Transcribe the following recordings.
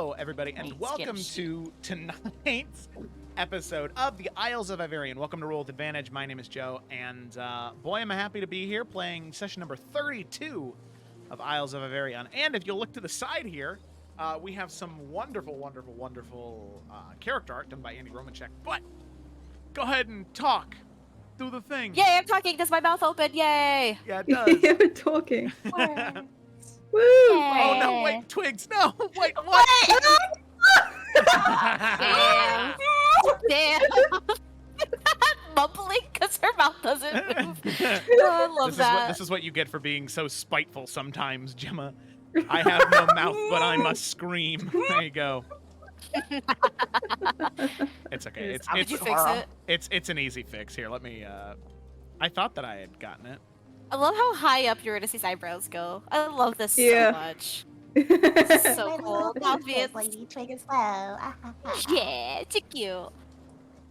Hello, everybody, and welcome to tonight's episode of the Isles of Iverion. Welcome to Roll with Advantage. My name is Joe, and boy, am I happy to be here playing session number 32 of Isles of Iverion. And if you'll look to the side here, we have some wonderful character art done by Andy Romanchek. But go ahead and talk. Do the thing. Yay, I'm talking. Does my mouth open? Yay. Yeah, it does. Yeah, we're talking. Woo! Oh, no, wait, Twigs, no. Wait, what? Damn. Damn. Mumbling because her mouth doesn't move. Oh, I love that. This is what you get for being so spiteful sometimes, Gemma. I have no mouth, but I must scream. There you go. It's okay. Did you fix it? It's an easy fix. Here, let me. I thought that I had gotten it. I love how high up Eurydice's eyebrows go. I love this so much. This is so cool. Obvious. Lady Twig as well. Yeah, it's cute.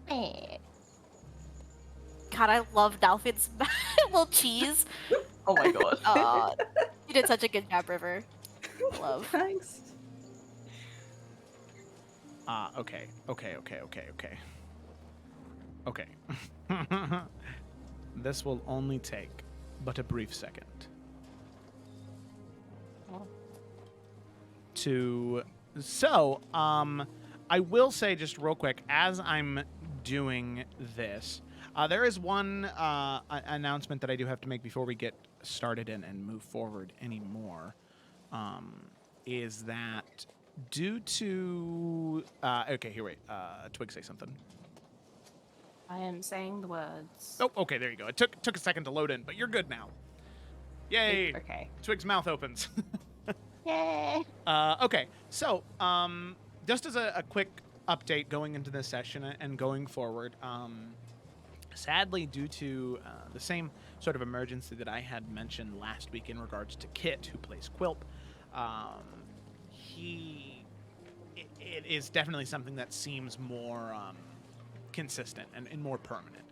God, I love Dalphin's little cheese. Oh my god. Oh, you did such a good job, River. Love. Thanks. Okay. This will only take but a brief second. I will say just real quick, as I'm doing this, there is one announcement that I do have to make before we get started and move forward anymore. Is that due to... okay, here, wait. Twig, say something. I am saying the words. Oh, okay, there you go. It took a second to load in, but you're good now. Yay! Okay. Twig's mouth opens. Yay! Okay, so just as a quick update going into this session and going forward, sadly, due to the same sort of emergency that I had mentioned last week in regards to Kit, who plays Quilp, it is definitely something that seems more consistent and more permanent.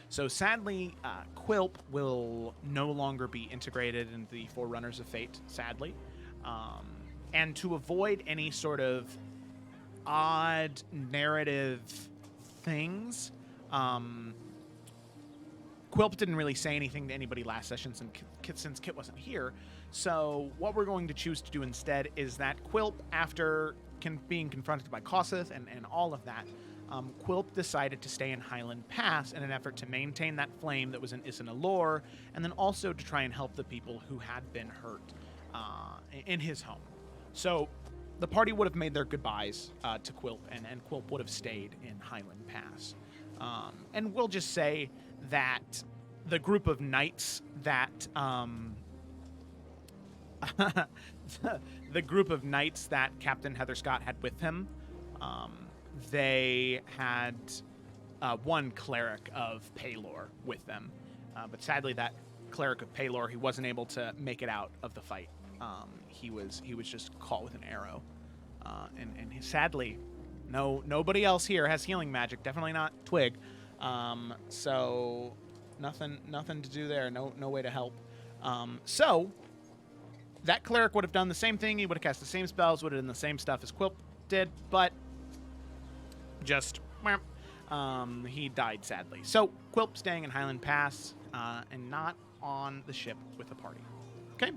So sadly, Quilp will no longer be integrated into the Forerunners of Fate, sadly. And to avoid any sort of odd narrative things, Quilp didn't really say anything to anybody last session since Kit wasn't here. So what we're going to choose to do instead is that Quilp, after being confronted by Kossith and all of that, Quilp decided to stay in Highland Pass in an effort to maintain that flame that was in Isinalor, and then also to try and help the people who had been hurt in his home. So the party would have made their goodbyes to Quilp, and Quilp would have stayed in Highland Pass. And we'll just say that the group of knights that the group of knights that Captain Heather Scott had with him, they had one cleric of Paylor with them, but sadly that cleric of Paylor, he wasn't able to make it out of the fight. He was just caught with an arrow, and sadly, nobody else here has healing magic. Definitely not Twig. So nothing to do there. No way to help. So that cleric would have done the same thing. He would have cast the same spells, would have done the same stuff as Quilp did, but just he died sadly. So Quilp staying in Highland Pass and not on the ship with the party. Okay.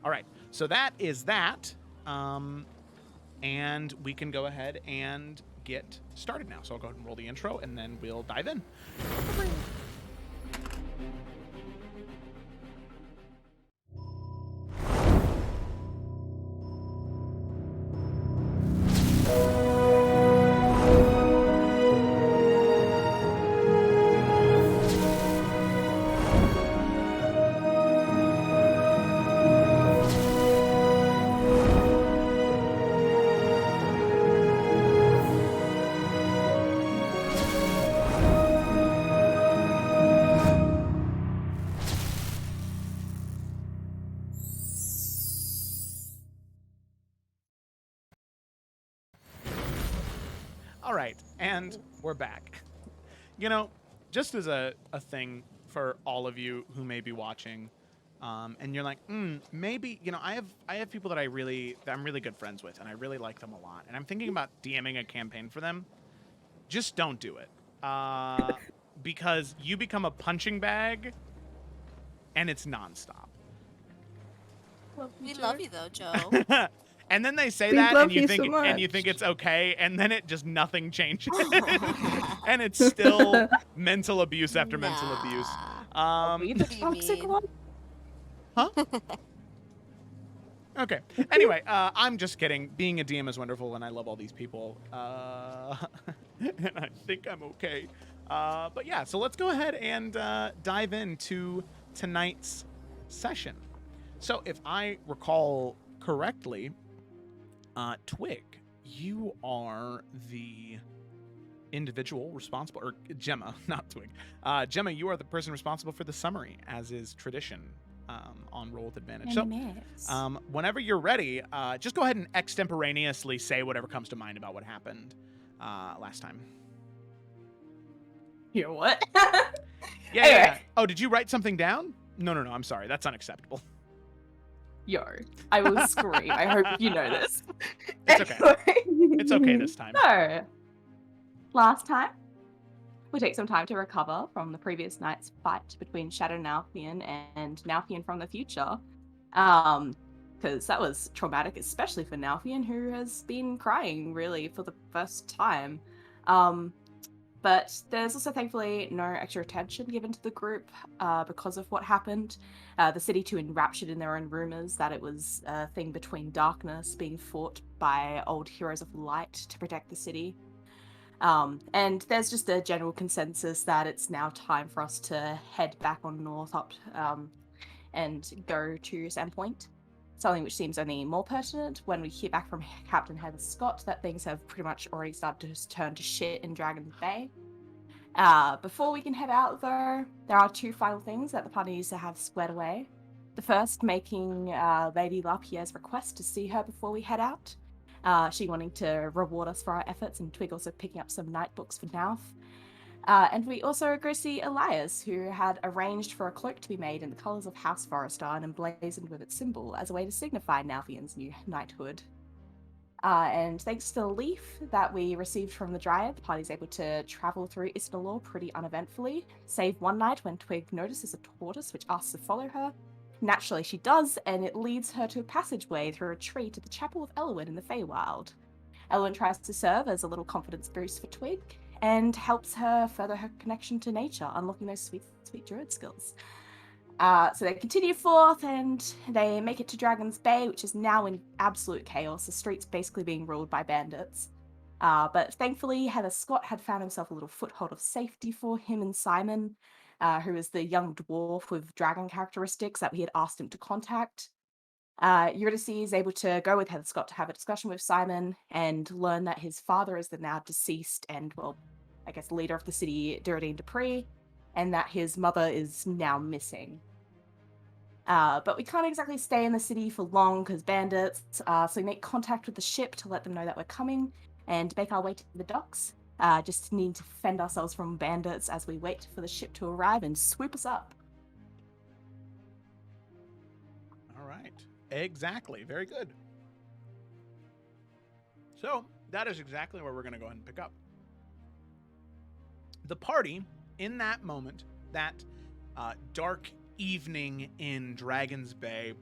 All right. So that is that. And we can go ahead and get started now. So I'll go ahead and roll the intro, and then we'll dive in. All right, and we're back. You know, just as a thing for all of you who may be watching, And you're like, maybe, I have people that I'm really good friends with, and I really like them a lot, and I'm thinking about DMing a campaign for them. Just don't do it, because you become a punching bag, and it's nonstop. We love you though, Joe. And then they say We that, love and you you think so much. it's okay, and then it just nothing changes, and it's still mental abuse after mental abuse. We the do you toxic mean? one? Huh? Okay. Anyway, I'm just kidding. Being a DM is wonderful, and I love all these people. And I think I'm okay. But yeah, so let's go ahead and dive into tonight's session. So if I recall correctly, Twig, you are the individual responsible, or Gemma, not Twig. Gemma, you are the person responsible for the summary, as is tradition on Roll with Advantage. So, whenever you're ready, just go ahead and extemporaneously say whatever comes to mind about what happened last time. You know what? Yeah. Oh, did you write something down? No, I'm sorry. That's unacceptable. Yo, I will scream. I hope you know this. It's okay. It's okay this time. So, last time, we take some time to recover from the previous night's fight between Shadow Nalfian and Nalfian from the future. Because that was traumatic, especially for Nalfian, who has been crying, really, for the first time. But there's also, thankfully, no extra attention given to the group because of what happened. The city too enraptured in their own rumors that it was a thing between darkness being fought by old heroes of light to protect the city. And there's just a general consensus that it's now time for us to head back on north up and go to Sandpoint. Something which seems only more pertinent when we hear back from Captain Heather Scott that things have pretty much already started to turn to shit in Dragon's Bay. Before we can head out, though, there are two final things that the party needs to have squared away. The first, making Lady Lapierre's request to see her before we head out. She wanting to reward us for our efforts, and Twig also picking up some night books for Nauth. And we also go see Elias, who had arranged for a cloak to be made in the colours of House Forester and emblazoned with its symbol as a way to signify Nalfian's new knighthood. And thanks to the leaf that we received from the Dryad, the party's able to travel through Isnalor pretty uneventfully, save one night when Twig notices a tortoise which asks to follow her. Naturally she does, and it leads her to a passageway through a tree to the Chapel of Elwyn in the Feywild. Elwyn tries to serve as a little confidence boost for Twig, and helps her further her connection to nature, unlocking those sweet, sweet druid skills. So they continue forth, and they make it to Dragon's Bay, which is now in absolute chaos, the streets basically being ruled by bandits. But thankfully, Heather Scott had found himself a little foothold of safety for him and Simon, who is the young dwarf with dragon characteristics that we had asked him to contact. Eurydice is able to go with Heather Scott to have a discussion with Simon and learn that his father is the now deceased and, well, I guess, leader of the city, Duradine Dupree, and that his mother is now missing. But we can't exactly stay in the city for long because bandits, so we make contact with the ship to let them know that we're coming and make our way to the docks. Just need to fend ourselves from bandits as we wait for the ship to arrive and swoop us up. All right. Exactly. Very good. So that is exactly where we're going to go ahead and pick up. The party, in that moment, that dark evening in Dragon's Bay,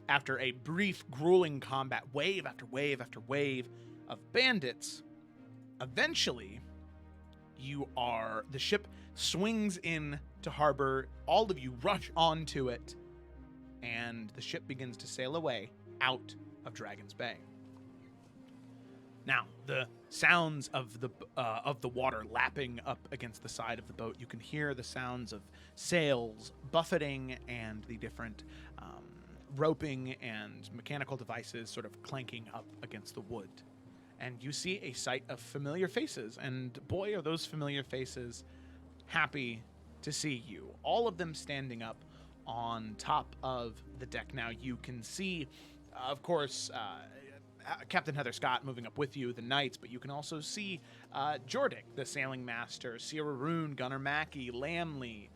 after a brief, grueling combat, wave after wave after wave of bandits, eventually the ship swings in to harbor, all of you rush onto it, and the ship begins to sail away out of Dragon's Bay. Now, the sounds of the water lapping up against the side of the boat, you can hear the sounds of sails buffeting and the different roping and mechanical devices sort of clanking up against the wood. And you see a sight of familiar faces, and boy, are those familiar faces happy to see you. All of them standing up on top of the deck. Now, you can see, of course, Captain Heather Scott moving up with you, the knights, but you can also see Jordic, the sailing master, Sierra Rune, Gunnar Mackey, Lamley,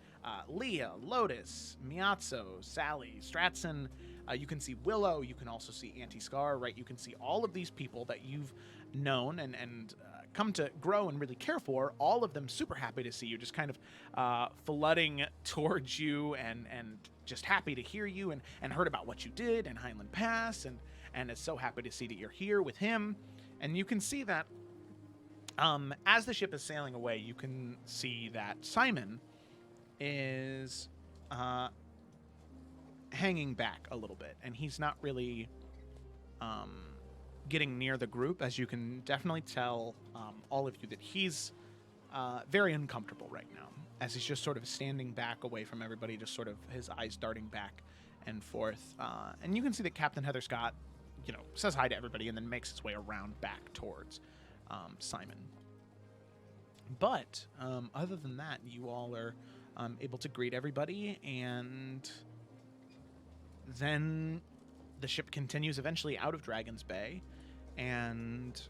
Leah, Lotus, Miazzo, Sally, Stratson. You can see Willow. You can also see Auntie Scar, right? You can see all of these people that you've known and come to grow and really care for. All of them super happy to see you, just kind of flooding towards you and just happy to hear you and heard about what you did in Highland Pass and is so happy to see that you're here with him. And you can see that as the ship is sailing away, you can see that Simon is hanging back a little bit, and he's not really getting near the group, as you can definitely tell, all of you, that he's very uncomfortable right now, as he's just sort of standing back away from everybody, just sort of his eyes darting back and forth. And you can see that Captain Heather Scott, says hi to everybody and then makes his way around back towards Simon. But other than that, you all are able to greet everybody, and then the ship continues eventually out of Dragon's Bay, and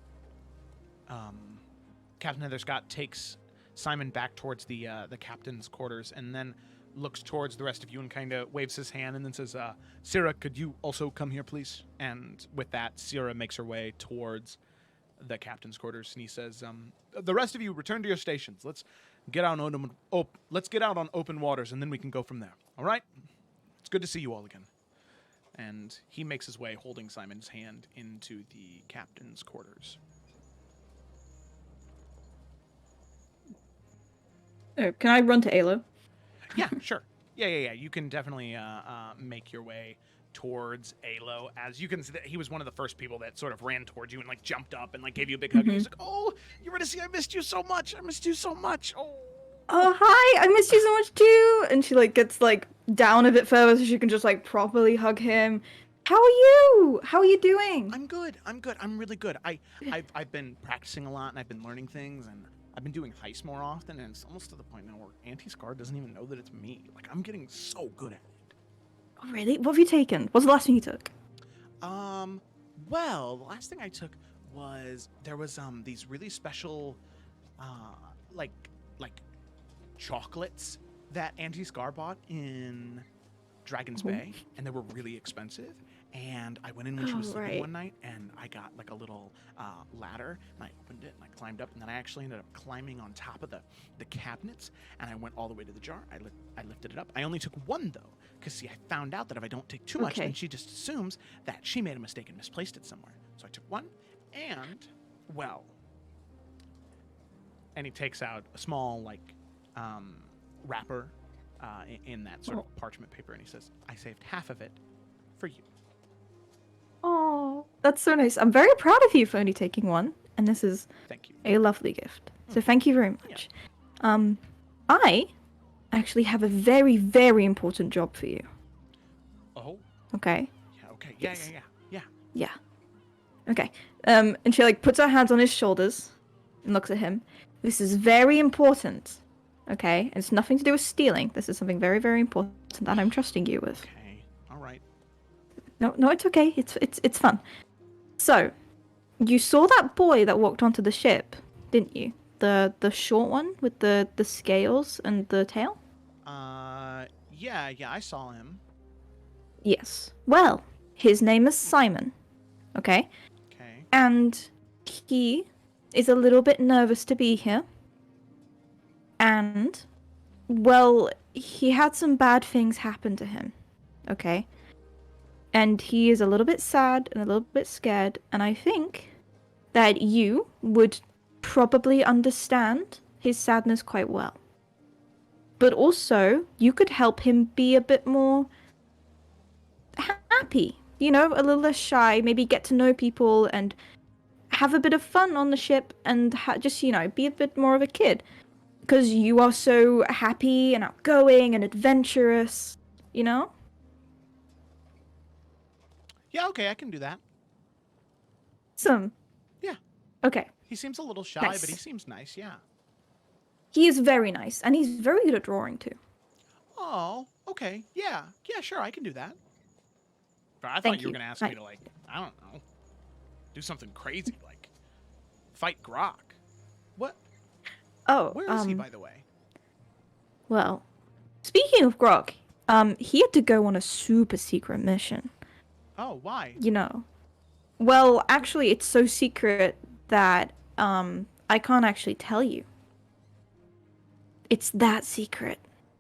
Captain Heather Scott takes Simon back towards the captain's quarters, and then looks towards the rest of you and kind of waves his hand and then says, Sierra, could you also come here, please? And with that, Sierra makes her way towards the captain's quarters, and he says, the rest of you return to your stations. Let's get out on open waters, and then we can go from there. All right? It's good to see you all again. And he makes his way, holding Simon's hand, into the captain's quarters. Oh, can I run to Ayla? Yeah, sure. Yeah. You can definitely make your way towards Alo. As you can see, that he was one of the first people that sort of ran towards you and jumped up and gave you a big hug. And he's like, "Oh, Eurydice, I missed you so much. Oh, hi! I missed you so much too!" And she gets down a bit further so she can just properly hug him. How are you? How are you doing? I'm good. I'm really good. I've been practicing a lot, and I've been learning things, and I've been doing heists more often, and it's almost to the point now where Auntie Scar doesn't even know that it's me. I'm getting so good at it. Oh, really? What have you taken? What's the last thing you took? Well, the last thing I took was there was these really special like chocolates that Auntie Scar bought in Dragon's Bay, and they were really expensive. And I went in when she was sleeping one night, and I got a little ladder, and I opened it, and I climbed up, and then I actually ended up climbing on top of the cabinets, and I went all the way to the jar. I lifted it up. I only took one, though, because, see, I found out that if I don't take too much, then she just assumes that she made a mistake and misplaced it somewhere. So I took one, and, well, and he takes out a small, wrapper in that sort of parchment paper, and he says, I saved half of it for you. Oh, that's so nice. I'm very proud of you for only taking one, and this is Thank you. a lovely gift. So thank you very much. Yeah. I actually have a very, very important job for you. Oh. Okay. Yeah. Okay. Yes. Yeah. Okay. And she puts her hands on his shoulders and looks at him. This is very important. Okay, it's nothing to do with stealing. This is something very, very important that I'm trusting you with. Okay. All right. No, it's okay. It's fun. So, you saw that boy that walked onto the ship, didn't you? The short one with the scales and the tail? Yeah, I saw him. Yes. Well, his name is Simon. Okay? Okay. And he is a little bit nervous to be here. And, well, he had some bad things happen to him. Okay? And he is a little bit sad and a little bit scared, and I think that you would probably understand his sadness quite well. But also, you could help him be a bit more happy, a little less shy, maybe get to know people and have a bit of fun on the ship and just, be a bit more of a kid. Because you are so happy and outgoing and adventurous, Yeah, okay, I can do that. Awesome. Yeah. Okay. He seems a little shy, Nice. but he seems nice, yeah. He is very nice, and he's very good at drawing, too. Oh, okay. Yeah, sure, I can do that. But I Thank thought you were you. going to ask me to, I don't know, do something crazy, fight Grok. What? Oh, Where is he, by the way? Well, Speaking of Grog, he had to go on a super secret mission. Oh, why? You know. Well, actually, it's so secret that I can't actually tell you. It's that secret.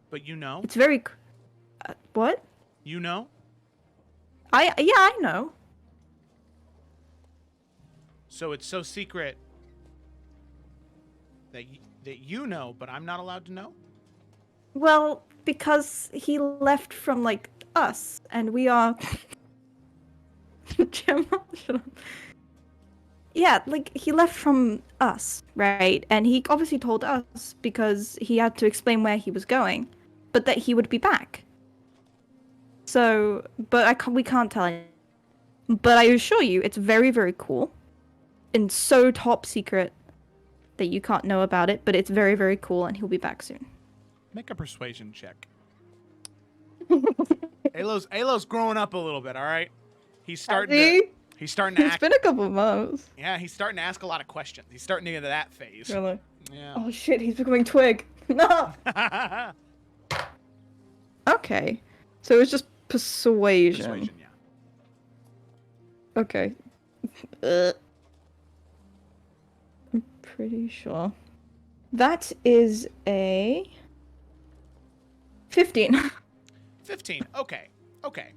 But you know? It's very. What? You know? I know. So it's so secret that you know, but I'm not allowed to know? Well, because he left from like us, and we are. Gemma, shut up. Yeah, like he left from us, right? And he obviously told us because he had to explain where he was going, but that he would be back. So, but we can't tell anyone. But I assure you, it's very, very cool, and so top secret that you can't know about it. But it's very, very cool, and he'll be back soon. Make a persuasion check. Alo's growing up a little bit, all right? He's starting to It's act. been a couple months. Yeah, he's starting to ask a lot of questions. He's starting to get into that phase. Really? Yeah. Oh shit, he's becoming Twig. No. Okay, so it's just persuasion. Persuasion, yeah. Okay. I'm pretty sure. That is a 15. 15. Okay. Okay.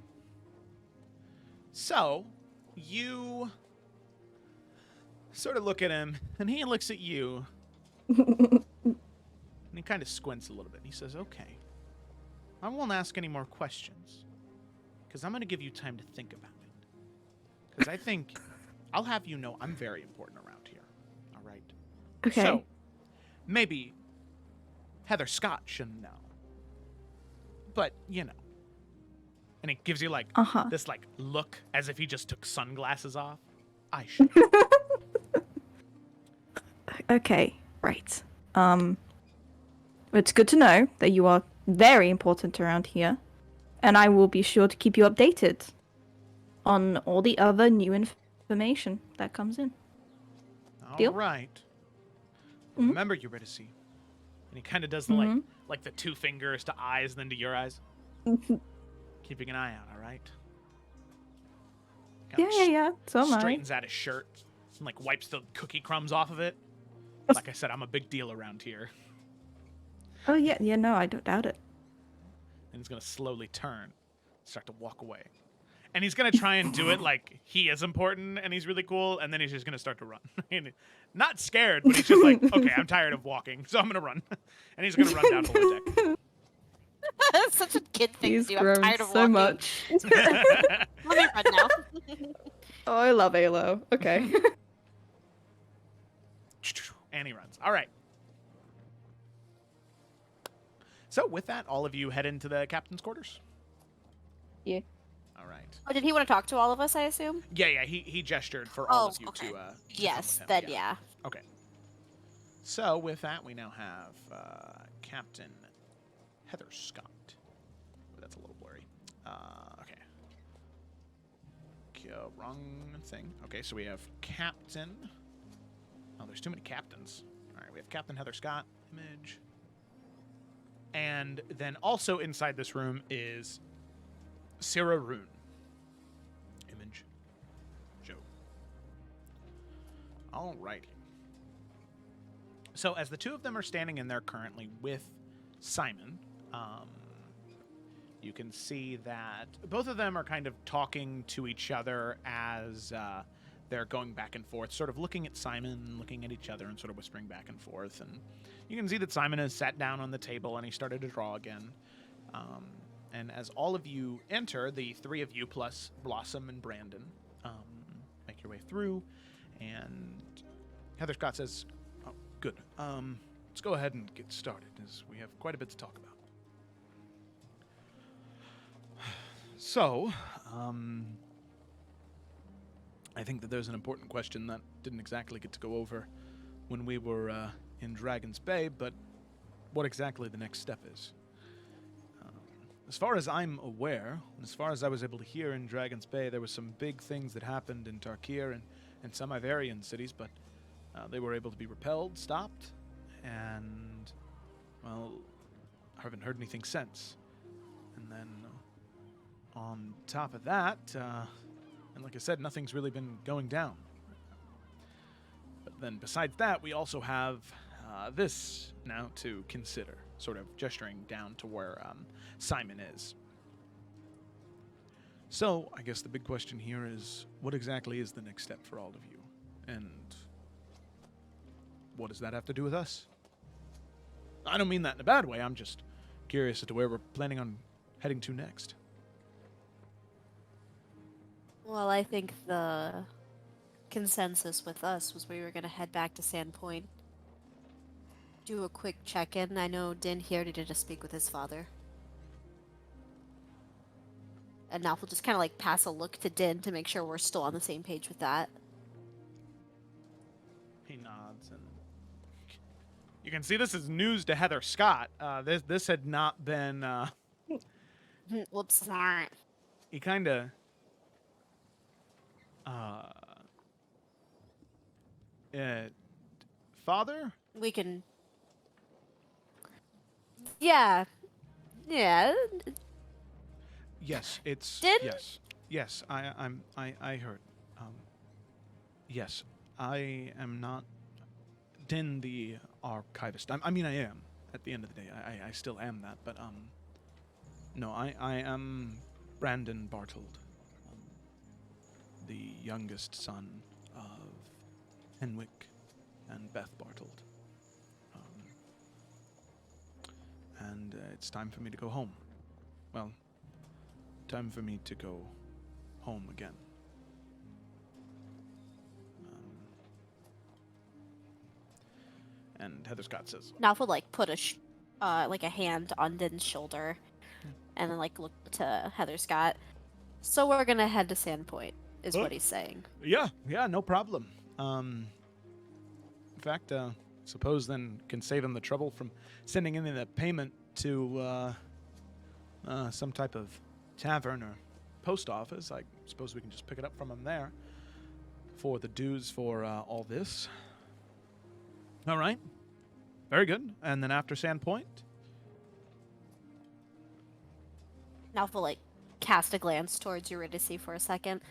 So, you sort of look at him, and he looks at you, and he kind of squints a little bit. He says, okay, I won't ask any more questions, because I'm going to give you time to think about it. Because I think I'll have you know I'm very important around here. All right? Okay. So, maybe Heather Scott shouldn't know. But, you know. And it gives you, like, this, like, look as if he just took sunglasses off. I should. Okay, right. It's good to know that you are very important around here, and I will be sure to keep you updated on all the other new information that comes in. Deal? All right. Mhm. Remember, Eurydice. And he kind of does the, like the two fingers to eyes and then to your eyes. Keeping an eye out, all right? Yeah. So am I. Straightens out his shirt and, like, wipes the cookie crumbs off of it. Like I said, I'm a big deal around here. Oh yeah, no, I don't doubt it. And he's going to slowly turn, start to walk away. And he's going to try and do it like he is important and he's really cool, and then he's just going to start to run. Not scared, but he's just like, okay, I'm tired of walking, so I'm going to run. And he's going to run down below deck. That's such a kid thing He's to do. I'm grown tired of so walking. much. Let me run now. Oh, I love Alo. Okay. And he runs. All right. So with that, all of you head into the captain's quarters. Yeah. All right. Oh, did he want to talk to all of us, I assume? Yeah. He gestured for all of you okay. to. Yes, come with then him. yeah. Okay. So with that, we now have Captain Heather Scott. Oh, that's a little blurry. Okay. Wrong thing. Okay, so we have Captain. Oh, there's too many captains. All right, we have Captain Heather Scott. Image. And then also inside this room is Sarah Rune. Image. Joe. All righty. So as the two of them are standing in there currently with Simon, you can see that both of them are kind of talking to each other as they're going back and forth, sort of looking at Simon, looking at each other, and sort of whispering back and forth. And you can see that Simon has sat down on the table and he started to draw again. And as all of you enter, the three of you plus Blossom and Brandon make your way through. And Heather Scott says, "Oh, good. Let's go ahead and get started, as we have quite a bit to talk about. So, I think that there's an important question that didn't exactly get to go over when we were in Dragon's Bay, but what exactly the next step is. As far as I'm aware, and as far as I was able to hear in Dragon's Bay, there were some big things that happened in Tarkir and some Iverion cities, but they were able to be repelled, stopped, and, well, haven't heard anything since. And then on top of that, and like I said, nothing's really been going down. But then besides that, we also have this now to consider, sort of gesturing down to where Simon is. So, I guess the big question here is, what exactly is the next step for all of you? And what does that have to do with us? I don't mean that in a bad way, I'm just curious as to where we're planning on heading to next. Well, I think the consensus with us was we were going to head back to Sandpoint. Do a quick check-in. I know Din here needed to speak with his father. And now we'll just kind of like pass a look to Din to make sure we're still on the same page with that. He nods, and you can see this is news to Heather Scott. This had not been. Whoops, sorry. He kind of. Father? We can. Yeah. Yeah. Yes, it's. Din? Yes. I heard. Yes, I am not Din the archivist. I mean, I am. At the end of the day, I still am that. But no, I am Brandon Bartold, the youngest son of Henwick and Beth Bartold. And it's time for me to go home. Well, time for me to go home again. And Heather Scott says, Nalf would like put like a hand on Din's shoulder, and then like look to Heather Scott. So we're gonna head to Sandpoint, is what he's saying. Yeah, no problem. In fact, suppose then can save him the trouble from sending in the payment to some type of tavern or post office. I suppose we can just pick it up from him there for the dues for all this. All right. Very good. And then after Sandpoint? Nalf will like cast a glance towards Eurydice for a second.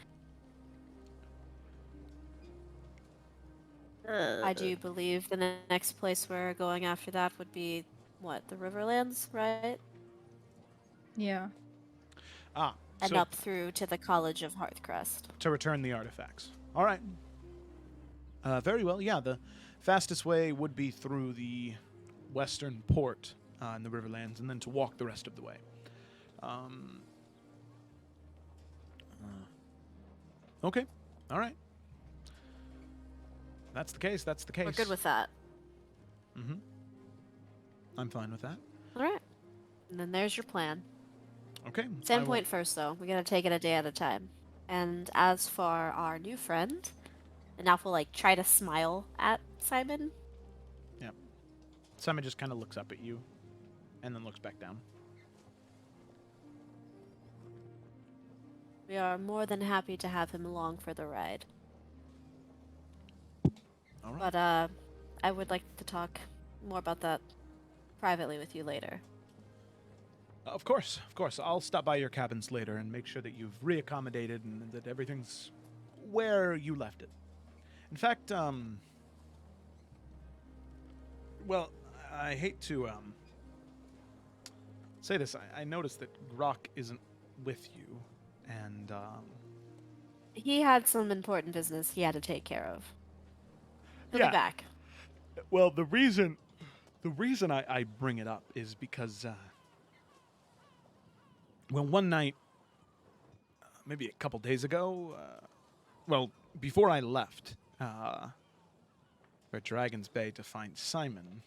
I do believe the next place we're going after that would be, what, the Riverlands, right? Yeah. And So up through to the College of Hearthcrest. to return the artifacts. All right. Very well. Yeah, the fastest way would be through the western port in the Riverlands, and then to walk the rest of the way. Okay. All right. That's the case. That's the case. We're good with that. Mm-hmm. I'm fine with that. All right. And then there's your plan. Okay. Sandpoint first, though. We gotta take it a day at a time. And as for our new friend, Nalf will like try to smile at Simon. Yeah. Simon just kind of looks up at you, and then looks back down. We are more than happy to have him along for the ride. All right. But I would like to talk more about that privately with you later. Of course. I'll stop by your cabins later and make sure that you've reaccommodated and that everything's where you left it. In fact, well, I hate to say this. I noticed that Grok isn't with you, and He had some important business he had to take care of. He'll Yeah. be back. well, the reason I bring it up is because well, one night, maybe a couple days ago, well, before I left for Dragon's Bay to find Simon,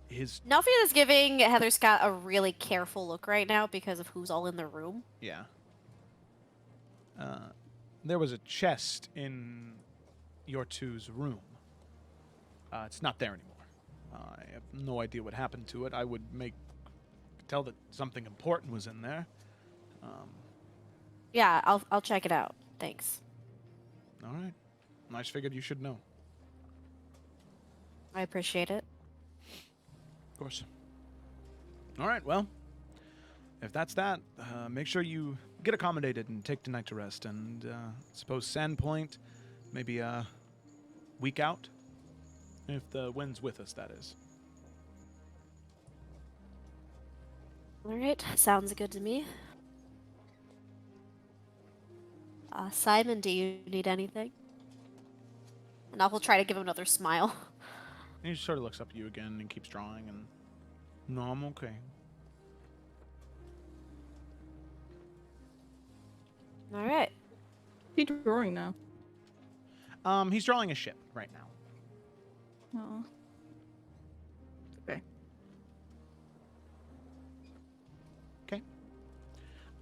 his Nelfian is giving Heather Scott a really careful look right now because of who's all in the room. yeah. There was a chest in your two's room. It's not there anymore. I have no idea what happened to it. I would tell that something important was in there. Yeah, I'll check it out. Thanks. All right. I just figured you should know. I appreciate it. Of course. All right, well, if that's that, make sure you get accommodated and take tonight to rest. And suppose Sandpoint, maybe a week out, if the wind's with us, that is. All right, sounds good to me. Simon, do you need anything? And I will try to give him another smile. And he sort of looks up at you again and keeps drawing. And no, I'm okay. All right. He's drawing now. He's drawing a ship right now. Oh. Okay.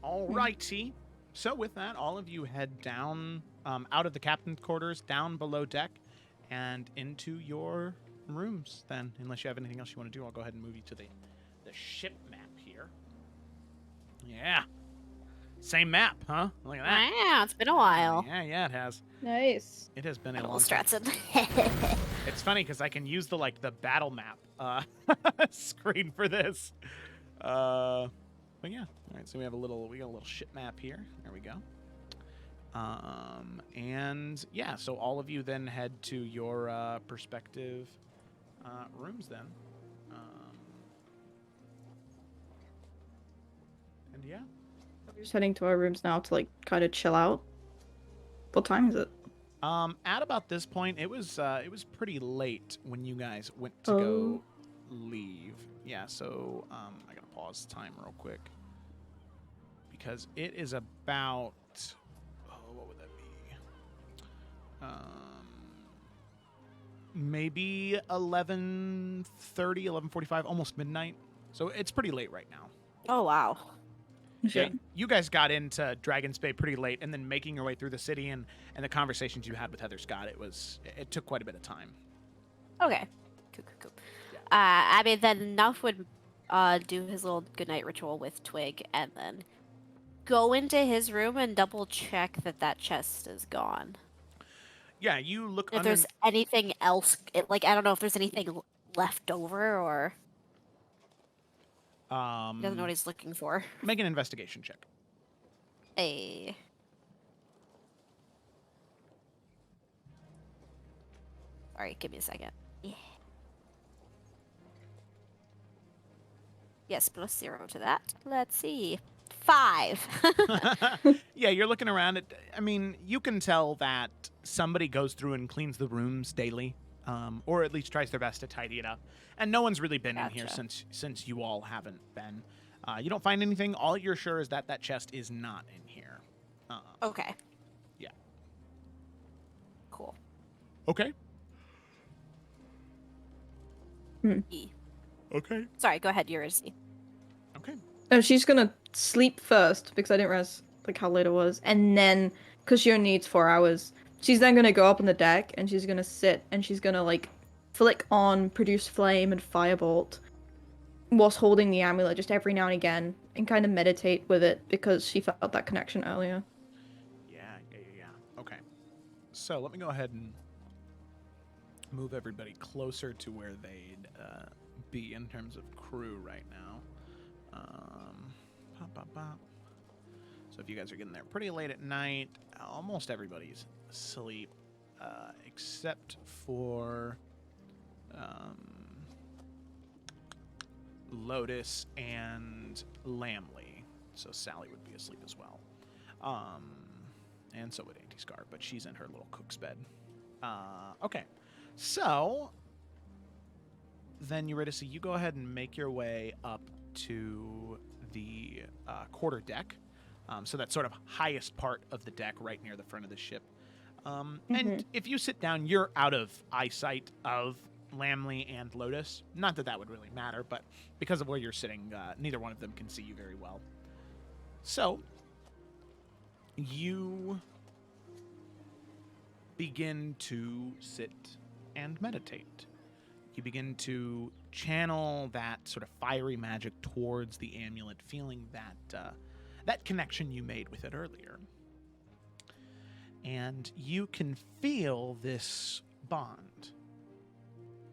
Alrighty. So with that, all of you head down, out of the captain's quarters, down below deck, and into your rooms. Then, unless you have anything else you want to do, I'll go ahead and move you to the ship map here. Yeah. Same map, huh? Look at that. Wow, it's been a while. Yeah, it has. Nice. It has been a Little long time. Stratson. It's funny because I can use the battle map screen for this. But yeah, all right. So we got a little ship map here. There we go. And yeah, so all of you then head to your perspective rooms then. And yeah. We're just heading to our rooms now to kind of chill out. What time is it? At about this point, it was pretty late when you guys went to go leave. Yeah, so I gotta pause time real quick because it is about what would that be? Maybe 11:30, 11:45, almost midnight. So it's pretty late right now. Oh wow. Yeah, you guys got into Dragon's Bay pretty late, and then making your way through the city and the conversations you had with Heather Scott, it took quite a bit of time. Okay. Cool. Yeah. I mean, then Nuff would do his little goodnight ritual with Twig, and then go into his room and double check that chest is gone. Yeah, you look. If there's anything else, I don't know if there's anything left over or. He doesn't know what he's looking for. Make an investigation check. Hey. Sorry, give me a second. Yeah. Yes, +0 to that. Let's see. 5. Yeah, you're looking around at. I mean, you can tell that somebody goes through and cleans the rooms daily, or at least tries their best to tidy it up. And no one's really been in here since you all haven't been. You don't find anything. All you're sure is that chest is not in here. Okay. Yeah. Cool. Okay. E. Okay. Sorry, go ahead, you're Izzy. Okay. No, she's gonna sleep first because I didn't realize how late it was, and then because she only needs 4 hours, she's then gonna go up on the deck and she's gonna sit and she's gonna flick on produce flame and firebolt whilst holding the amulet just every now and again and kind of meditate with it because she felt that connection earlier. Yeah. Okay. So let me go ahead and move everybody closer to where they'd be in terms of crew right now. So if you guys are getting there pretty late at night, almost everybody's asleep, except for Lotus and Lamley. So Sally would be asleep as well. And so would Auntie Scar, but she's in her little cook's bed. Okay. So then Eurydice, you go ahead and make your way up to the quarter deck. So that sort of highest part of the deck right near the front of the ship. And if you sit down, you're out of eyesight of Lamley and Lotus. Not that would really matter, but because of where you're sitting, neither one of them can see you very well. So you begin to sit and meditate. You begin to channel that sort of fiery magic towards the amulet, feeling that connection you made with it earlier. And you can feel this bond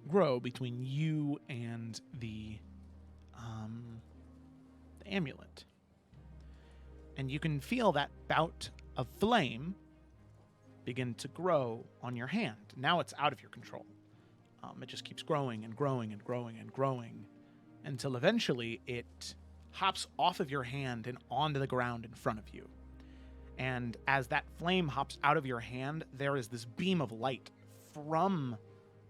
grow between you and the amulet. And you can feel that bout of flame begin to grow on your hand. Now it's out of your control. It just keeps growing and growing and growing and growing until eventually it hops off of your hand and onto the ground in front of you. And as that flame hops out of your hand, there is this beam of light from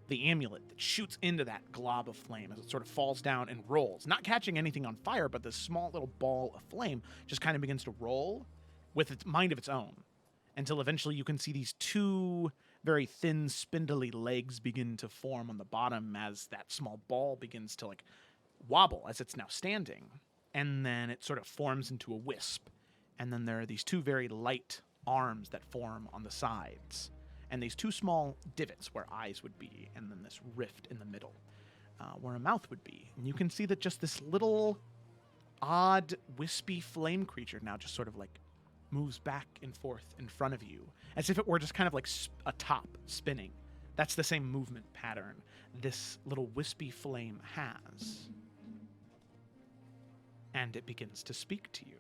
the amulet that shoots into that glob of flame as it sort of falls down and rolls, not catching anything on fire, but this small little ball of flame just kind of begins to roll with its mind of its own until eventually you can see these two very thin, spindly legs begin to form on the bottom as that small ball begins to like wobble as it's now standing. And then it sort of forms into a wisp. And then there are these two very light arms that form on the sides. And these two small divots where eyes would be, and then this rift in the middle where a mouth would be. And you can see that just this little odd, wispy flame creature now just sort of like moves back and forth in front of you, as if it were just kind of like a top spinning. That's the same movement pattern this little wispy flame has. And it begins to speak to you.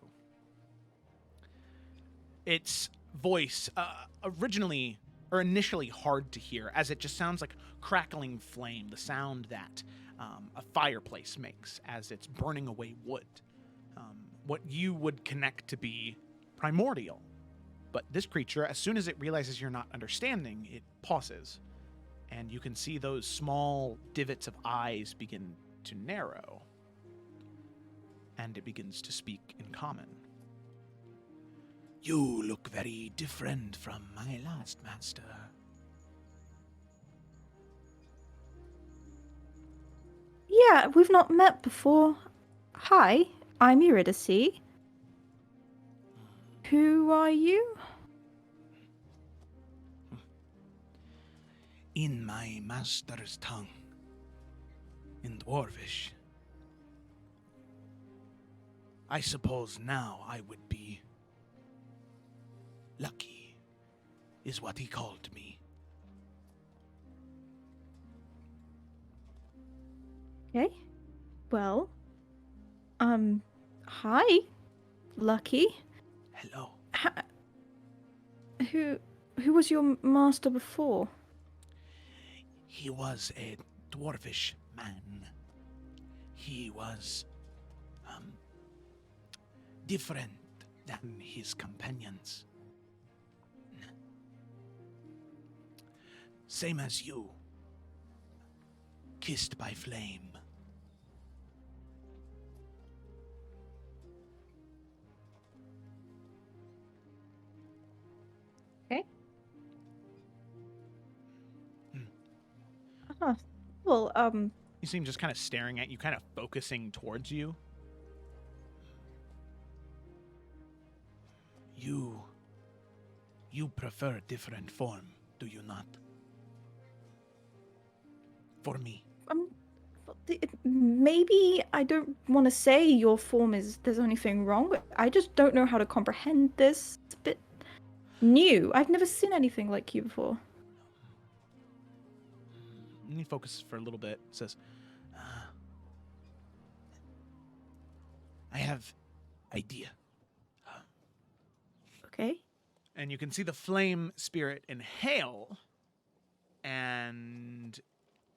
Its voice, initially hard to hear, as it just sounds like crackling flame, the sound that a fireplace makes as it's burning away wood. What you would connect to be primordial. But this creature, as soon as it realizes you're not understanding, it pauses. And you can see those small divots of eyes begin to narrow. And it begins to speak in common. You look very different from my last master. Yeah, we've not met before. Hi, I'm Eurydice. Who are you? In my master's tongue, in Dwarvish, I suppose now I would be lucky, is what he called me. Okay. Well, hi, Lucky. Hello. Who was your master before? He was a dwarvish man. He was different than his companions. Same as you. Kissed by flame. Okay. Well, You seem just kind of staring at you, kind of focusing towards you. You prefer a different form, do you not? For me. maybe I don't want to say your form there's anything wrong, but I just don't know how to comprehend this. It's a bit new. I've never seen anything like you before. And he focuses for a little bit, says, I have idea. Okay. And you can see the flame spirit inhale, and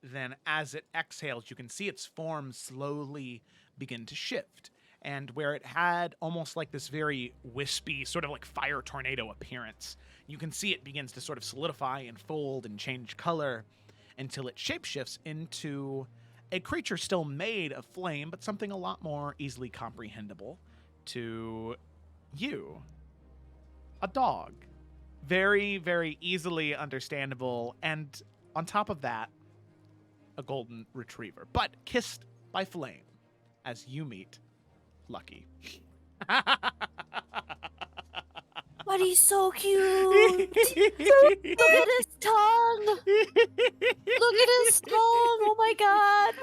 then as it exhales, you can see its form slowly begin to shift. And where it had almost like this very wispy, sort of like fire tornado appearance, you can see it begins to sort of solidify and fold and change color until it shapeshifts into a creature still made of flame, but something a lot more easily comprehensible to you. A dog. Very, very easily understandable. And on top of that, a golden retriever. But kissed by flame as you meet Lucky. But he's so cute. Look at his tongue. Look at his tongue. Oh my god.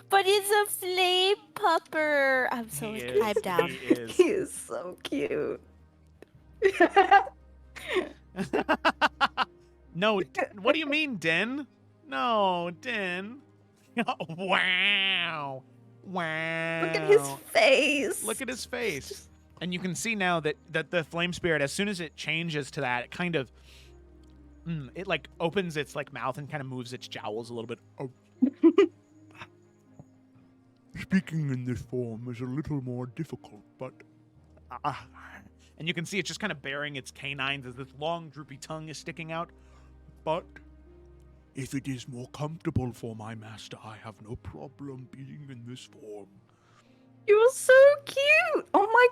But he's a flame pupper. I'm so I'm down. He is. He is so cute. No, what do you mean, Den? No, Din. Wow. Wow. Look at his face. Look at his face. And you can see now that the flame spirit, as soon as it changes to that, it kind of, it like opens its like mouth and kind of moves its jowls a little bit. Oh. Speaking in this form is a little more difficult, but... and you can see it's just kind of baring its canines as this long, droopy tongue is sticking out. But if it is more comfortable for my master, I have no problem being in this form. You're so cute. Oh my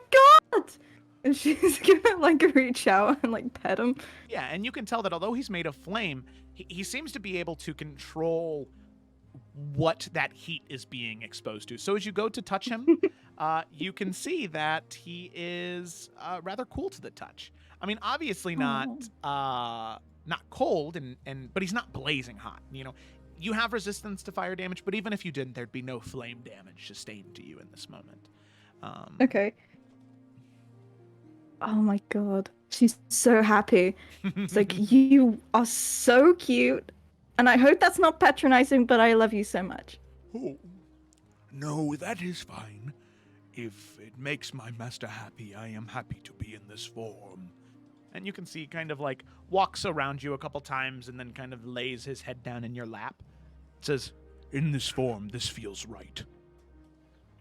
god. And she's gonna like reach out and like pet him. Yeah, and you can tell that although he's made of flame, he seems to be able to control what that heat is being exposed to. So as you go to touch him, you can see that he is rather cool to the touch. I mean, obviously not cold, but he's not blazing hot. You know, you have resistance to fire damage, but even if you didn't, there'd be no flame damage sustained to you in this moment. Okay. Oh my god. She's so happy. It's like, you are so cute. And I hope that's not patronizing, but I love you so much. Oh, no, that is fine. If it makes my master happy, I am happy to be in this form. And you can see kind of like walks around you a couple times and then kind of lays his head down in your lap. It says, in this form, this feels right.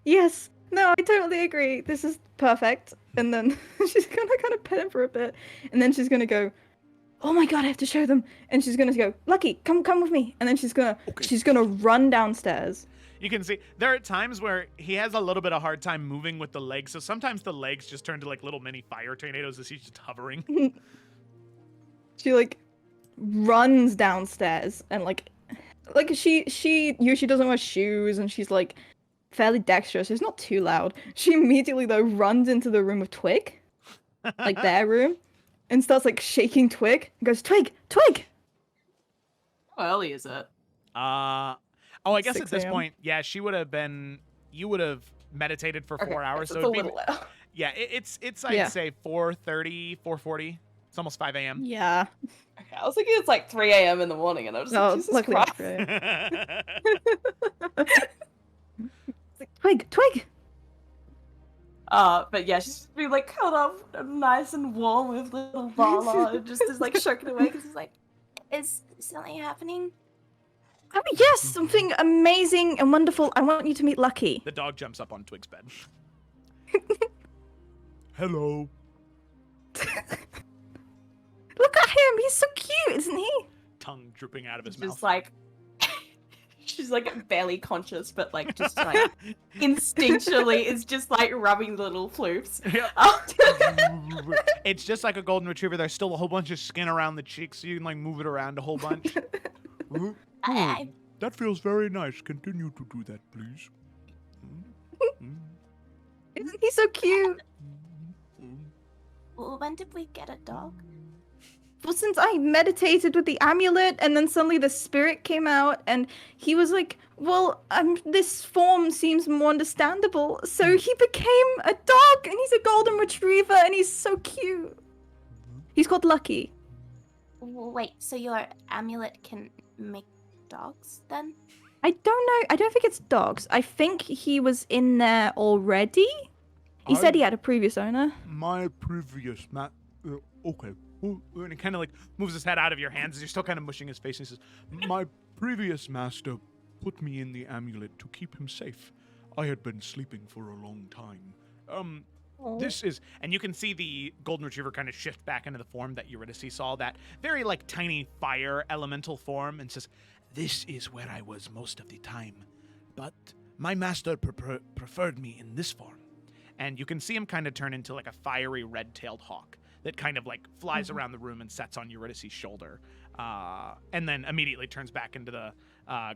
Yes. No, I totally agree. This is perfect. And then she's gonna kind of pet him for a bit. And then she's gonna go, oh my god, I have to show them. And she's gonna go, Lucky, come with me. And then she's gonna run downstairs. You can see there are times where he has a little bit of hard time moving with the legs. So sometimes the legs just turn to like little mini fire tornadoes as he's just hovering. She like runs downstairs and like she usually doesn't wear shoes and she's like fairly dexterous. It's not too loud. She immediately though runs into the room with Twig, like their room, and starts like shaking Twig. And goes, Twig. How early is it? Oh, I guess at 6 this a.m. point, yeah, you would have meditated for 4 hours. So So it's a it'd be, little loud. yeah, it's I'd say 4:30, 4:40. It's almost 5 a.m. Yeah. Okay, I was thinking it's like 3 a.m. in the morning, and I was No, like, Jesus luckily Christ. it's like, Twig. But yeah, she's just being like curled up, nice and warm with little Lala, and just is like shaking away because it's like, is something happening? Oh yes, something amazing and wonderful. I want you to meet Lucky. The dog jumps up on Twig's bed. Hello. Look at him. He's so cute, isn't he? Tongue dripping out of his Just mouth. like, she's like barely conscious, but like just like instinctually is just like rubbing little floofs. Yep. It's just like a golden retriever. There's still a whole bunch of skin around the cheeks, so you can like move it around a whole bunch. That feels very nice. Continue to do that, please. Isn't he so cute? When did we get a dog? Well, since I meditated with the amulet, and then suddenly the spirit came out, and he was like, well, this form seems more understandable. So he became a dog, and he's a golden retriever, and he's so cute. He's called Lucky. Wait, so your amulet can make dogs then? I don't know. I don't think it's dogs. I think he was in there already. He said he had a previous owner. My previous okay. And he kind of like moves his head out of your hands as you're still kind of mushing his face. And he says, my previous master put me in the amulet to keep him safe. I had been sleeping for a long time. This is, and you can see the golden retriever kind of shift back into the form that Eurydice saw, that very like tiny fire elemental form, and says, this is where I was most of the time, but my master preferred me in this form. And you can see him kind of turn into like a fiery red-tailed hawk that kind of like flies around the room and sets on Eurydice's shoulder, and then immediately turns back into the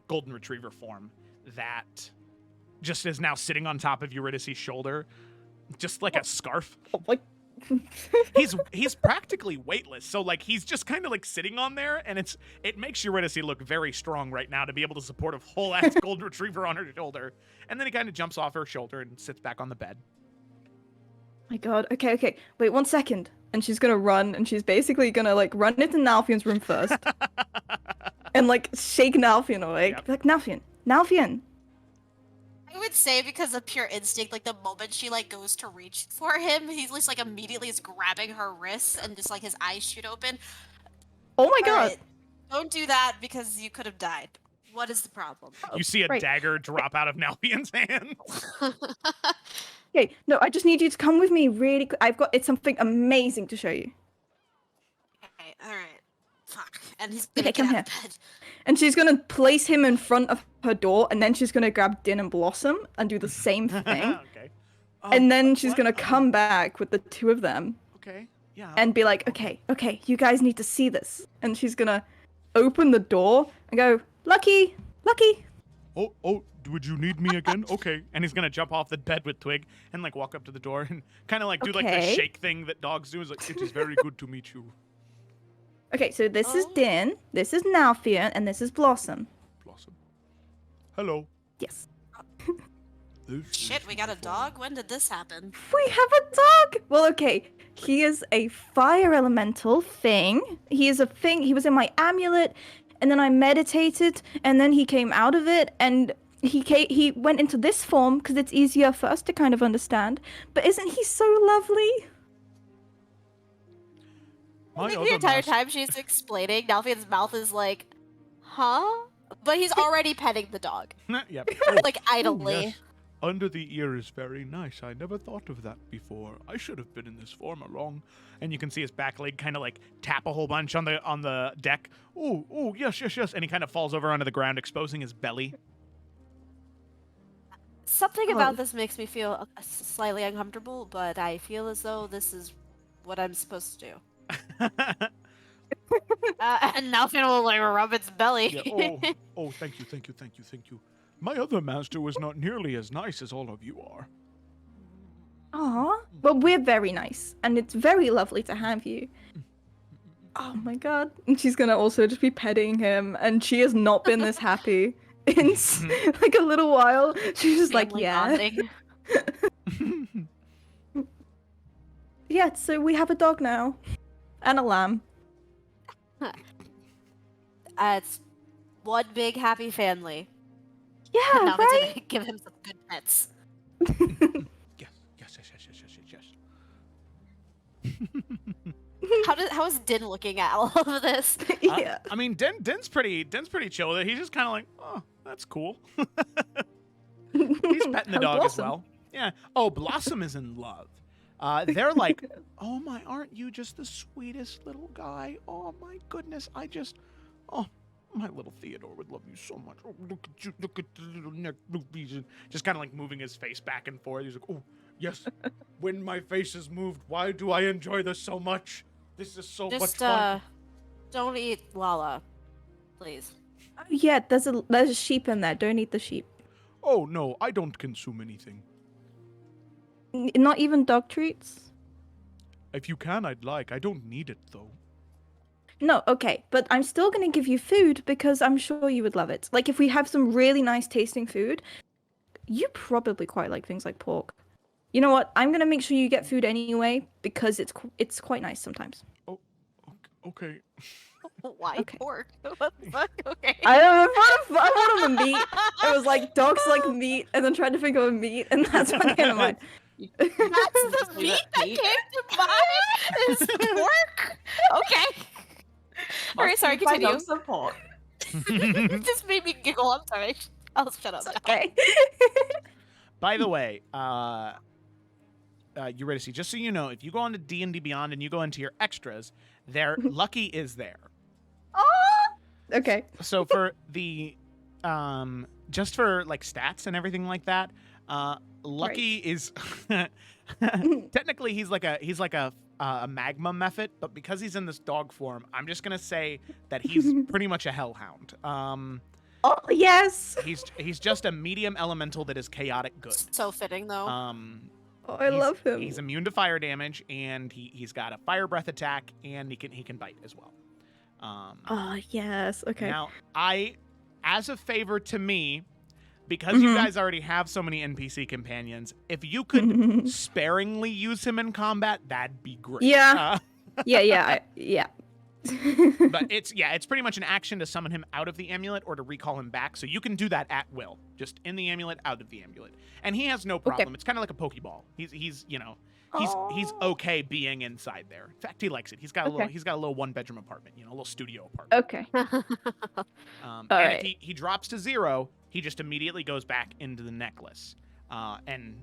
golden retriever form that just is now sitting on top of Eurydice's shoulder, just like a scarf. Like, He's practically weightless, so like he's just kind of like sitting on there, and it makes Eurydice look very strong right now to be able to support a whole ass golden retriever on her shoulder. And then he kind of jumps off her shoulder and sits back on the bed. my god. Okay. Wait 1 second. And she's gonna run, and she's basically gonna like run into Nalfion's room first. and like shake Nalfion awake. Yep. Be like, Nalfion. I would say because of pure instinct, like the moment she like goes to reach for him, he's just like immediately is grabbing her wrists and just like his eyes shoot open. Oh my god. Alright, don't do that because you could have died. What is the problem? You see a right. dagger drop out of Nalfion's hand. Okay, no, I just need you to come with me really quick. It's something amazing to show you. Okay, alright. Fuck. And he's gonna Okay, get come out of bed. And she's gonna place him in front of her door, and then she's gonna grab Din and Blossom and do the same thing. Okay. And then she's what? gonna come back with the two of them Okay. Yeah. and be like, okay, you guys need to see this. And she's gonna open the door and go, Lucky. Oh, would you need me again? Okay. And he's gonna jump off the bed with Twig and like walk up to the door and kind of like do like the Okay. shake thing that dogs do. Is like, it is very good to meet you, Okay, so this is Oh. Din, this is Nalfion, and this is Blossom. Blossom. Hello. Yes. This Shit, is we got a wonderful. dog? When did this happen? We have a dog! Well, okay. He is a fire elemental thing. He is a thing. He was in my amulet, and then I meditated, and then he came out of it, and he went into this form because it's easier for us to kind of understand. But isn't he so lovely? My The other entire master- time she's explaining, Nalfion's mouth is like, huh? But he's already petting the dog. Yep. Oh, Like idly. yes. Under the ear is very nice. I never thought of that before. I should have been in this form along. And you can see his back leg kind of like tap a whole bunch on the deck. Oh, yes. And he kind of falls over onto the ground, exposing his belly. Something Oh. about this makes me feel slightly uncomfortable, but I feel as though this is what I'm supposed to do. And Nalfion will like rub its belly. Yeah, oh, thank you. My other master was not nearly as nice as all of you are. Aw. Well, we're very nice, and it's very lovely to have you. Oh my god. And she's gonna also just be petting him, and she has not been this happy in like a little while. She's just like, Family yeah. bonding. Yeah, so we have a dog now. And a lamb. It's one big happy family. Yeah, Now right? gonna give him some good pets. Yes. How is Din looking at all of this? Yeah. I mean, Din's pretty chill with it. He's just kind of like, oh, that's cool. He's petting the How's dog as Blossom? well. Yeah. Oh, Blossom is in love. They're like, oh my, aren't you just the sweetest little guy? Oh my goodness, oh, my little Theodore would love you so much. Oh, look at the little neck rubies. And just kind of like moving his face back and forth. He's like, oh, yes, when my face is moved, why do I enjoy this so much? This is so much Just fun. don't eat Lala, please. Yeah, there's a sheep in there. Don't eat the sheep. Oh no, I don't consume anything. Not even dog treats? If you can, I'd like. I don't need it though. No, okay, but I'm still gonna give you food because I'm sure you would love it. Like, if we have some really nice tasting food, you probably quite like things like pork. You know what? I'm gonna make sure you get food anyway because it's quite nice sometimes. Okay. Why Okay. pork? What the fuck? Okay. I don't know. I thought of a meat. It was like dogs like meat, and then tried to think of a meat, and that's what came to mind. That's the Just leave meat it that meat. came to mind. Is pork? Okay. All right, sorry. Must be my Continue. dog some pork. It just made me giggle. I'm sorry. I'll shut up. now. Okay. By the way, you ready to see? Just so you know, if you go on to D&D Beyond and you go into your extras, there Lucky is there. Okay. So for the just for like stats and everything like that, Lucky is technically he's like a magma method, but because he's in this dog form, I'm just gonna say that he's pretty much a hellhound. Oh yes. He's just a medium elemental that is chaotic good. So fitting though. Oh, I love him. He's immune to fire damage, and he's got a fire breath attack, and he can bite as well. Oh yes. Okay. Now, as a favor to me, because you Mhm. guys already have so many NPC companions, if you could sparingly use him in combat, that'd be great. Yeah. Yeah. But it's pretty much an action to summon him out of the amulet or to recall him back. So you can do that at will, just in the amulet, out of the amulet, and he has no problem. It's kind of like a Pokeball. He's okay being inside there. In fact, he likes it. He's got a little 1-bedroom apartment, a little studio apartment. Okay. And if he drops to 0, he just immediately goes back into the necklace. And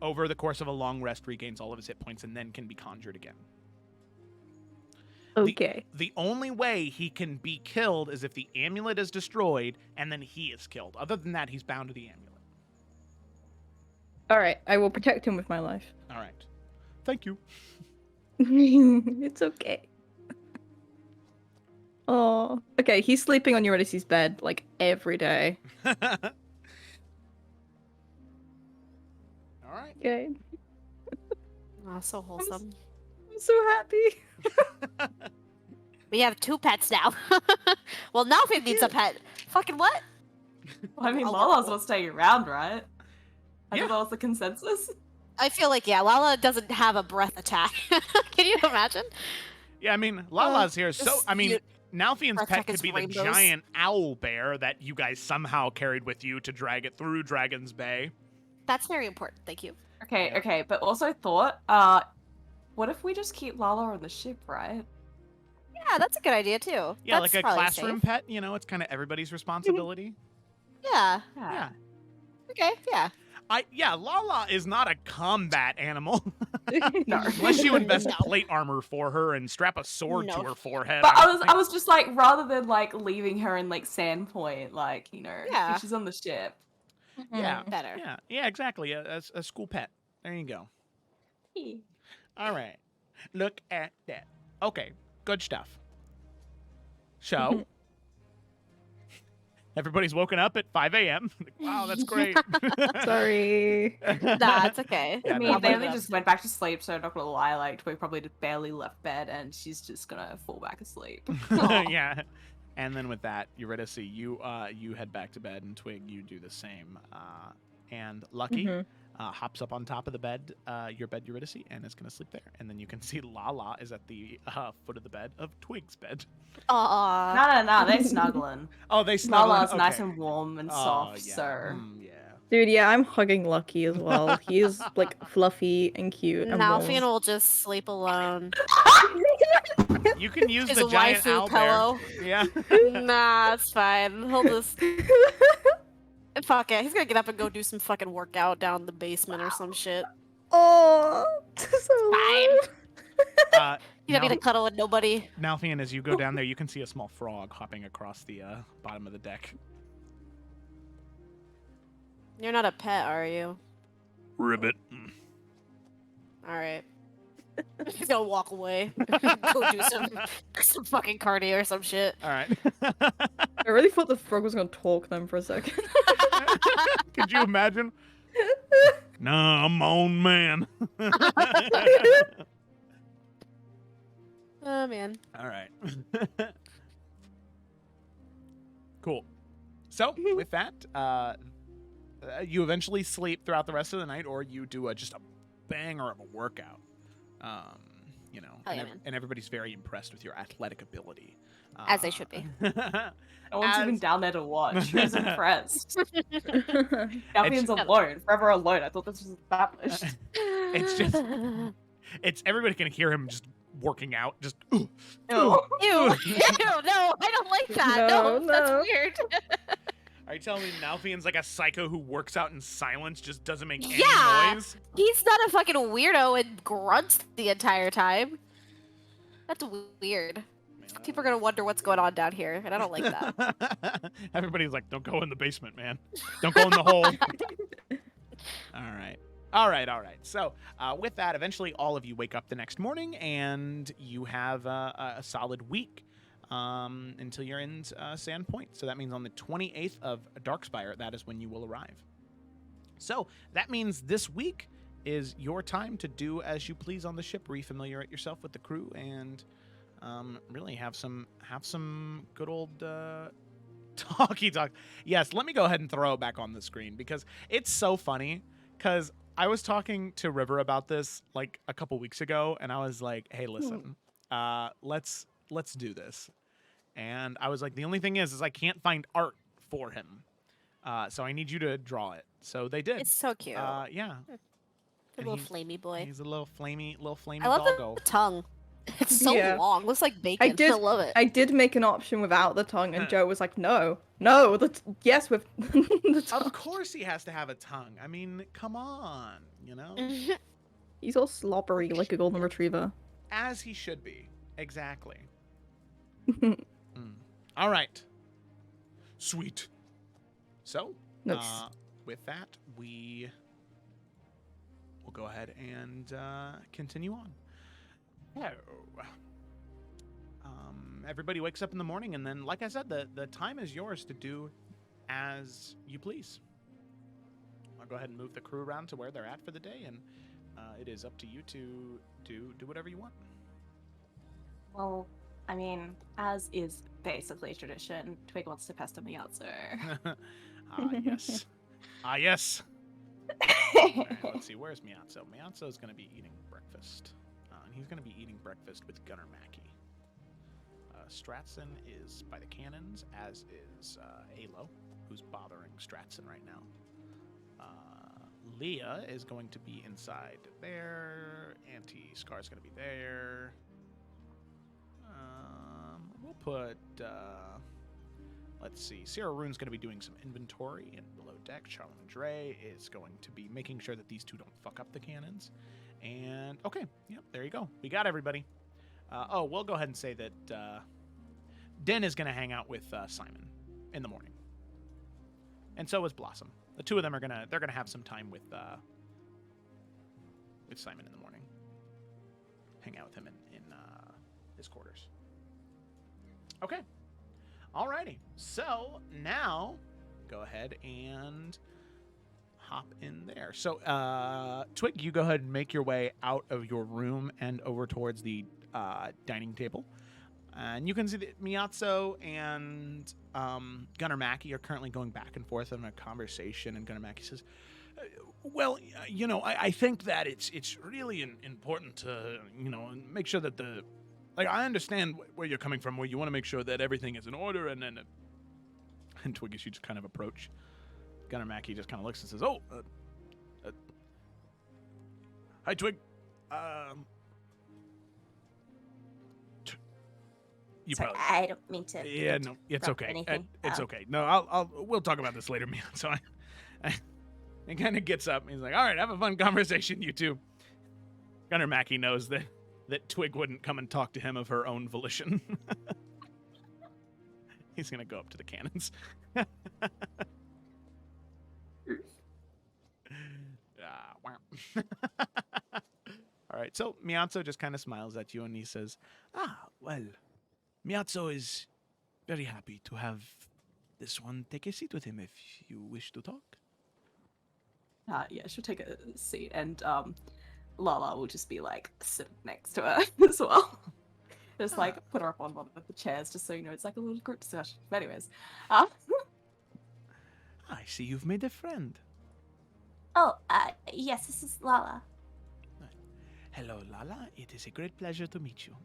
over the course of a long rest, regains all of his hit points and then can be conjured again. Okay. The only way he can be killed is if the amulet is destroyed and then he is killed. Other than that, he's bound to the amulet. All right. I will protect him with my life. All right. Thank you. It's okay. Oh. Okay, he's sleeping on Eurydice's bed, like, every day. All right. Okay. Oh, so wholesome. I'm so happy. We have 2 pets now. Well, Nalfin needs a pet. Fucking what? Well, I mean, Lala's will stay around, right? I think that was the consensus. I feel like, Lala doesn't have a breath attack. Can you imagine? Yeah, I mean, Lala's here. So, I mean, Nalfian's breath pet could attack be is the rainbows. giant owl bear that you guys somehow carried with you to drag it through Dragon's Bay. That's very important. Thank you. Okay, but also thought, what if we just keep Lala on the ship, right? Yeah, that's a good idea too. Yeah, That's like a probably classroom safe. pet, it's kind of everybody's responsibility. Yeah. Yeah. Okay. Yeah. Lala is not a combat animal. No. Unless you invest No. plate armor for her and strap a sword to No. her forehead. But don't think- I was just like, rather than like leaving her in like Sandpoint, like, Yeah. if she's on the ship. Yeah. Better. Yeah, exactly. A school pet. There you go. All right. Look at that. Okay, good stuff. So, everybody's woken up at 5 a.m. Wow, that's great. Sorry. Nah, it's okay. Yeah, I no, mean, they but- only just went back to sleep, so I'm not gonna lie, like, we probably just barely left bed, and she's just gonna fall back asleep. Yeah. And then with that, Eurydice, you head back to bed, and Twig, you do the same. And Lucky hops up on top of the bed, your bed, Eurydice, and is going to sleep there. And then you can see Lala is at the foot of the bed of Twig's bed. Aw. No, they're snuggling. Oh, they snuggle. Lala's Okay. nice and warm and soft, yeah. so... Yeah. Dude, yeah, I'm hugging Lucky as well. He is, like, fluffy and cute and Nalfian warm. will just sleep alone. You can use His the giant waifu owl pillow. bear. Yeah. Nah, it's fine. He'll just fuck it. He's gonna get up and go do some fucking workout down in the basement or some shit. Oh, so Fine. You don't need to cuddle with nobody. Nalfian, as you go down there, you can see a small frog hopping across the bottom of the deck. You're not a pet, are you? Ribbit. All right. He's gonna walk away. Go do some fucking cardio or some shit. All right. I really thought the frog was gonna talk then for a second. Could you imagine? Nah, I'm my own man. Oh man. All right. Cool. So with that, you eventually sleep throughout the rest of the night, or you do just a banger of a workout. Hell yeah, man. And everybody's very impressed with your athletic ability. As they should be. No one's even As- down there to watch. Who's impressed? Alfian's alone, forever alone. I thought this was established. It's just, it's everybody can hear him just working out. Just Ew. Ew, no, I don't like that. No, No, that's no. weird. Are you telling me Nalfian's like a psycho who works out in silence, just doesn't make any Yeah. noise? He's not a fucking weirdo and grunts the entire time. That's weird. People are gonna wonder what's going on down here, and I don't like that. Everybody's like, don't go in the basement, man. Don't go in the hole. All right. So with that, eventually all of you wake up the next morning, and you have a solid week until you're in Sandpoint. So that means on the 28th of Darkspire, that is when you will arrive. So that means this week is your time to do as you please on the ship, refamiliarate yourself with the crew, and really have some good old talky talk. Yes, let me go ahead and throw it back on the screen because it's so funny. Because I was talking to River about this like a couple weeks ago, and I was like, "Hey, listen, let's let's do this. And I was like, the only thing is I can't find art for him. So I need you to draw it. So they did. It's so cute. Yeah. The And little flamey boy. He's a little flamey I love doggo. the tongue. It's so Yeah. long. Looks like bacon. I love it. I did make an option without the tongue, and Joe was like, "No, yes with the tongue." Of course he has to have a tongue. I mean, come on, you know? He's all slobbery like a golden retriever. As he should be. Exactly. All right. Sweet. So, Nice. with that, we will go ahead and continue on. So, everybody wakes up in the morning, and then, like I said, the time is yours to do as you please. I'll go ahead and move the crew around to where they're at for the day, and it is up to you to do whatever you want. Well, I mean, as is basically tradition, Twig wants to pester Miatsu. Yes. Yes. Alright, let's see. Where's Miatsu? Miatsu is going to be eating breakfast. And he's going to be eating breakfast with Gunnar Mackie. Stratson is by the cannons, as is Alo, who's bothering Stratson right now. Leah is going to be inside there. Auntie Scar's going to be there. We'll put... let's see. Sarah Rune's going to be doing some inventory in below deck. Charlemagne Dre is going to be making sure that these two don't fuck up the cannons. And, okay. Yep, there you go. We got everybody. We'll go ahead and say that Den is going to hang out with Simon in the morning. And so is Blossom. The two of them they're gonna have some time with Simon in the morning. Hang out with him in his quarters. Okay. Alrighty. So now go ahead and hop in there. So Twig, you go ahead and make your way out of your room and over towards the dining table. And you can see that Miatsu and Gunnar Mackie are currently going back and forth in a conversation. And Gunnar Mackie says, I think that it's really important to, make sure that I understand where you're coming from, where you want to make sure that everything is in order. And then Twig, you just kind of approach. Gunnar Mackie just kind of looks and says, hi, Twig. Sorry, I don't mean to. Yeah, no, it's okay. Anything. It's okay. No, we'll talk about this later, man. So he kind of gets up. And he's like, all right, have a fun conversation, you two. Gunnar Mackie knows that Twig wouldn't come and talk to him of her own volition. He's going to go up to the cannons. All right, so Miatsu just kind of smiles at you and he says, well, Miatsu is very happy to have this one take a seat with him if you wish to talk. Yeah, she'll take a seat, and Lala will just be like sitting next to her as well. Just like put her up on one of the chairs, just so you know it's like a little group discussion. But anyways, I see you've made a friend. Oh, yes, this is Lala. Hello, Lala. It is a great pleasure to meet you.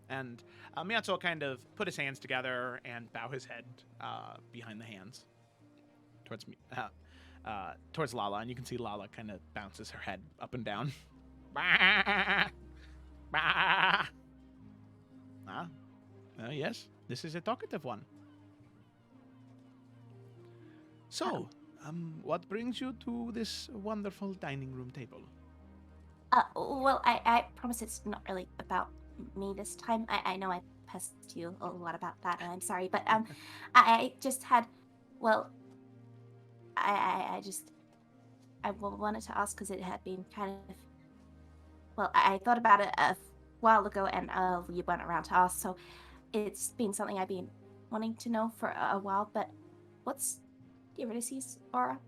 And Miatsu will kind of put his hands together and bow his head behind the hands towards Lala, and you can see Lala kind of bounces her head up and down. Yes, this is a talkative one. So, what brings you to this wonderful dining room table? Well, I promise it's not really about me this time. I know I pestered you a lot about that, and I'm sorry, but I just had, well, I wanted to ask because it had been kind of, well, I thought about it a while ago, and you went around to ask, so it's been something I've been wanting to know for a while. But what's Eurydice's aura?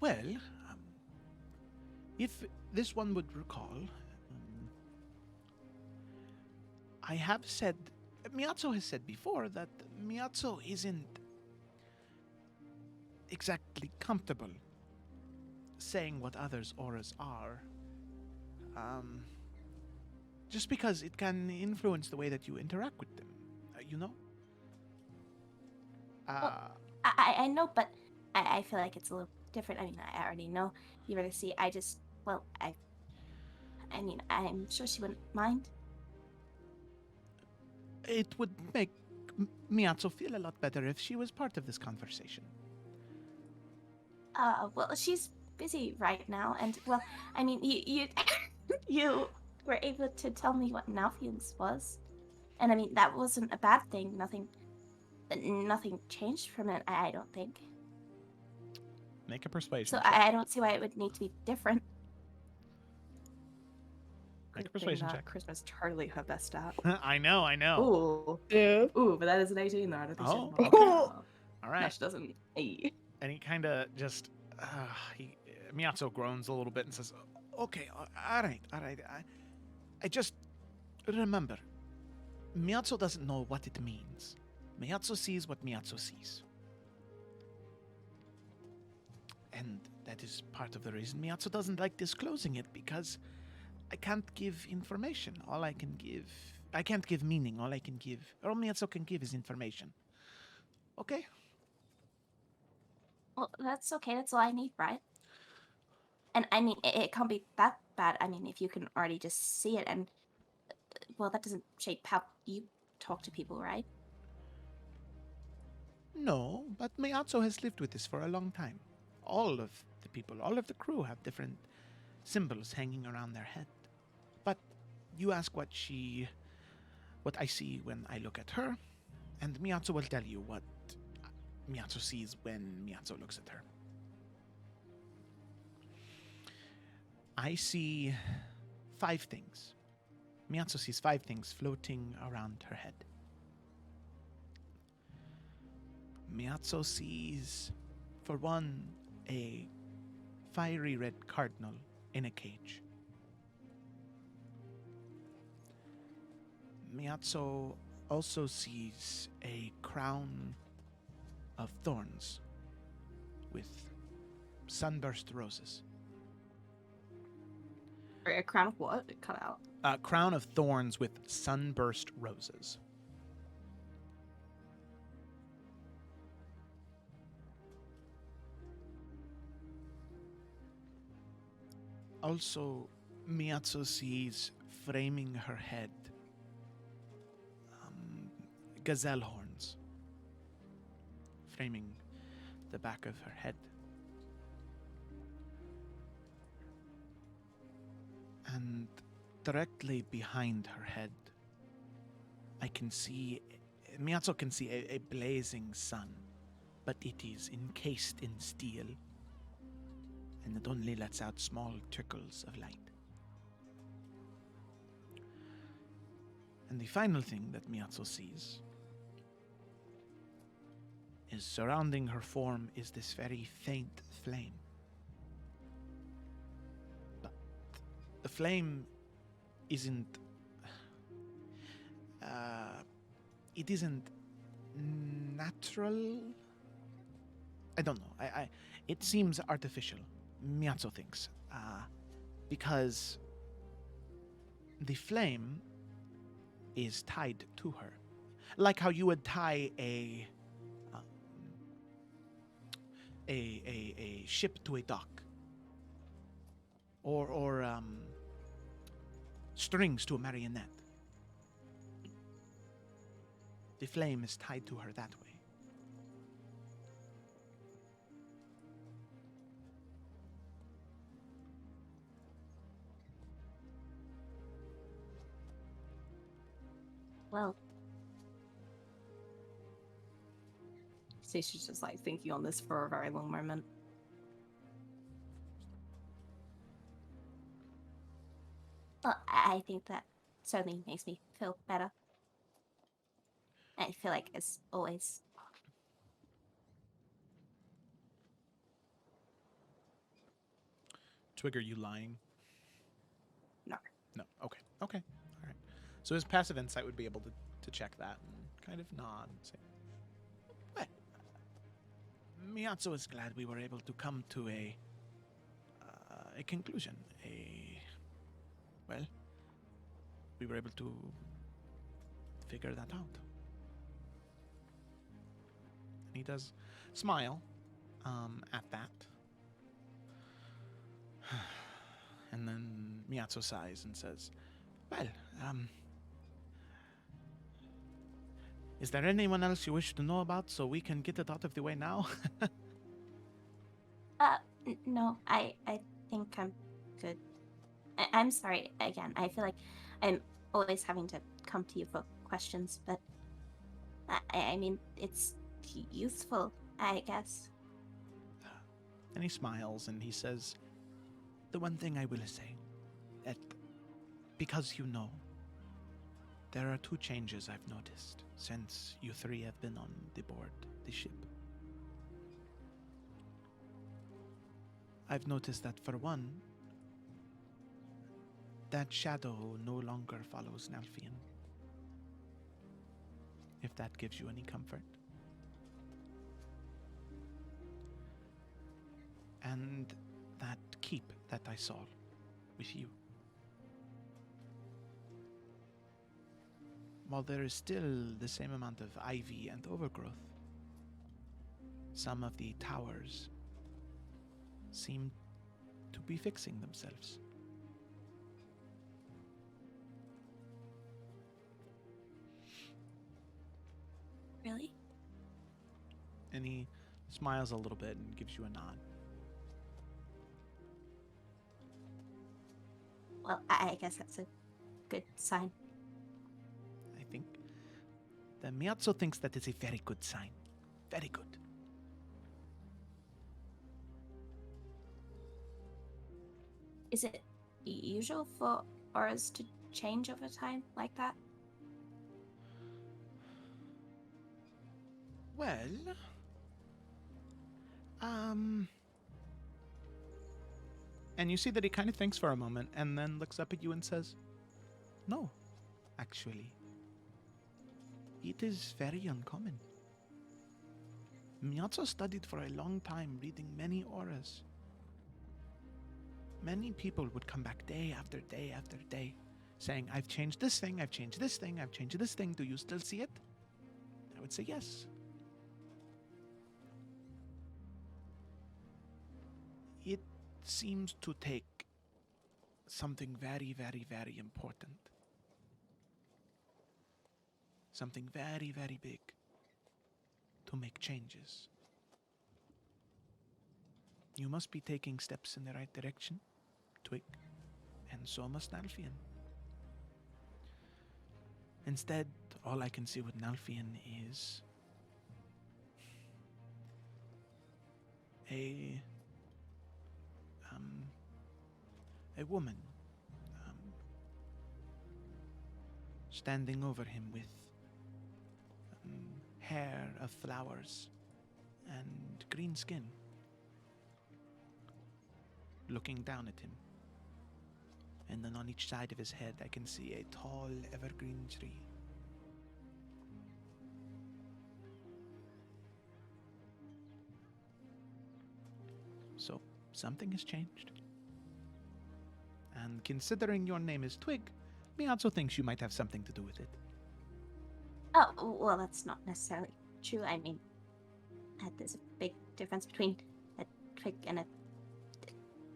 Well, if this one would recall, I have said, Miatsu has said before that Miatsu isn't exactly comfortable saying what others' auras are. Just because it can influence the way that you interact with them, you know? I know, but I feel like it's a little different. I mean, I already know you were the sea. I just, well, I mean, I'm sure she wouldn't mind. It would make Miatsu feel a lot better if she was part of this conversation. Well, she's busy right now, and well, I mean, you you were able to tell me what Nalfians was, and I mean that wasn't a bad thing. Nothing changed from it. I don't think. Make a persuasion So check. I don't see why it would need to be different. Make a Good thing persuasion that check. Christmas totally her best stat. I know. Ooh. Yeah. Ooh, but that is an 18 though. I don't think Oh, she okay. has All No, right. she doesn't. Hey. And he kind of just, Miatsu groans a little bit and says, "Okay, all right. I just remember, Miatsu doesn't know what it means. Miatsu sees what Miatsu sees, and that is part of the reason Miatsu doesn't like disclosing it, because I can't give information. I can't give meaning. All Miatsu can give is information. Okay." Well, that's okay. That's all I need, right? And I mean, it can't be that bad. I mean, if you can already just see it, and well, that doesn't shape how you talk to people, right? No, but Miatsu has lived with this for a long time. All of the people, all of the crew have different symbols hanging around their head. But you ask what I see when I look at her, and Miatsu will tell you what Miatsu sees when Miatsu looks at her. I see 5 things. Miatsu sees 5 things floating around her head. Miatsu sees, for one, a fiery red cardinal in a cage. Miatsu also sees a crown of thorns with sunburst roses. A crown of what? It cut out. A crown of thorns with sunburst roses. Also, Miatsu sees framing her head gazelle horns, framing the back of her head. And directly behind her head, Miatsu can see a blazing sun, but it is encased in steel, and it only lets out small trickles of light. And the final thing that Miatsu sees is surrounding her form is this very faint flame. But the flame isn't it isn't natural. I don't know. It seems artificial, Miatsu thinks, because the flame is tied to her, like how you would tie a ship to a dock, or strings to a marionette. The flame is tied to her that way. Well, See, she's just like thinking on this for a very long moment. I think that certainly makes me feel better. I feel like, as always, Twig, are you lying? No. No. Okay. Okay. All right. So his passive insight would be able to check that and kind of nod and say, "Well, Miatsu is glad we were able to come to a conclusion, well, we were able to figure that out. And he does smile at that. And then Miyazo sighs and says, well, is there anyone else you wish to know about so we can get it out of the way now? No, I think I'm good. I'm sorry again. I feel like I'm always having to come to you for questions, but I mean, it's useful, I guess. And he smiles and he says, the one thing I will say, that because you know, there are 2 changes I've noticed since you 3 have been on the board, the ship. I've noticed that for one, that shadow no longer follows Nalfian. If that gives you any comfort. And that keep that I saw with you. While there is still the same amount of ivy and overgrowth, some of the towers seem to be fixing themselves. Really? And he smiles a little bit and gives you a nod. Well, I guess that's a good sign. I think the Miyazo thinks that is a very good sign. Very good. Is it usual for auras to change over time like that? Well, and you see that he kind of thinks for a moment and then looks up at you and says, no, actually. It is very uncommon. Miyazo studied for a long time, reading many auras. Many people would come back day after day after day, saying, I've changed this thing, I've changed this thing, I've changed this thing. Do you still see it? I would say yes. It seems to take something very, very, very important. Something very, very big to make changes. You must be taking steps in the right direction, Twig, and so must Nalfian. Instead, all I can see with Nalfian is a woman standing over him with hair of flowers and green skin, looking down at him. And then on each side of his head I can see a tall evergreen tree. So something has changed. And considering your name is Twig, Miyazo thinks you might have something to do with it. Oh, well, that's not necessarily true. I mean, there's a big difference between a twig and a...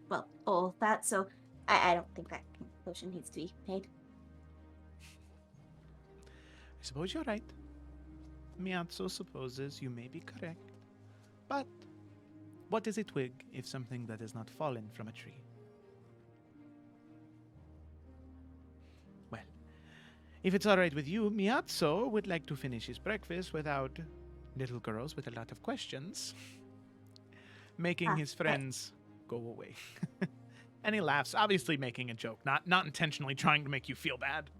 Well, all that, so I don't think that conclusion needs to be made. I suppose you're right. Miyazo supposes you may be correct. But what is a twig if something that has not fallen from a tree? Well, if it's all right with you, Miyazo would like to finish his breakfast without little girls with a lot of questions making his friends go away. And he laughs, obviously making a joke, not intentionally trying to make you feel bad.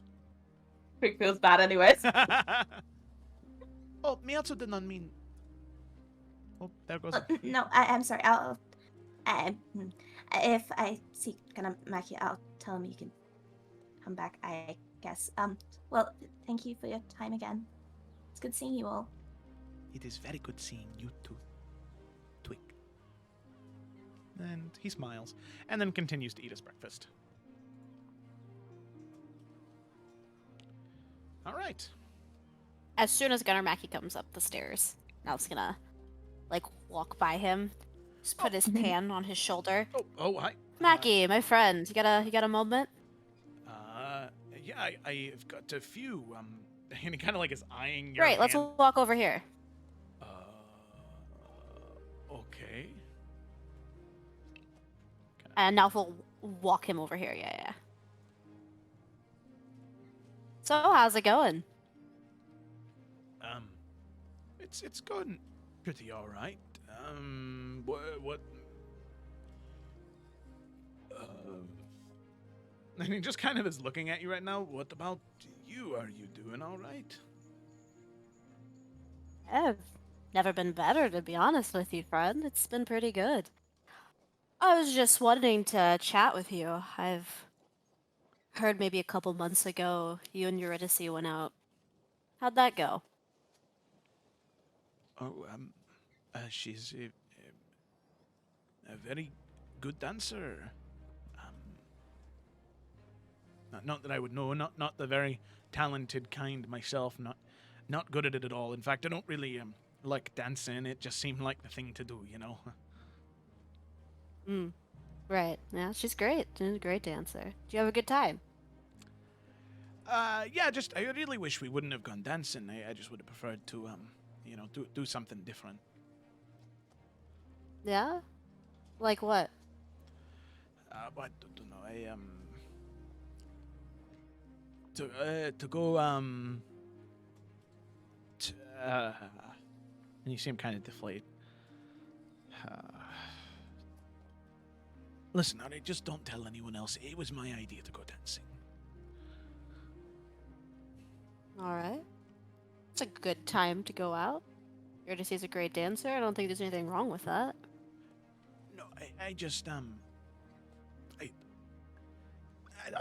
Twig feels bad anyways. Oh, Miyazo did not mean... Oh, there goes... No, I'm sorry. If I see Kanamaki, I'll tell him you can come back, I guess. Well, thank you for your time again. It's good seeing you all. It is very good seeing you too, Twig. And he smiles, and then continues to eat his breakfast. All right. As soon as Gunnar Mackie comes up the stairs, Nal's gonna like walk by him, just put his hand on his shoulder. Oh, hi. Mackie, my friend, you got a moment? Yeah, I've got a few. And he kind of like is eyeing your Great, let's hand. walk over here. Okay. And Nalf will walk him over here. Yeah. So, how's it going? It's going pretty all right. What? And he just kind of is looking at you right now. What about you? Are you doing all right? I've never been better, to be honest with you, friend. It's been pretty good. I was just wanting to chat with you. I've heard maybe a couple months ago you and Eurydice went out. How'd that go? Oh, she's a very good dancer. Not that I would know. Not the very talented kind myself. Not good at it at all. In fact, I don't really like dancing. It just seemed like the thing to do, you know. Right. Yeah, she's great. She's a great dancer. Did you have a good time? Yeah. Just I really wish we wouldn't have gone dancing. I just would have preferred to do something different. Yeah? Like what? But I don't know. To go and you see him kind of deflate. Listen, Ari, just don't tell anyone else. It was my idea to go dancing. Alright. It's a good time to go out. Eurydice's a great dancer. I don't think there's anything wrong with that. No, I just I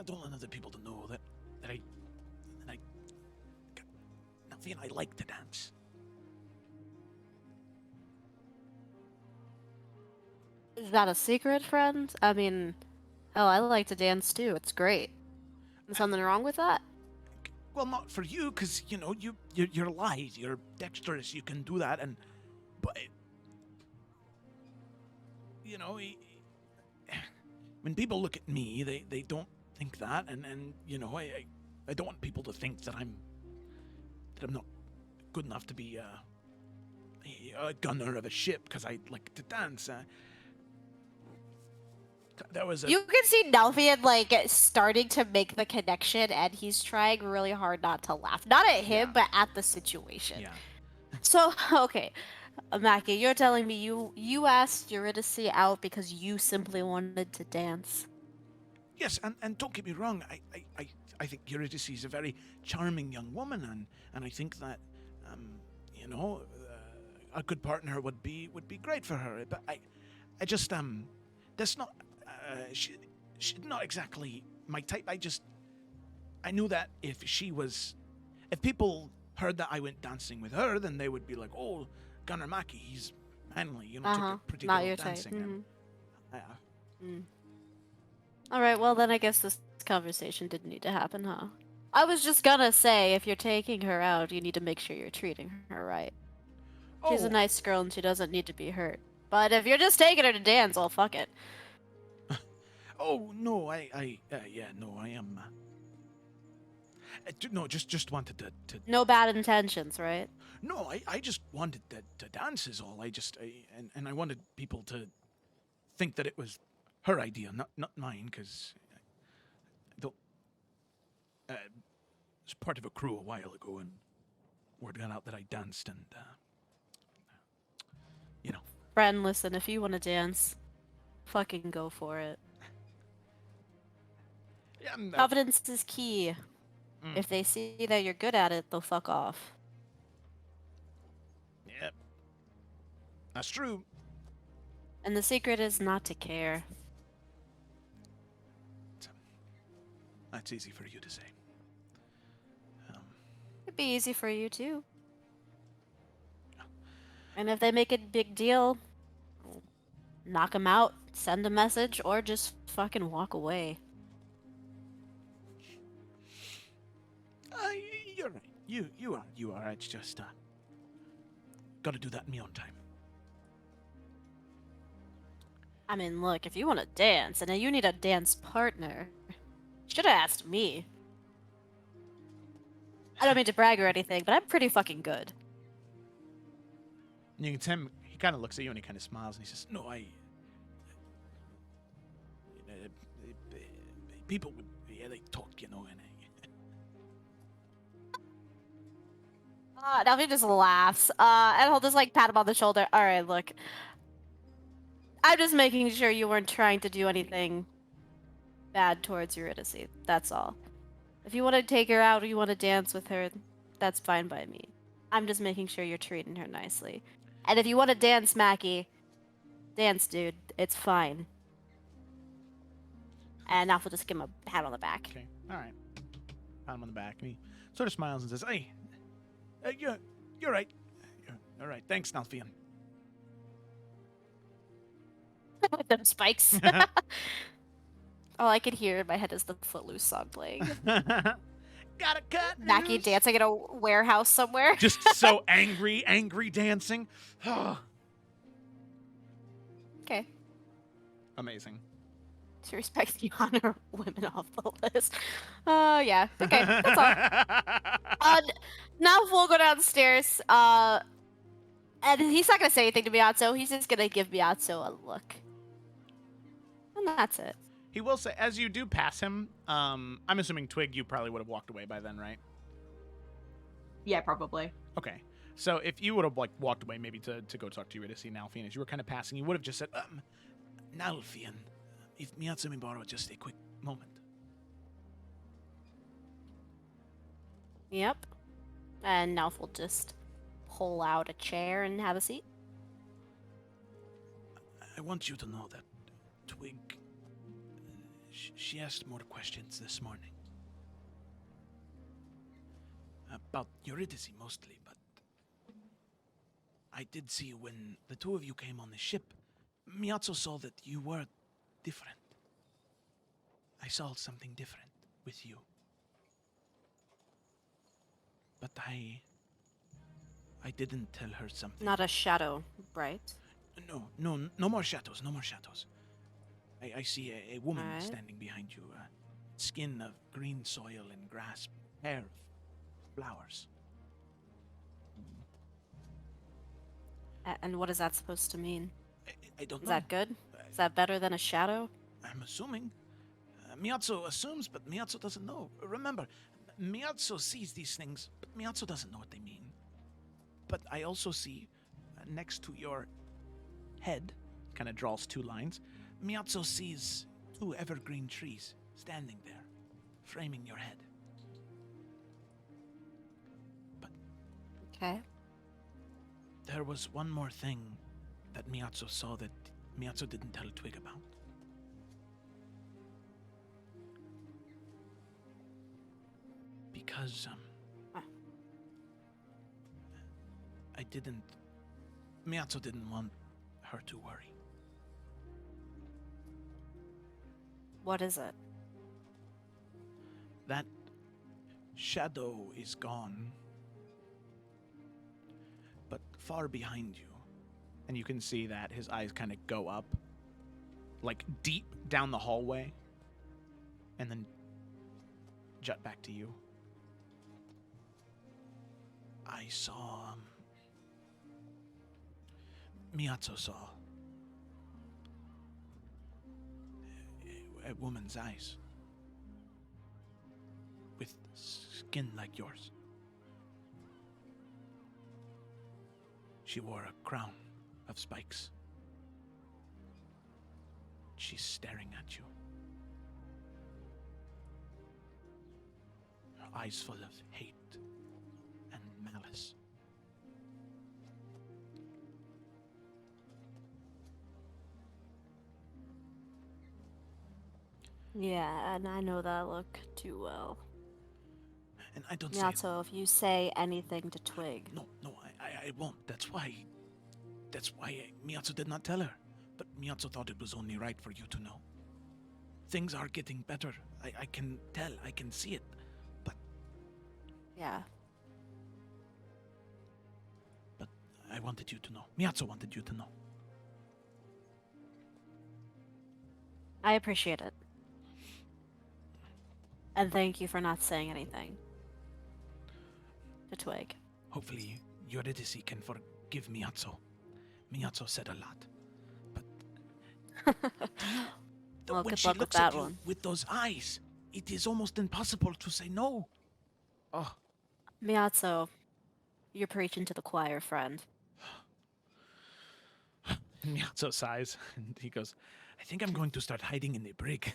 don't want other people to know that I feel I like to dance. Is that a secret, friend? I mean, oh, I like to dance too. It's great. Is something wrong with that? Well, not for you, because you know you're light, you're dexterous, you can do that, but you know, when people look at me, they don't think that, and you know, I don't want people to think that I'm not good enough to be a gunner of a ship because I like to dance. That was a You can see Nalfian like starting to make the connection, and he's trying really hard not to laugh. Not at him, Yeah. but at the situation. yeah. So, okay, Mackie, you're telling me you asked Eurydice out because you simply wanted to dance. Yes, and don't get me wrong. I think Eurydice is a very charming young woman, and I think that you know a good partner would be great for her. But I just that's not she's not exactly my type. I knew that if people heard that I went dancing with her, then they would be like, oh, Gunnar Mackie, he's manly, you know, took a pretty Not good your at dancing. type. And, All right, well then I guess this conversation didn't need to happen, huh? I was just gonna say, if you're taking her out, you need to make sure you're treating her right. She's a Oh. nice girl and she doesn't need to be hurt. But if you're just taking her to dance, well, fuck it. Oh no, yeah, no, I am. No, just wanted to. No bad intentions, right? No, I just wanted to dance is all. And I wanted people to think that it was her idea, not mine, because I don't. Was part of a crew a while ago, and word got out that I danced, and you know. Friend, listen, if you want to dance, fucking go for it. Yeah, Confidence is key. If they see that you're good at it, they'll fuck off. yeah, that's true. And the secret is not to care. That's easy for you to say. It'd be easy for you too. And if they make a big deal, knock them out, send a message, or just fucking walk away. You're right. You are. It's just got to do that in my own time. I mean, look, if you want to dance and you need a dance partner, should have asked me. I don't mean to brag or anything, but I'm pretty fucking good. And you can tell him. He kind of looks at you and he kind of smiles and he says, "No, people, they talk, and Now he just laughs, and he'll just like pat him on the shoulder. All right, look, I'm just making sure you weren't trying to do anything bad towards Eurydice. That's all. If you want to take her out or you want to dance with her, that's fine by me. I'm just making sure you're treating her nicely. And if you want to dance, Mackie, dance, dude. It's fine. And Alpha will just give him a pat on the back. Okay, all right." Pat him on the back and he sort of smiles and says, "Hey, you're right. All right, thanks, Nalfian." With them spikes. All I could hear in my head is the Footloose song playing. Gotta cut. Mackie loose. dancing in a warehouse somewhere. Just so angry dancing. Okay. Amazing. To respect the honor of women off the list. Yeah. Okay, that's all. Now we'll go downstairs. And he's not gonna say anything to Miatsu. He's just gonna give Miatsu a look. And that's it. He will say, as you do pass him, I'm assuming Twig, you probably would have walked away by then, right? Yeah, probably. Okay. So if you would have like walked away maybe to go talk to Eurydice and Nalfian as you were kind of passing, you would have just said, Nalfian, if Miatsu may borrow just a quick moment. Yep. And Nalf will just pull out a chair and have a seat. I want you to know that Twig, she asked more questions this morning. About Eurydice mostly, but I did see when the two of you came on the ship, Miatsu saw that you were different. I saw something different with you. But I didn't tell her something. Not a shadow, right? No more shadows, no more shadows. I see a woman Alright. standing behind you, skin of green soil and grass, hair of flowers. And what is that supposed to mean? I don't Is know. that good? Is that better than a shadow? I'm assuming. Miatsu assumes, but Miatsu doesn't know. Remember, Miatsu sees these things, but Miatsu doesn't know what they mean. But I also see, next to your head, kind of draws two lines, Miatsu sees two evergreen trees standing there, framing your head. But Okay. there was one more thing that Miatsu saw that Miatsu didn't tell Twig about. Because, Miatsu didn't want her to worry. What is it? That shadow is gone, but far behind you. And you can see that his eyes kind of go up, like deep down the hallway, and then jut back to you. I saw, Miatsu saw a woman's eyes with skin like yours. She wore a crown of spikes. She's staring at you. Her eyes full of hate and malice. Yeah, and I know that look too well. And I don't say Miatsu, if you say anything to Twig, no, I won't. That's why Miatsu did not tell her. But Miatsu thought it was only right for you to know. Things are getting better. I can tell, I can see it. But Yeah. But I wanted you to know. Miyazo wanted you to know. I appreciate it. And thank you for not saying anything to Twig. Hopefully, Eurydice can forgive Miyazo. Miyazo said a lot. But Well, when good she luck with looks that at you one. with those eyes, it is almost impossible to say no. Oh, Miyazo, you're preaching to the choir, friend. Miyazo sighs, and he goes, I think I'm going to start hiding in the brig.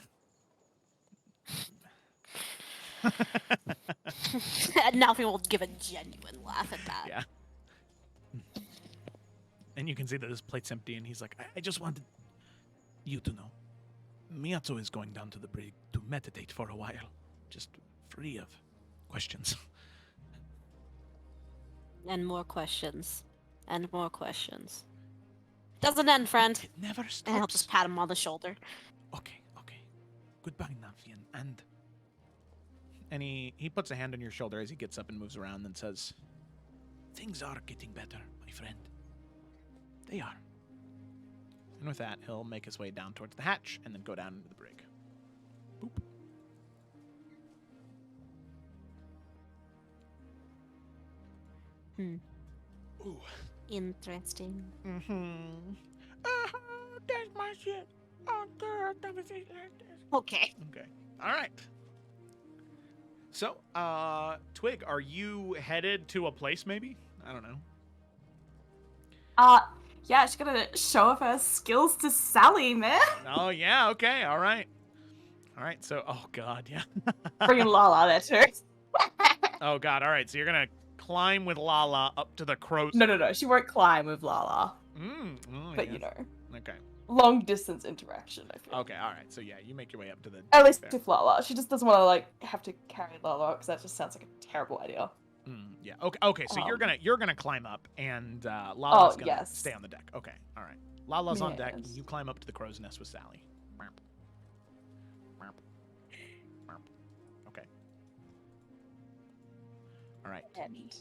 And now we will give a genuine laugh at that. Yeah. And you can see that his plate's empty, and he's like, I just wanted you to know. Miyazo is going down to the brig to meditate for a while. Just free of questions. And more questions. And more questions. Doesn't end, friend. It never And I'll stops. just pat him on the shoulder. Okay. Goodbye, Nafian. And he puts a hand on your shoulder as he gets up and moves around and says, things are getting better, my friend. They are. And with that, he'll make his way down towards the hatch and then go down into the brig. Boop. Ooh. Interesting. Mm-hmm. That's my shit. Oh, girl, never say like this. Okay. Okay. All right. So, Twig, are you headed to a place maybe? I don't know. Yeah, she's gonna show off her skills to Sally, man. Oh, yeah, okay, all right. All right, so, oh, God, yeah. Bringing Lala there too. Oh, God, all right, so you're going to climb with Lala up to the crow's... No, she won't climb with Lala, but yeah. you know, Okay, long distance interaction, I feel. okay, all right, so, yeah, you make your way up to the... At least there. with Lala. She just doesn't want to, like, have to carry Lala because that just sounds like a terrible idea. Yeah, okay, so you're gonna climb up, and Lala's gonna yes. stay on the deck. Okay, all right. Lala's on deck, and Yes. you climb up to the crow's nest with Sally. Okay. All right. And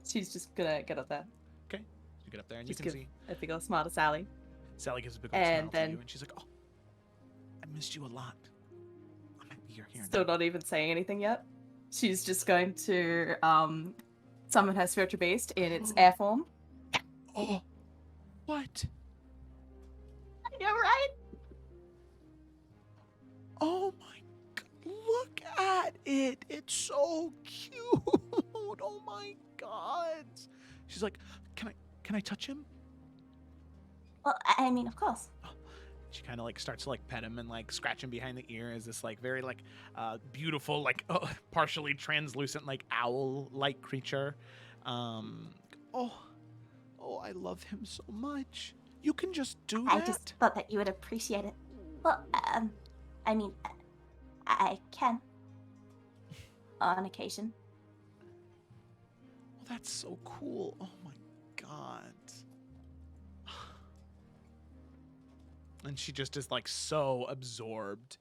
she's just gonna get up there. Okay. You get up there, and Just you can give see a big old smile to Sally. Sally gives a big old And smile then- to you, and she's like, "Oh, I missed you a lot. I'm happy you're here Still now." not even saying anything yet. She's just going to summon her spiritual beast in its air form. Oh, what? Yeah, right? Oh my God! Look at it. It's so cute. Oh my God. She's like, can I touch him? Well, I mean, of course. She kind of like starts to like pet him and like scratch him behind the ear as this like very like beautiful like partially translucent like owl like creature. Oh, I love him so much. You can just do that. I just thought that you would appreciate it. Well, I mean, I can. On occasion. Well, that's so cool. Oh my God. And she just is like so absorbed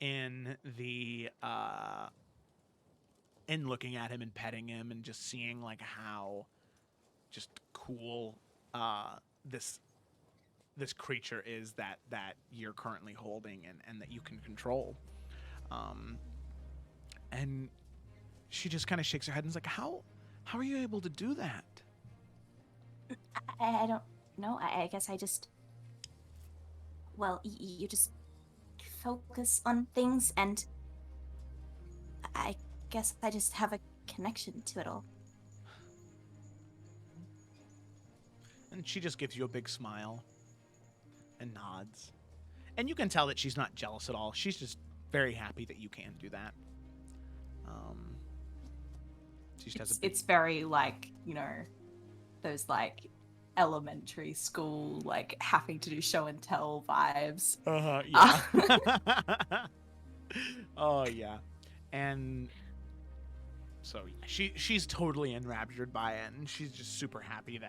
in the in looking at him and petting him and just seeing like how just cool this creature is that you're currently holding and that you can control. And she just kind of shakes her head and is like, how are you able to do that? I don't know. I guess I just. Well, you just focus on things, and I guess I just have a connection to it all. And she just gives you a big smile and nods. And you can tell that she's not jealous at all. She's just very happy that you can do that. She just has a big... It's very like, you know, those like elementary school, like having to do show and tell vibes. Yeah. Oh, yeah. And so she's totally enraptured by it, and she's just super happy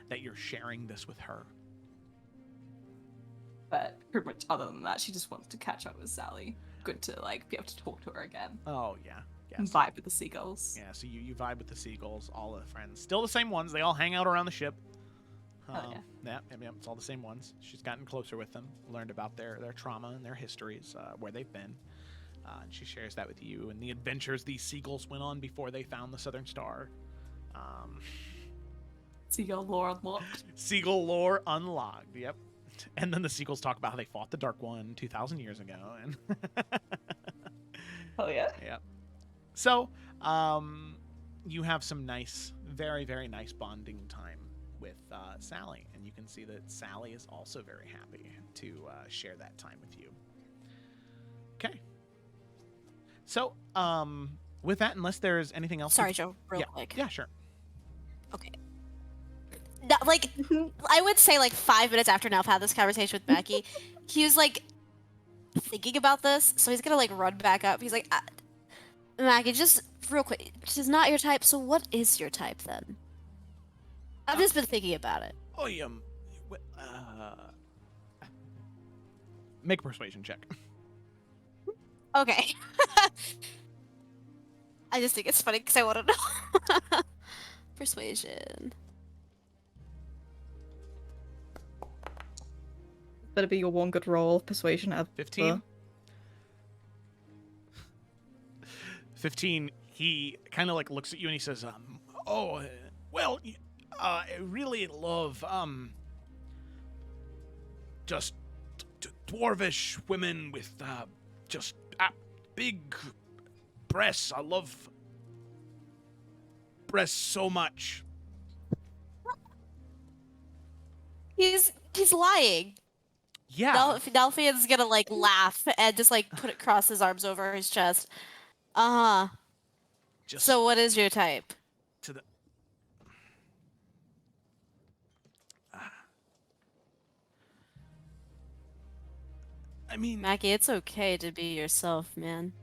that you're sharing this with her. But pretty much other than that, she just wants to catch up with Sally. Good to like be able to talk to her again. Oh, yeah. Yes. Vibe with the seagulls. Yeah, so you vibe with the seagulls, all the friends. Still the same ones. They all hang out around the ship. Yeah, it's all the same ones. She's gotten closer with them, learned about their trauma and their histories, where they've been. And she shares that with you and the adventures these seagulls went on before they found the Southern Star. Seagull lore unlocked. Seagull lore unlocked, yep. And then the seagulls talk about how they fought the Dark One 2,000 years ago. And Oh yeah. yep. So, you have some nice, very, very nice bonding time with Sally. And you can see that Sally is also very happy to share that time with you. Okay. So, with that, unless there's anything else... Sorry, Joe, real quick. Yeah, sure. Okay. No, like, I would say, like, 5 minutes after Nalf had this conversation with Mackie, he was, like, thinking about this, so he's gonna, like, run back up. He's like, Mackie, just real quick, this is not your type, so what is your type, then? I've just been thinking about it. Oh, make a persuasion check. Okay. I just think it's funny because I want to know. Persuasion. Better be your one good roll. Persuasion at 15. 15. He kind of like looks at you and he says, I really love just dwarvish women with just big breasts. I love breasts so much. He's lying. Yeah. Delphian's gonna like laugh and just like cross his arms over his chest. Just So what is your type? to the I mean, Mackie, it's okay to be yourself, man.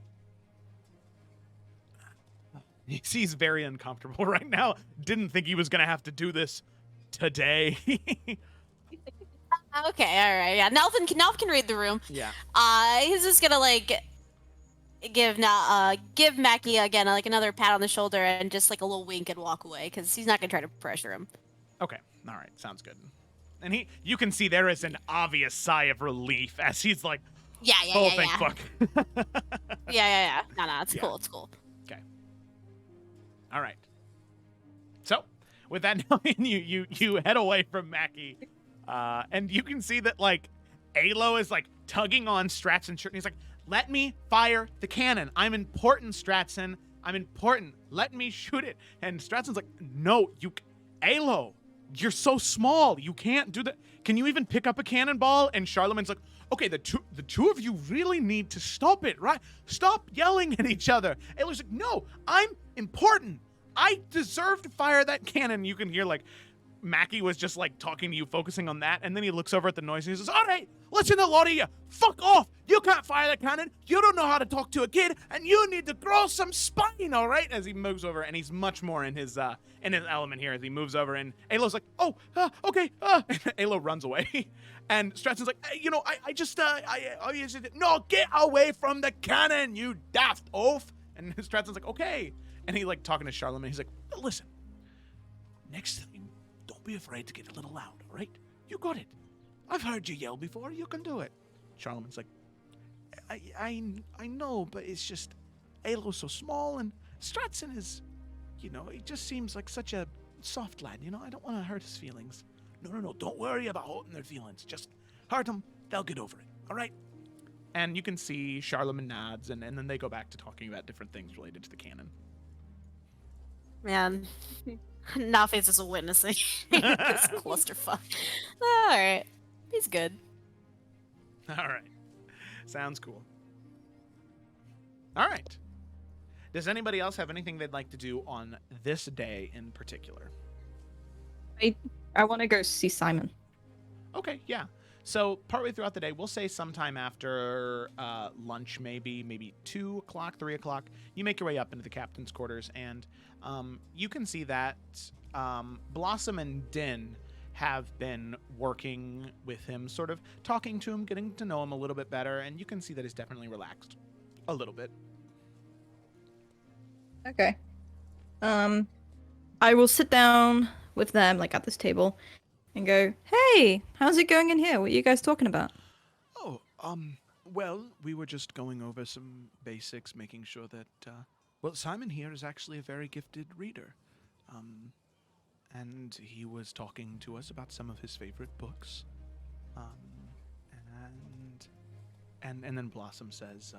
he's very uncomfortable right now. Didn't think he was gonna have to do this today. Okay, alright, yeah. Nalf can read the room. Yeah. He's just gonna like give Mackie again like another pat on the shoulder and just like a little wink and walk away because he's not gonna try to pressure him. Okay. All right. Sounds good. And you can see there is an obvious sigh of relief as he's like, Yeah. oh, thank fuck. Yeah. No, it's Yeah. cool. It's cool. Okay. All right. So, with that, you head away from Mackie, and you can see that like Alo is like tugging on Stratson's shirt, and he's like, "Let me fire the cannon. I'm important, Stratson. I'm important. Let me shoot it." And Stratson's like, "No, Alo, you're so small. You can't do that. Can you even pick up a cannonball?" And Charlemagne's like, "Okay, the two of you really need to stop it, right? Stop yelling at each other." Alo's like, "No, I'm important. I deserve to fire that cannon." You can hear like Mackie was just like talking to you, focusing on that, and then he looks over at the noise and he says, "All right, listen, a lot of you, fuck off. You can't fire the cannon. You don't know how to talk to a kid, and you need to grow some spine, all right?" As he moves over, and he's much more in his element here as he moves over, and Alo's like, "Oh, okay." And Alo runs away, and Stratson's like, "Hey, no, get away from the cannon, you daft oaf." And Stratson's like, "Okay." And he like talking to Charlemagne. He's like, "Listen, next time, don't be afraid to get a little loud, all right? You got it. I've heard you yell before. You can do it." Charlemagne's like, I know, but it's just Alo's so small, and Stratson is, he just seems like such a soft lad, I don't want to hurt his feelings. No, don't worry about hurting their feelings. Just hurt them. They'll get over it, all right?" And you can see Charlemagne nods, and then they go back to talking about different things related to the cannon. Man, Nalfi's just witnessing this clusterfuck. All right, he's good. All right. Sounds cool. All right. Does anybody else have anything they'd like to do on this day in particular? I want to go see Simon. Okay, yeah. So partway throughout the day, we'll say sometime after lunch, maybe 2 o'clock, 3 o'clock, you make your way up into the captain's quarters, and you can see that Blossom and Din have been working with him, sort of talking to him, getting to know him a little bit better, and you can see that he's definitely relaxed a little bit. Okay. I will sit down with them, like, at this table, and go, "Hey, how's it going in here? What are you guys talking about?" Oh, well, we were just going over some basics, making sure that, well, Simon here is actually a very gifted reader. Um, and he was talking to us about some of his favorite books. Um, and then Blossom says,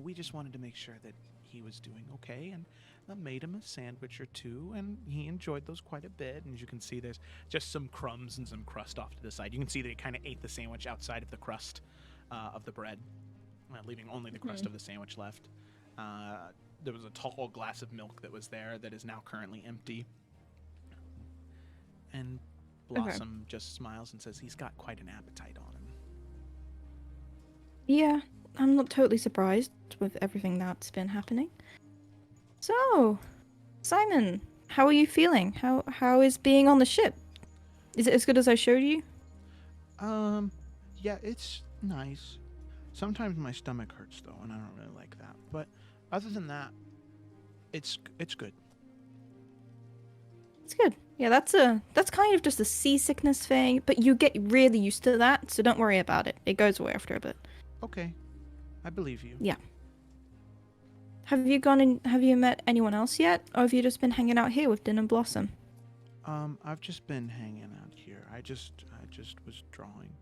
we just wanted to make sure that he was doing okay, and I made him a sandwich or two, and he enjoyed those quite a bit. And as you can see, there's just some crumbs and some crust off to the side. You can see that he kind of ate the sandwich outside of the crust of the bread, leaving only the crust of the sandwich left. There was a tall glass of milk that was there that is now currently empty. And Blossom just smiles and says he's got quite an appetite on him. Yeah, I'm not totally surprised with everything that's been happening. So, Simon, how are you feeling? How is being on the ship? Is it as good as I showed you? Yeah, it's nice. Sometimes my stomach hurts though, and I don't really like that. But other than that, it's good. It's good. Yeah, that's kind of just a seasickness thing, but you get really used to that, so don't worry about it. It goes away after a bit. Okay, I believe you. Yeah. Have you met anyone else yet? Or have you just been hanging out here with Din and Blossom? I've just been hanging out here. I just was drawing.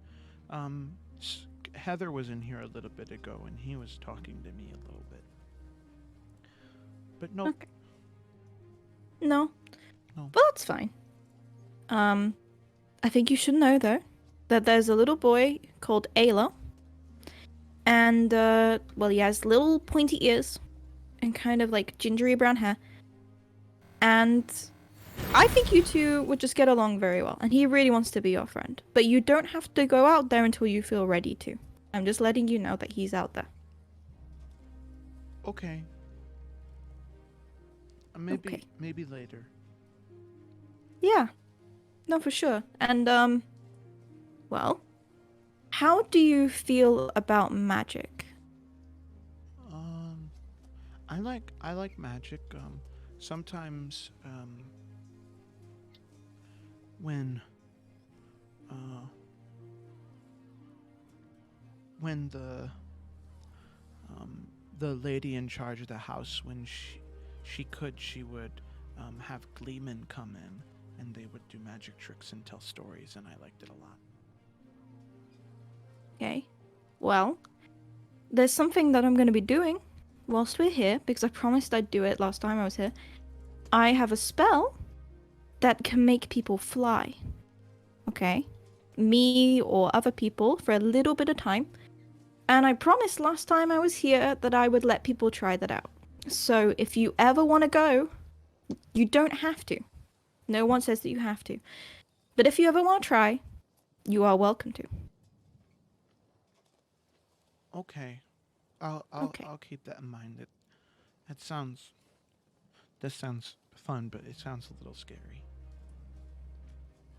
Heather was in here a little bit ago, and he was talking to me a little bit. But no. Okay. No. No. Well, that's fine. I think you should know, though, that there's a little boy called Ayla. And, well, he has little pointy ears and kind of, like, gingery brown hair. And I think you two would just get along very well. And he really wants to be your friend. But you don't have to go out there until you feel ready to. I'm just letting you know that he's out there. Okay. Maybe later. Yeah. No, for sure. And, well, how do you feel about magic? I like magic. Sometimes, when the lady in charge of the house, when she would have gleemen come in, and they would do magic tricks and tell stories, and I liked it a lot. Okay. Well, there's something that I'm going to be doing whilst we're here, because I promised I'd do it last time I was here. I have a spell that can make people fly. Okay? Me or other people for a little bit of time. And I promised last time I was here that I would let people try that out. So if you ever want to go, you don't have to. No one says that you have to. But if you ever want to try, you are welcome to. Okay. Okay. I'll keep that in mind. This sounds fun, but it sounds a little scary.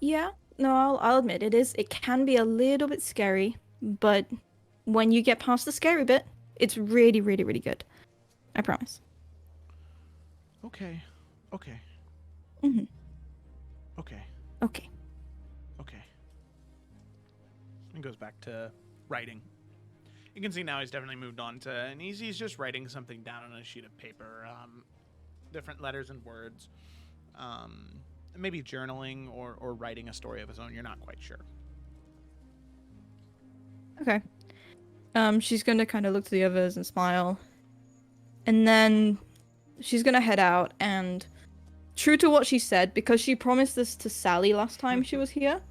Yeah, no, I'll admit it can be a little bit scary, but when you get past the scary bit, it's really, really, really good. I promise. Okay. Mhm. Okay. Okay. And goes back to writing. You can see now he's definitely moved on to, and he's just writing something down on a sheet of paper, different letters and words, maybe journaling or writing a story of his own. You're not quite sure. Okay. She's gonna kind of look to the others and smile. And then she's gonna head out, and true to what she said, because she promised this to Sally last time she was here,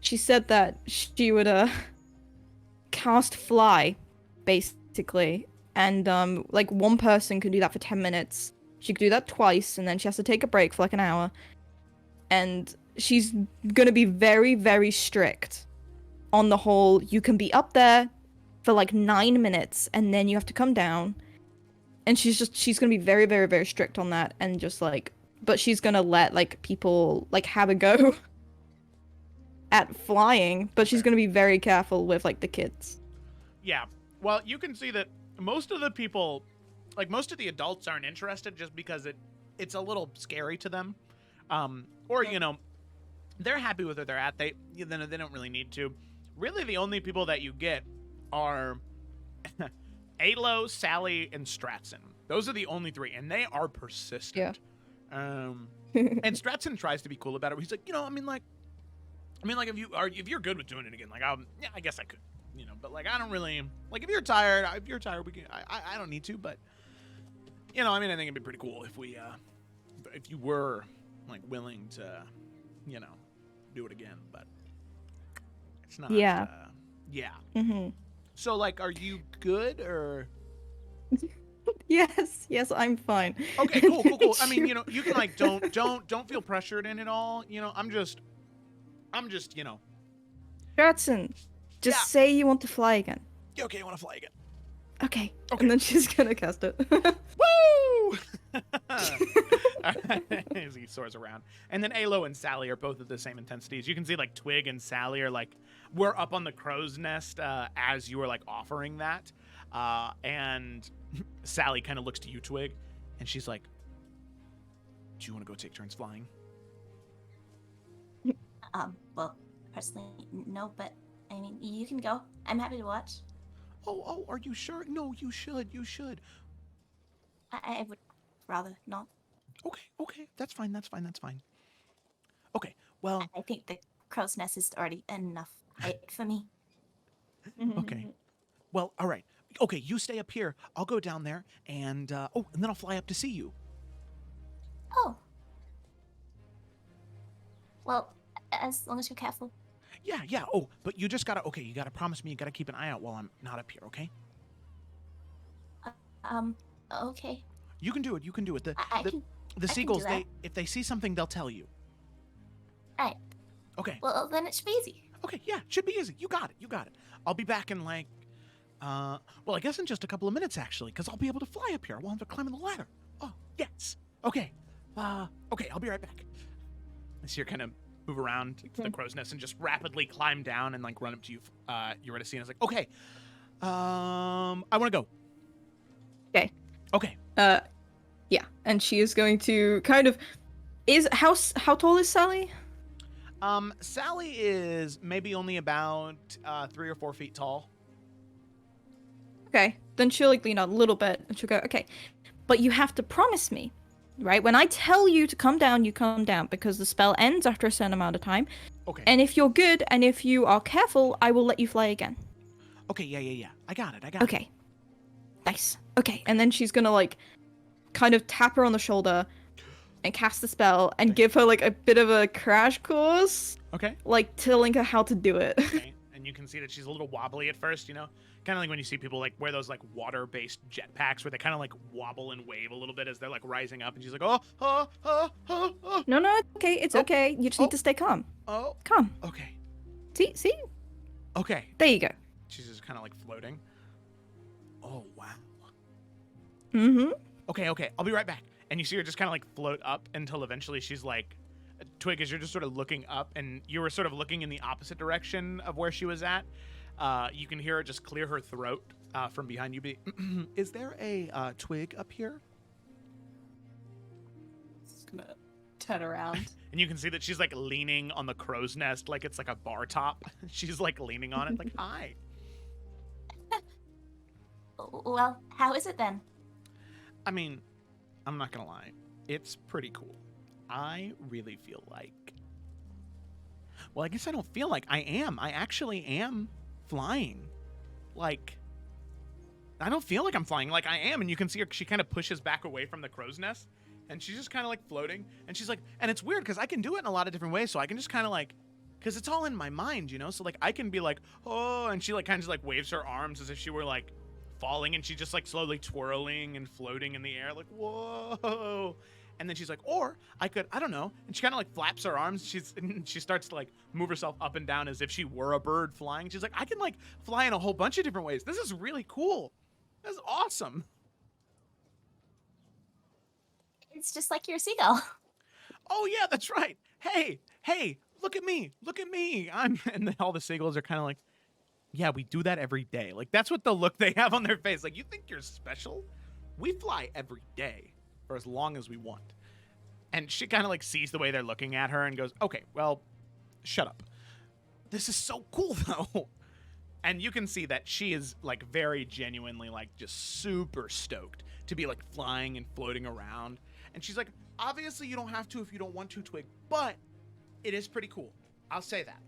she said that she would, cast fly, basically. And, like, one person can do that for 10 minutes. She could do that twice, and then she has to take a break for, like, an hour. And she's gonna be very, very strict on the whole, you can be up there for, like, 9 minutes, and then you have to come down. And she's gonna be very, very, very strict on that, and just, like, but she's gonna let, like, people, like, have a go at flying, but she's gonna be very careful with, like, the kids. Yeah. Well, you can see that most of the people Like most of the adults aren't interested just because it's a little scary to them. Or Okay. you know, they're happy with where they're at. They don't really need to. Really, the only people that you get are Alo, Sally, and Stratson. Those are the only three, and they are persistent. And Stratson tries to be cool about it. He's like, you know, I mean, like, if you're good with doing it again, like, yeah, I guess I could, you know, but like, I don't really like if you're tired, we can. I don't need to, but you know, I mean, I think it'd be pretty cool if we, if you were like willing to, you know, do it again, but it's not. Yeah. Yeah. Mm-hmm. So, like, are you good or? Yes, I'm fine. Okay, cool. I mean, you know, you can like don't feel pressured in it all. You know, I'm just, you know. Stratson, just Yeah. say you want to fly again. Yeah, okay, I want to fly again. Okay. Okay. And then she's gonna cast it. Woo! As he soars around, and then Alo and Sally are both at the same intensities. You can see like Twig and Sally are like we're up on the crow's nest as you were like offering that, and Sally kind of looks to you, Twig, and she's like, "Do you want to go take turns flying?" Well, personally, no, but I mean, you can go. I'm happy to watch. Oh, are you sure? No, you should. I would rather not. Okay, that's fine. Okay, well, I think the crow's nest is already enough height for me. okay. Well, all right. Okay, you stay up here. I'll go down there, and and then I'll fly up to see you. Oh. Well, as long as you're careful. Yeah. Oh, but you just gotta. Okay, you gotta promise me. You gotta keep an eye out while I'm not up here. Okay? Okay. You can do it. The I can. the can seagulls. do that. If they see something, they'll tell you. Alright. Okay. Well, then it should be easy. Okay. Yeah, should be easy. You got it. I'll be back in like. Well, I guess in just a couple of minutes actually, because I'll be able to fly up here. I won't have to climb the ladder. Oh, yes. Okay. Okay. I'll be right back. I see her kind of move around to the crow's nest and just rapidly climb down and like run up to you, Eurydice, and it's like, okay, I want to go. Okay. Okay. Yeah, and she is going to kind of how tall is Sally? Sally is maybe only about 3 or 4 feet tall. Okay, then she'll like lean out a little bit and she'll go, okay, but you have to promise me, right? When I tell you to come down, you come down because the spell ends after a certain amount of time. Okay. And if you're good and if you are careful, I will let you fly again. Okay. Yeah. I got it. Okay. Nice. Okay, and then she's gonna like kind of tap her on the shoulder and cast the spell and give her like a bit of a crash course, Okay. like telling her how to do it. Okay. And you can see that she's a little wobbly at first, you know? Kind of like when you see people like wear those like water-based jetpacks where they kind of like wobble and wave a little bit as they're like rising up, and she's like, oh. No, it's okay. It's Oh. okay. You just need to stay calm. Oh. Calm. Okay. See? Okay. There you go. She's just kind of like floating. Oh, wow. Mm-hmm. Okay. I'll be right back. And you see her just kind of like float up until eventually she's like, Twig, as you're just sort of looking up and you were sort of looking in the opposite direction of where she was at, you can hear her just clear her throat from behind you. Is there a Twig up here? Just gonna turn around. And you can see that she's like leaning on the crow's nest like it's like a bar top. She's like leaning on it like, hi. Well, how is it then? I mean, I'm not gonna lie. It's pretty cool. I really feel like... Well, I guess I don't feel like I am. I actually am flying. Like... I don't feel like I'm flying. Like, I am. And you can see her, she kind of pushes back away from the crow's nest. And she's just kind of like floating. And she's like... And it's weird because I can do it in a lot of different ways. So I can just kind of like... Because it's all in my mind, you know? So, like, I can be like, oh... And she, like, kind of just, like, waves her arms as if she were, like... falling, and she's just like slowly twirling and floating in the air like, whoa. And then she's like, or I don't know, and she kind of like flaps her arms. She starts to like move herself up and down as if she were a bird flying. She's like, I can like fly in a whole bunch of different ways. This is really cool. This is awesome. It's just like you're a seagull. Oh yeah, that's right. Hey, look at me. And then all the seagulls are kind of like, yeah, we do that every day. Like, that's what the look they have on their face. Like, you think you're special? we fly every day for as long as we want. And she kind of like sees the way they're looking at her and goes, okay, well, shut up. This is so cool though. And you can see that she is like very genuinely like just super stoked to be like flying and floating around. And she's like, obviously you don't have to if you don't want to, Twig, but it is pretty cool. I'll say that.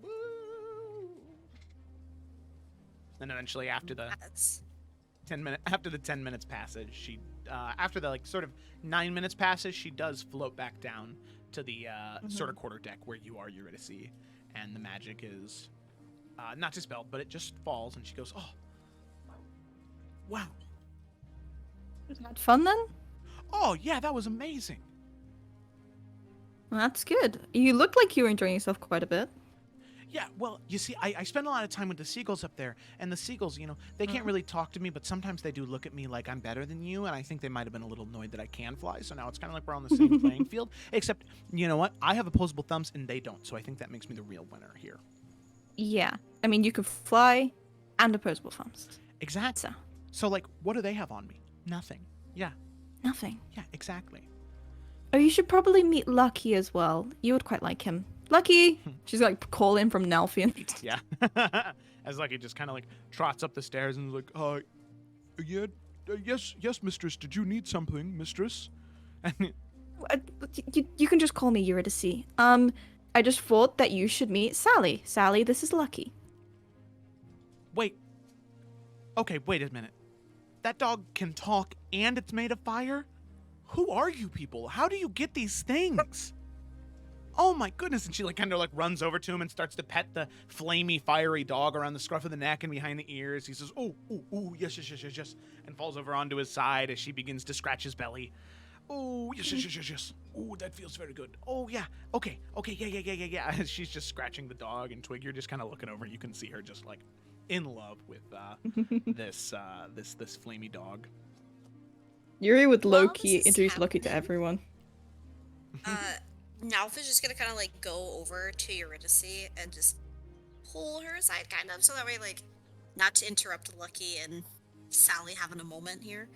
Woo! And eventually after the That's 10 minutes passes, she after the like sort of 9 minutes passes, she does float back down to the sort of quarterdeck where you are, Eurydice, and the magic is not dispelled, but it just falls, and she goes, "Oh, wow! Was that fun then? Oh yeah, that was amazing." Well, that's good. You look like you were enjoying yourself quite a bit. Yeah, well, you see, I spend a lot of time with the seagulls up there, and the seagulls, you know, they can't really talk to me, but sometimes they do look at me like I'm better than you, and I think they might have been a little annoyed that I can fly, so now it's kind of like we're on the same playing field, except, you know what, I have opposable thumbs and they don't, so I think that makes me the real winner here. Yeah. I mean, you could fly and opposable thumbs. Exactly. So, So, like, what do they have on me? Nothing. Yeah, nothing. exactly. Oh, you should probably meet Lucky as well. You would quite like him. Lucky! She's like calling from Nalfian. Yeah. As Lucky just kind of like trots up the stairs and is like, yes, mistress, did you need something, mistress? And You can just call me Eurydice. I just thought that you should meet Sally. Sally, this is Lucky. wait. Okay, wait a minute. That dog can talk and it's made of fire? Who are you people? How do you get these things? Oh my goodness. And she like kind of like runs over to him and starts to pet the flamey, fiery dog around the scruff of the neck and behind the ears. He says, oh, yes, and falls over onto his side as she begins to scratch his belly. Oh, yes. Oh, that feels very good. Oh, yeah. Okay, yeah. As she's just scratching the dog, and Twig, you're just kind of looking over and you can see her just like in love with this flamey dog. Yuri would While low-key this is introduce Lucky to happening- everyone. Nalf is just gonna kind of like go over to Eurydice and just pull her aside, kind of, so that way, like, not to interrupt Lucky and Sally having a moment here.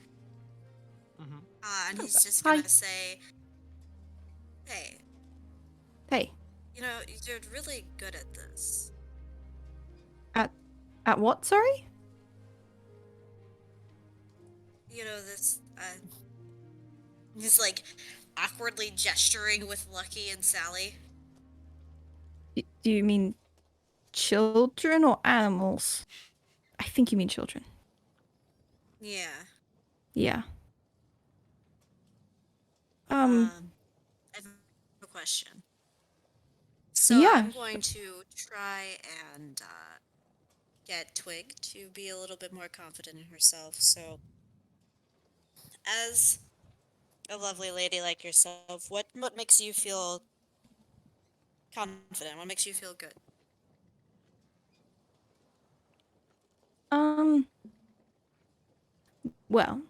And he's just Hi. gonna say, "Hey, Hey, you know, you're really good at this." at what, sorry? You know, this, he's like awkwardly gesturing with Lucky and Sally. Do you mean children or animals? I think you mean children. Yeah. Yeah. I have a question. So Yeah. I'm going to try and get Twig to be a little bit more confident in herself. So, as a lovely lady like yourself, what makes you feel confident? What makes you feel good? Well,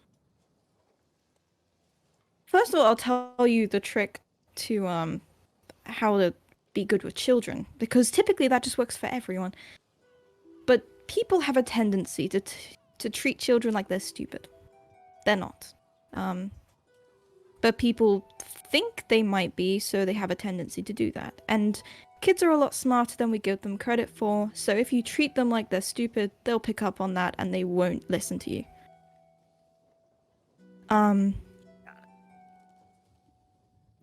first of all, I'll tell you the trick to how to be good with children, because typically that just works for everyone. But people have a tendency to treat children like they're stupid. They're not. But people think they might be, so they have a tendency to do that. And kids are a lot smarter than we give them credit for, so if you treat them like they're stupid, they'll pick up on that and they won't listen to you.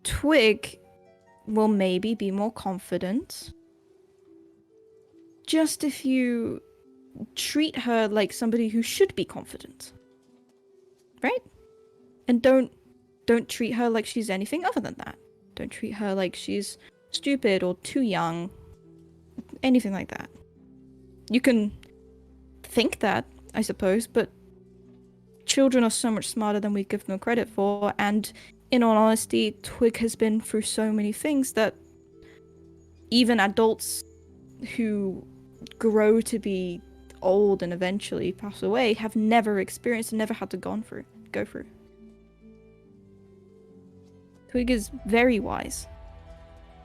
Twig will maybe be more confident just if you treat her like somebody who should be confident. Right? And don't treat her like she's anything other than that. Don't treat her like she's stupid or too young. Anything like that. You can think that, I suppose, but children are so much smarter than we give them credit for, and in all honesty, Twig has been through so many things that even adults who grow to be old and eventually pass away have never experienced and never had to go through. Twig is very wise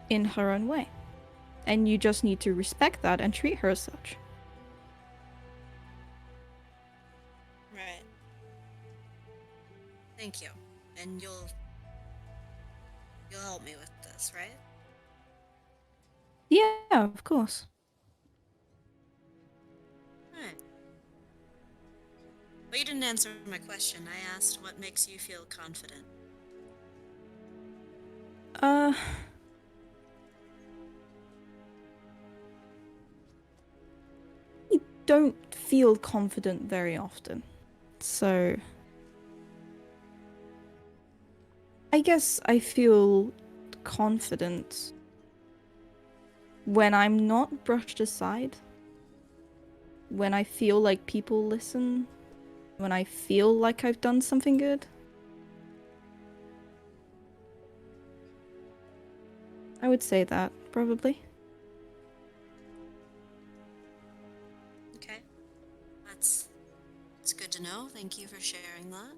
in her own way, and you just need to respect that and treat her as such. Right. Thank you. And you'll help me with this, right? Yeah, of course. Alright. Well, you didn't answer my question. I asked what makes you feel confident. Uh, I don't feel confident very often. So I guess I feel confident when I'm not brushed aside, when I feel like people listen, when I feel like I've done something good. I would say that, probably. Okay. That's good to know. Thank you for sharing that.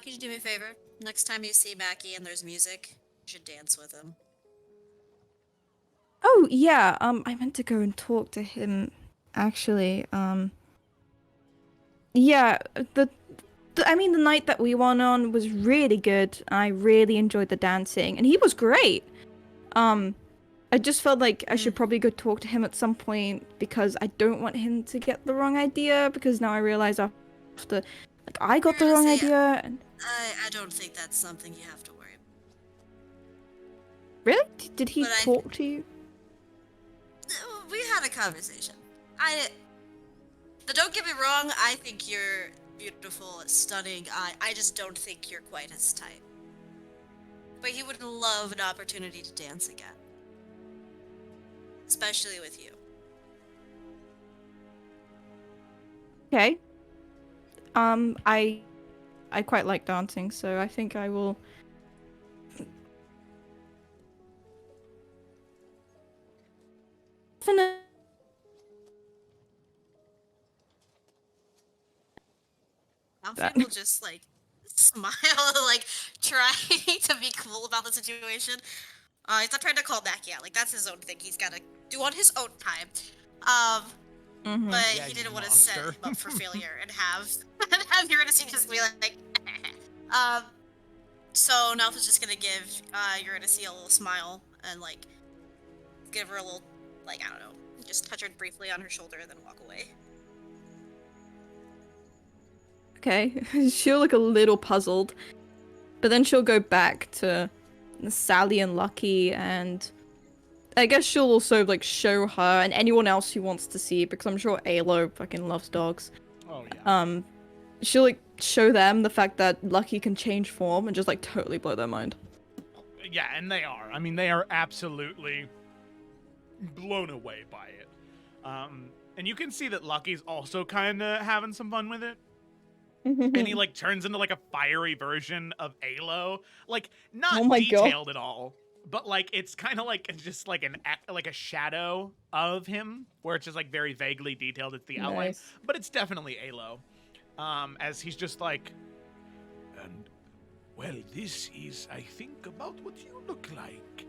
Could you do me a favor? Next time you see Mackie and there's music, you should dance with him. Oh, yeah, I meant to go and talk to him, actually. Yeah, I mean, the night that we went on was really good. I really enjoyed the dancing, and he was great. I just felt like I should probably go talk to him at some point because I don't want him to get the wrong idea. Because now I realize after, like, I got the wrong Honestly, idea. And... I don't think that's something you have to worry about. Really? Did he But talk to you? We had a conversation. Don't get me wrong, I think you're beautiful, stunning. I just don't think you're quite his type. But he would love an opportunity to dance again. Especially with you. Okay. I quite like dancing, so I think I will. Alfie will just, like, smile, like, trying to be cool about the situation. He's not trying to call back yet. Like, that's his own thing. He's got to do on his own time. But Yeah, he you didn't want to set monster. him up for failure and have Eurydice just be like, so Nelf is just gonna give Eurydice a little smile and, like, give her a little, like, I don't know, just touch her briefly on her shoulder and then walk away. Okay, she'll look a little puzzled, but then she'll go back to Sally and Lucky, and I guess she'll also like show her and anyone else who wants to see it, because I'm sure Alo fucking loves dogs. Oh yeah. She'll like show them the fact that Lucky can change form and just like totally blow their mind. Yeah, and they are. I mean, they are absolutely blown away by it. And you can see that Lucky's also kind of having some fun with it. And he like turns into like a fiery version of Alo, like not Oh my God. detailed at all, but like it's kind of like just like a shadow of him, where it's just like very vaguely detailed. It's the outline, Nice. but it's definitely Alo. As he's just like, and well, this is, I think, about what you look like,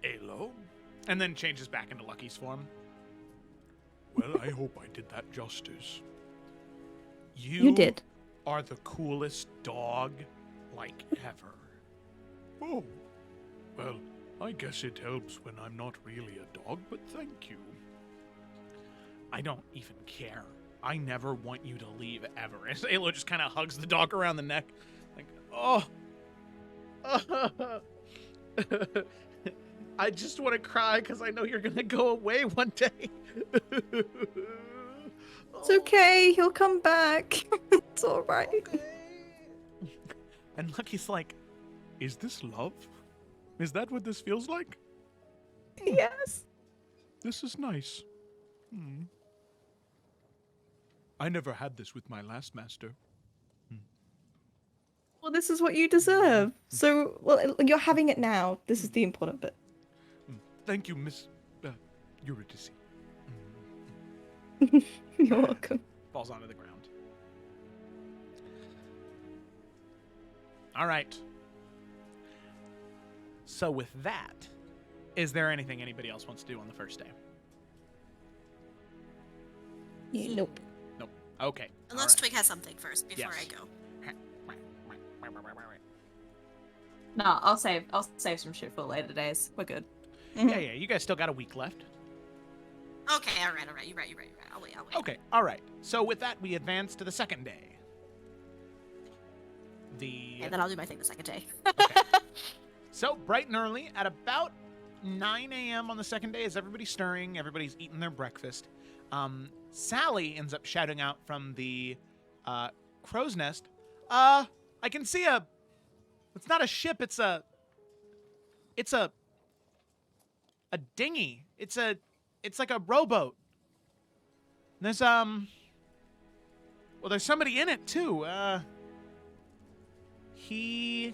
Alo, and then changes back into Lucky's form. Well, I hope I did that justice. You did. Are the coolest dog, like, ever. Oh, well, I guess it helps when I'm not really a dog, but thank you. I don't even care. I never want you to leave, ever. And Alo just kind of hugs the dog around the neck, like, oh. I just want to cry because I know you're going to go away one day. It's okay, he'll come back. It's alright. Okay. And Lucky's like, is this love? Is that what this feels like? Yes. This is nice. I never had this with my last master. Well, this is what you deserve. So, well, you're having it now. This is the important bit. Thank you, Miss Eurydice. You're welcome. Falls onto the ground. All right. So with that, is there anything anybody else wants to do on the first day? Nope. Nope. Okay. Unless all Twig has something first before Yes. I go. right. No, I'll save some shit for later days. We're good. Yeah. You guys still got a week left. Okay, all right. You're right. I'll wait. Okay. All right. So with that, we advance to the second day. And then I'll do my thing the second day. Okay. So bright and early, at about 9 a.m. on the second day, as everybody's stirring, everybody's eating their breakfast, Sally ends up shouting out from the crow's nest, I can see it's not a ship, it's a dinghy. It's like a rowboat. There's there's somebody in it too. He's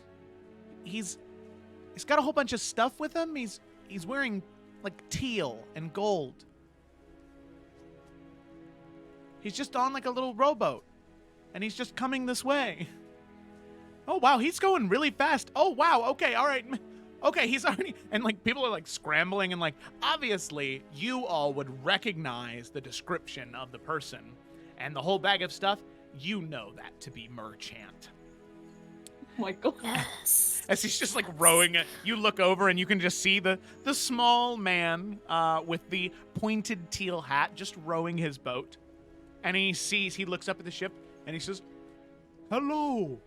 got a whole bunch of stuff with him. He's wearing like teal and gold. He's just on like a little rowboat, and he's just coming this way. Oh wow, he's going really fast. Oh wow, okay, all right. Okay, he's already, and like people are like scrambling, and like obviously you all would recognize the description of the person and the whole bag of stuff. You know that to be Merchant. Oh my god. Yes. As he's just like rowing it, you look over and you can just see the small man with the pointed teal hat just rowing his boat. And he looks up at the ship and he says, "Hello,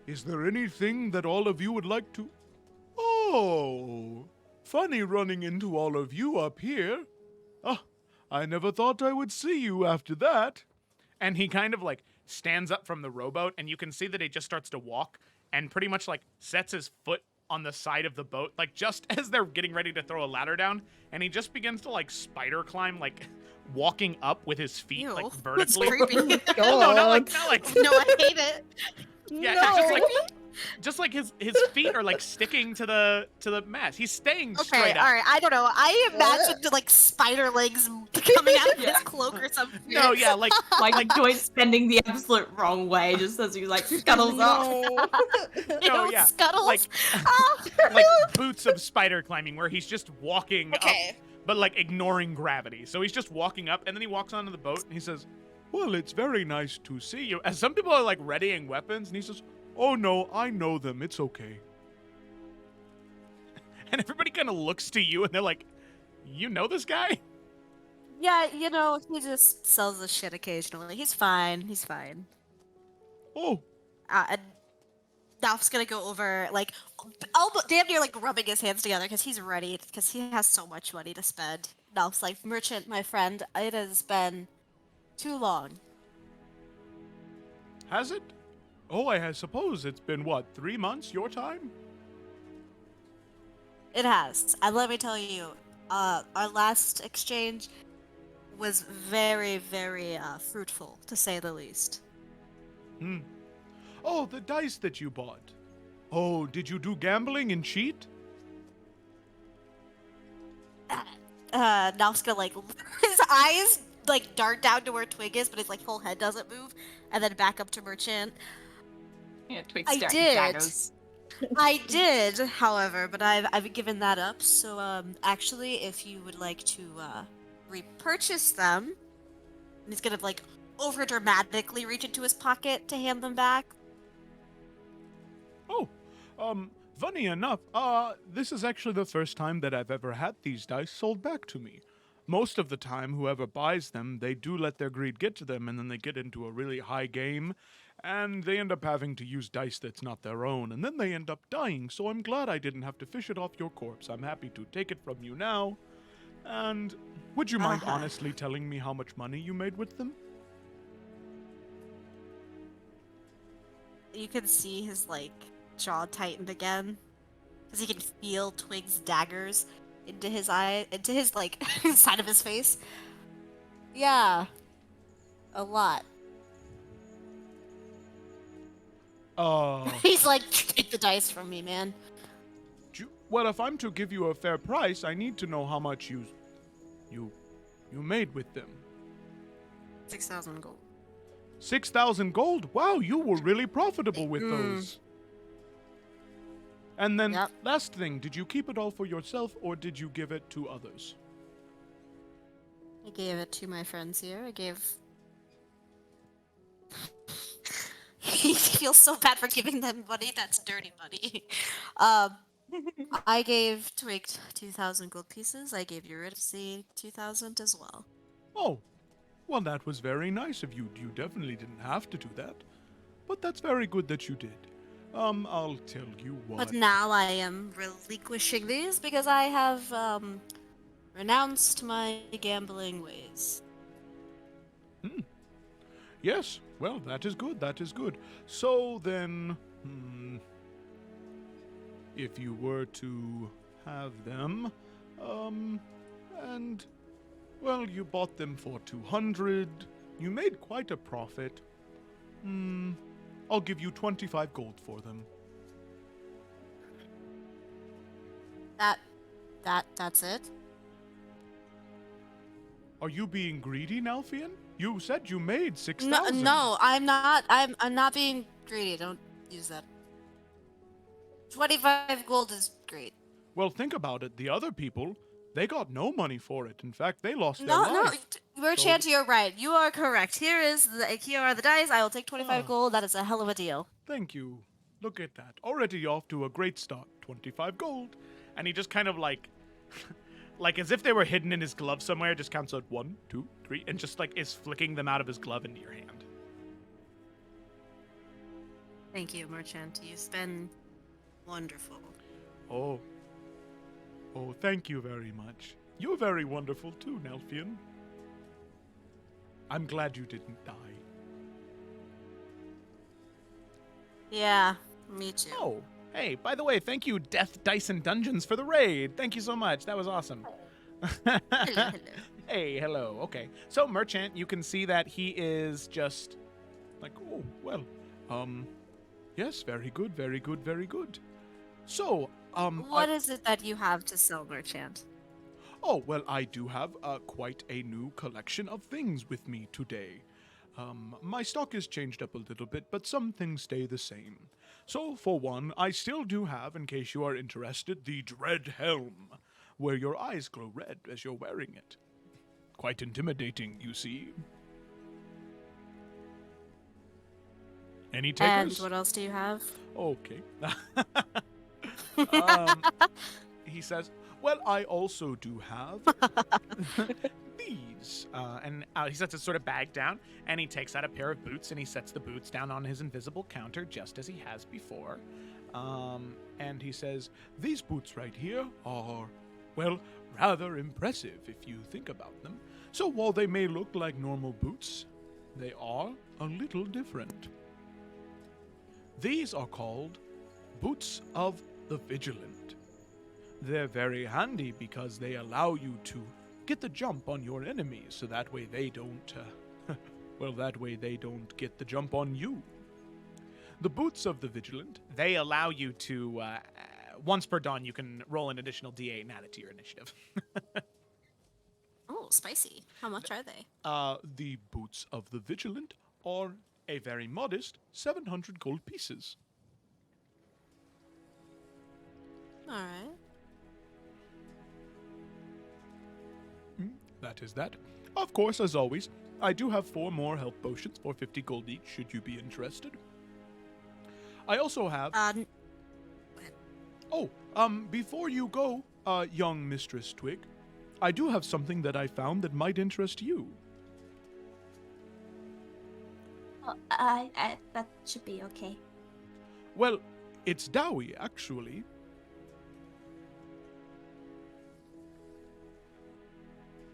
is there anything that all of you would like to?" "Oh, funny running into all of you up here. Ah, I never thought I would see you after that." And he kind of like stands up from the rowboat, and you can see that he just starts to walk and pretty much like sets his foot on the side of the boat, like just as they're getting ready to throw a ladder down, and he just begins to like spider climb, like walking up with his feet Ew, like that's vertically. creepy. No, not like No, I hate it. yeah, it's just like his feet are like sticking to the mast. He's staying Okay, straight up. all right. I don't know. I imagined like spider legs coming out of his cloak or something. No, yeah, like Like joints bending the absolute wrong way, just as he like scuttles up. no, Ew, yeah, Scuttles. like Oh. like boots of spider climbing, where he's just walking up, Okay. but like ignoring gravity. So he's just walking up, and then he walks onto the boat, and he says, "Well, it's very nice to see you." As some people are like readying weapons, and he says, "Oh no, I know them. It's okay." And everybody kind of looks to you, and they're like, "You know this guy?" Yeah, you know, he just sells the shit occasionally. He's fine. "Oh, And Nalf's gonna go over, like, almost damn near like rubbing his hands together because he's ready, because he has so much money to spend. Nalf's like, "Merchant, my friend, it has been too long." has it? Oh, I suppose it's been, what, 3 months your time?" It has. And let me tell you, our last exchange was very, very fruitful, to say the least. "Oh, the dice that you bought. Oh, did you do gambling and cheat?" Nalf's gonna, like, his eyes, like, dart down to where Twig is, but his, like, whole head doesn't move, and then back up to Merchant. Yeah, Twig I staring did. daggers. I did, however, but I've given that up. So actually, if you would like to repurchase them, and he's gonna like over dramatically reach into his pocket to hand them back. "Oh, funny enough, this is actually the first time that I've ever had these dice sold back to me. Most of the time, whoever buys them, they do let their greed get to them, and then they get into a really high game, and they end up having to use dice that's not their own, and then they end up dying, so I'm glad I didn't have to fish it off your corpse. I'm happy to take it from you now. And would you mind honestly telling me how much money you made with them?" You can see his like jaw tightened again, because he can feel Twig's daggers into his eye, into his like side of his face. Yeah, a lot. He's like, "Take the dice from me, man." Well, if I'm to give you a fair price, I need to know how much you made with them. 6,000 gold. 6,000 gold? Wow, you were really profitable with those. And then, Yep. last thing, did you keep it all for yourself, or did you give it to others? I gave it to my friends here. I gave he feels so bad for giving them money. That's dirty money. I gave Twig 2,000 gold pieces. I gave Eurydice 2,000 as well. Oh, well, that was very nice of you. You definitely didn't have to do that. But that's very good that you did. I'll tell you what. But now I am relinquishing these because I have renounced my gambling ways. Yes, well, that is good, that is good. So then, if you were to have them, and, well, you bought them for 200, you made quite a profit. I'll give you 25 gold for them. That's it? Are you being greedy, Nalfian? You said you made 6,000. No, I'm not. I'm not being greedy. Don't use that. 25 gold is great. Well, think about it. The other people, they got no money for it. In fact, they lost their No, life. Merchant, you're right. You are correct. Here are the dice. I will take 25 Ah. gold. That is a hell of a deal. Thank you. Look at that. Already off to a great start. 25 gold. And he just kind of like as if they were hidden in his glove somewhere, just counts out 1, 2, 3, and just like is flicking them out of his glove into your hand. Thank you, Merchant. You've been wonderful. Oh, thank you very much. You're very wonderful too, Nelfian. I'm glad you didn't die. Yeah, me too. Oh, hey, by the way, thank you, Death Dice and Dungeons, for the raid. Thank you so much. That was awesome. Hello. Hey, hello. Okay. So, Merchant, you can see that he is just like, oh, well, yes, very good, very good, very good. So, What is it that you have to sell, Merchant? Oh, well, I do have quite a new collection of things with me today. My stock has changed up a little bit, but some things stay the same. So, for one, I still do have, in case you are interested, the Dread Helm, where your eyes glow red as you're wearing it. Quite intimidating, you see. Any And takers? what else do you have? Okay. He says, well, I also do have these. and he sets his sort of bag down, and he takes out a pair of boots, and he sets the boots down on his invisible counter, just as he has before. And he says, these boots right here are, well, rather impressive if you think about them. So while they may look like normal boots, they are a little different. These are called Boots of the Vigilant. They're very handy because they allow you to get the jump on your enemies, so that way they don't, that way they don't get the jump on you. The Boots of the Vigilant, They allow you to, once per dawn, you can roll an additional d8 and add it to your initiative. Oh, spicy. How much are they? the Boots of the Vigilant are a very modest 700 gold pieces. Alright. That is that. Of course, as always, I do have 4 more health potions for 50 gold each, should you be interested. I also have... before you go, young Mistress Twig, I do have something that I found that might interest you. Oh, that should be okay. Well, it's Dowie, actually.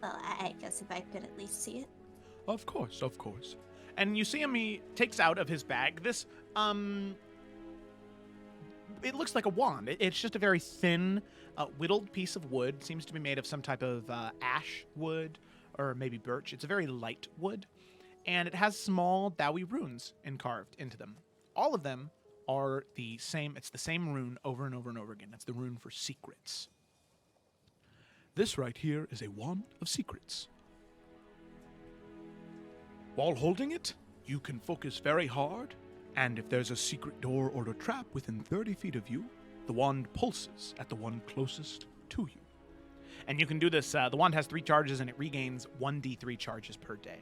Well, I guess if I could at least see it. Of course, of course. And you see him, he takes out of his bag this, it looks like a wand. It's just a very thin, whittled piece of wood. Seems to be made of some type of ash wood or maybe birch. It's a very light wood. And it has small Dowie runes carved into them. All of them are the same. It's the same rune over and over and over again. It's the rune for secrets. This right here is a wand of secrets. While holding it, you can focus very hard, and if there's a secret door or a trap within 30 feet of you, the wand pulses at the one closest to you. And you can do this. The wand has 3 charges, and it regains 1d3 charges per day.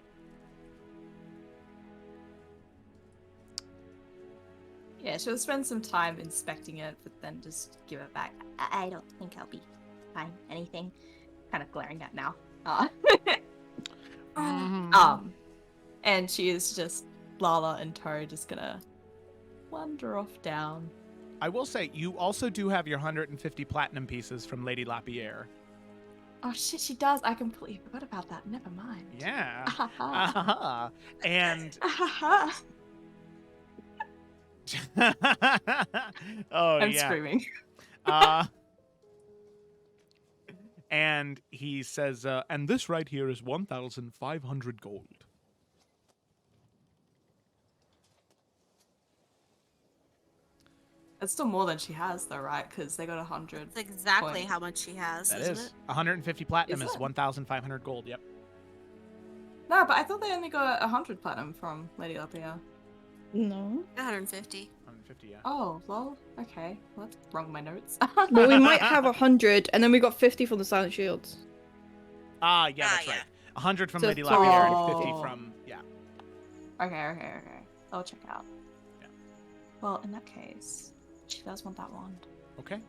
Yeah, she'll spend some time inspecting it, but then just give it back. I don't think I'll be fine. Anything? Kind of glaring at now. Mhm. And she is just Lala and Toad just gonna wander off down. I will say, you also do have your 150 platinum pieces from Lady Lapierre. Oh shit, she does. I completely forgot about that. Never mind. Yeah. Ahaha. And Ahaha. oh I'm yeah. screaming. And he says, and this right here is 1,500 gold. It's still more than she has, though, right? Because they got 100. That's exactly Point. how much she has, That isn't is. it? 150 platinum Is is it? 1,500 gold, yep. No, but I thought they only got 100 platinum from Lady Lapierre. No. 150. 150, yeah. Oh, lol. Okay. Well, that's wrong in my notes. Well, we might have 100, and then we got 50 from the Silent Shields. Yeah, Ah, that's yeah. right. 100 from So Lady it's all- Lapierre and 50 Oh. from, yeah. Okay. I'll check out. Yeah. Well, in that case, she does want that wand. Okay.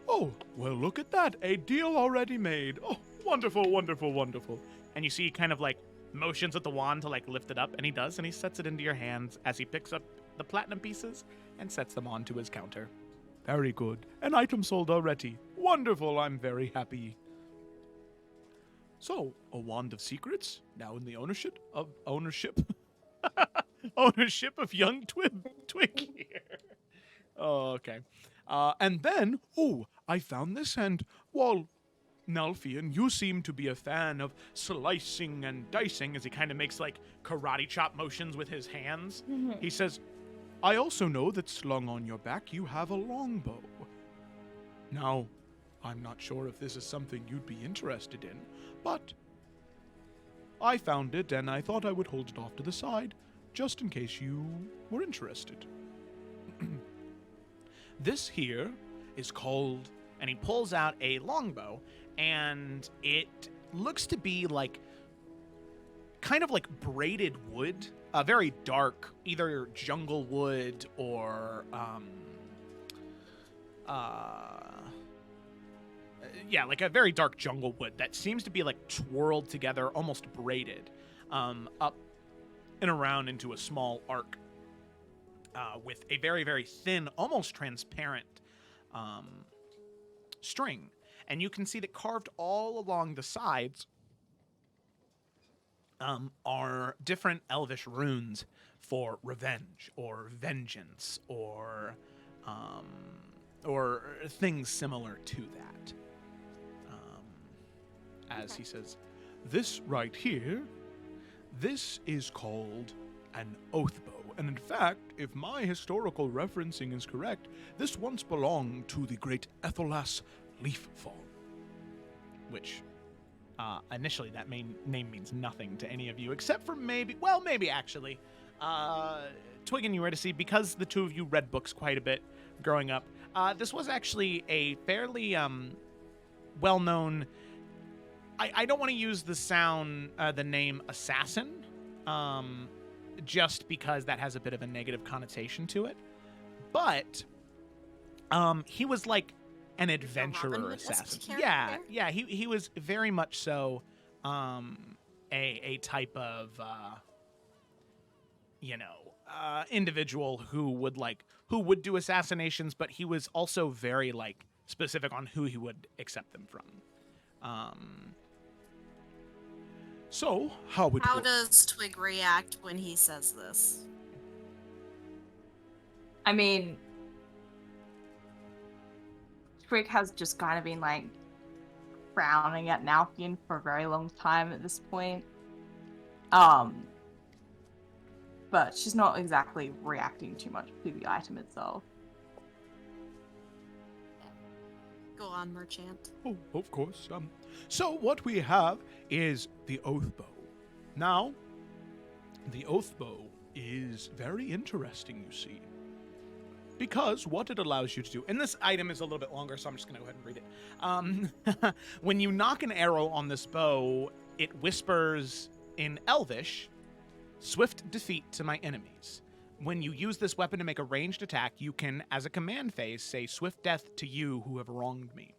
Oh, well, look at that. A deal already made. Oh, wonderful, wonderful, wonderful. And you see he kind of like motions with the wand to like lift it up, and he does, and he sets it into your hands as he picks up the platinum pieces and sets them onto his counter. Very good. An item sold already. Wonderful, I'm very happy. So, a wand of secrets, now in the ownership of ownership of young Twig here. Oh, okay. And then, I found this, and, well, Nalfian, you seem to be a fan of slicing and dicing, as he kind of makes, like, karate chop motions with his hands. He says, I also know that slung on your back you have a longbow. Now, I'm not sure if this is something you'd be interested in, but I found it and I thought I would hold it off to the side, just in case you were interested. This here is called, And he pulls out a longbow, and it looks to be like kind of like braided wood, very dark, either jungle wood or like a very dark jungle wood that seems to be like twirled together, almost braided, up and around into a small arc, with a very, very thin, almost transparent string. And you can see that carved all along the sides are different elvish runes for revenge or vengeance or things similar to that. As he says, this right here, this is called an oath bow. And in fact, if my historical referencing is correct, this once belonged to the great Ethelas Leaffawn. which initially that name means nothing to any of you, except for maybe actually, Twig and Eurydice, because the two of you read books quite a bit growing up. This was actually a fairly well-known. I don't want to use the name assassin, just because that has a bit of a negative connotation to it. But he was like an adventurer Robin Hood-esque assassin. character? Yeah, he was very much so a type of individual who would do assassinations, but he was also very like specific on who he would accept them from. So, how it How works? does Twig react when he says this? I mean, Twig has just kind of been like frowning at Nalfian for a very long time at this point. But she's not exactly reacting too much to the item itself. Go on, Merchant. Oh, of course. So what we have is the oath bow. Now, the oath bow is very interesting, you see. Because what it allows you to do, and this item is a little bit longer, so I'm just going to go ahead and read it. When you knock an arrow on this bow, it whispers in Elvish, "Swift defeat to my enemies." When you use this weapon to make a ranged attack, you can, as a command phase, say swift death to you who have wronged me.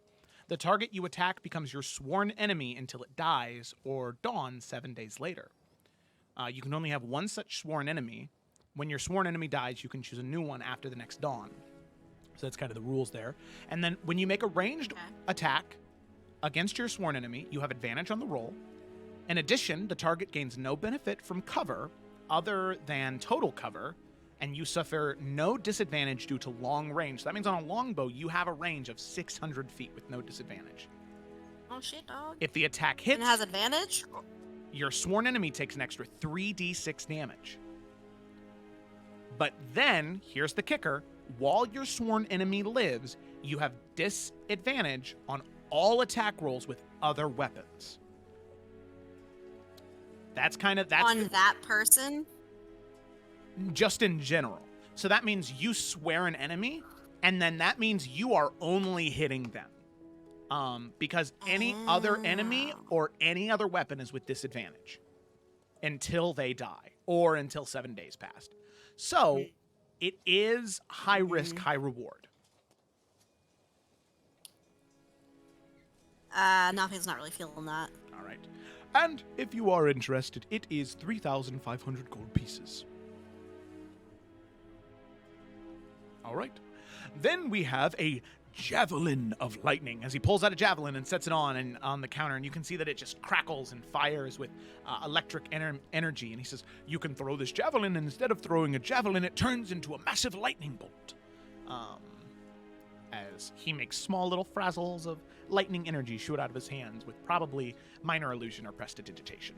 The target you attack becomes your sworn enemy until it dies or dawns 7 days later. You can only have one such sworn enemy. When your sworn enemy dies, you can choose a new one after the next dawn. So that's kind of the rules there. And then when you make a ranged attack against your sworn enemy, you have advantage on the roll. In addition, the target gains no benefit from cover other than total cover, and you suffer no disadvantage due to long range. So that means on a longbow, you have a range of 600 feet with no disadvantage. Oh shit, dog. If the attack hits, And it has advantage? your sworn enemy takes an extra 3d6 damage. But then, here's the kicker, while your sworn enemy lives, you have disadvantage on all attack rolls with other weapons. That's On that person? just in general. So that means you swear an enemy, and then that means you are only hitting them. Because any other enemy or any other weapon is with disadvantage until they die or until 7 days passed. So it is high risk, high reward. Nothing's not really feeling that. All right. And if you are interested, it is 3,500 gold pieces. All right. Then we have a javelin of lightning. As he pulls out a javelin and sets it on the counter, and you can see that it just crackles and fires with electric energy. And he says, you can throw this javelin, and instead of throwing a javelin, it turns into a massive lightning bolt. As he makes small little frazzles of lightning energy shoot out of his hands with probably minor illusion or prestidigitation.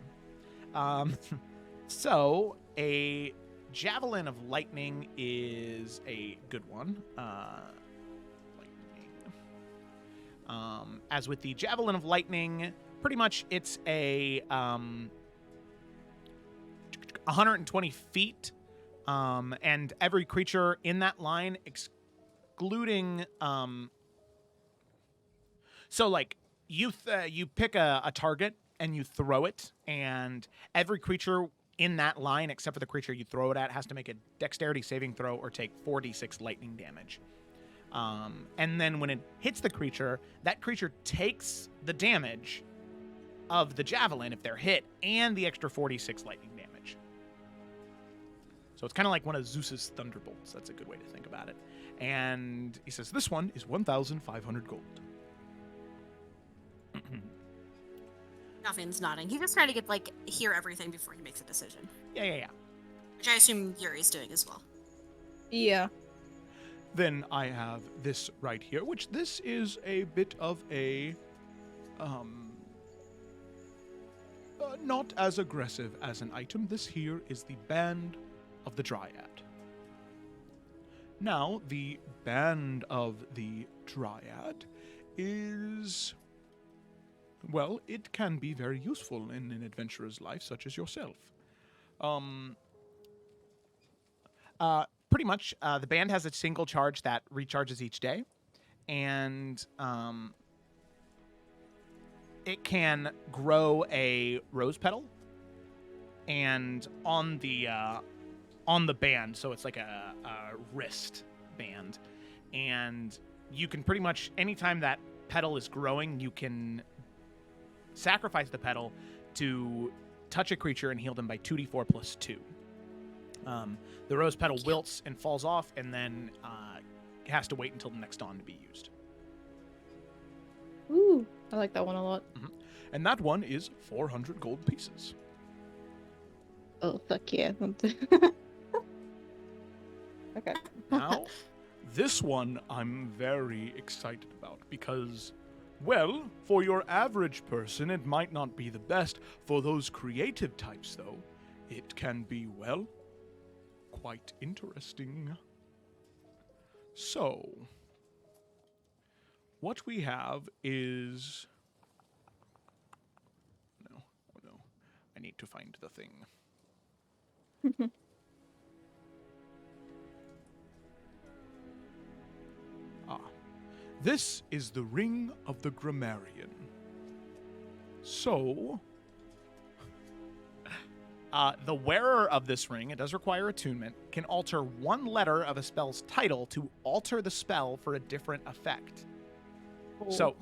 So a javelin of lightning is a good one. As with the javelin of lightning, pretty much it's a 120 feet, and every creature in that line, excluding so like you pick a target and you throw it, and every creature in that line, except for the creature you throw it at, has to make a dexterity saving throw or take 4d6 lightning damage. And then when it hits the creature, that creature takes the damage of the javelin if they're hit, and the extra 46 lightning damage. So it's kind of like one of Zeus's thunderbolts. That's a good way to think about it. And he says, this one is 1,500 gold. Nothing's nodding. He's just trying to get, hear everything before he makes a decision. Yeah. Which I assume Yuri's doing as well. Yeah. Then I have this right here, which this is a bit of a, not as aggressive as an item. This here is the Band of the Dryad. Now, the Band of the Dryad is, well, it can be very useful in an adventurer's life such as yourself. Pretty much, the band has a single charge that recharges each day, and it can grow a rose petal, and on the band, so it's like a wrist band, and you can pretty much, anytime that petal is growing, you can sacrifice the petal to touch a creature and heal them by 2d4 plus 2. The rose petal wilts and falls off, and then has to wait until the next dawn to be used. Ooh, I like that one a lot. And that one is 400 gold pieces. Oh, fuck yeah. Okay. Now, this one I'm very excited about because, well, for your average person, it might not be the best. For those creative types, though, it can be, well, quite interesting. So, what we have is... Oh no. I need to find the thing. This is the Ring of the Grammarian. So, The wearer of this ring, it does require attunement, can alter one letter of a spell's title to alter the spell for a different effect. So,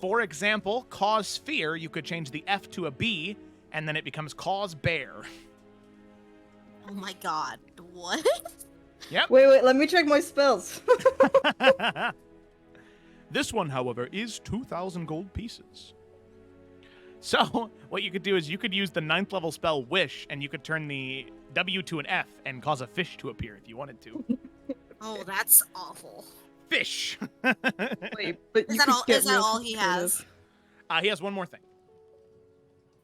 for example, cause fear, you could change the F to a B, and then it becomes cause bear. Oh my god. What? Yep. Wait, let me check my spells. This one, however, is 2,000 gold pieces. So, what you could do is you could use the 9th level spell Wish, and you could turn the W to an F and cause a fish to appear if you wanted to. Oh, that's awful. Fish! Wait, but Is you that could all? get Is that real all he has? creative. He has one more thing.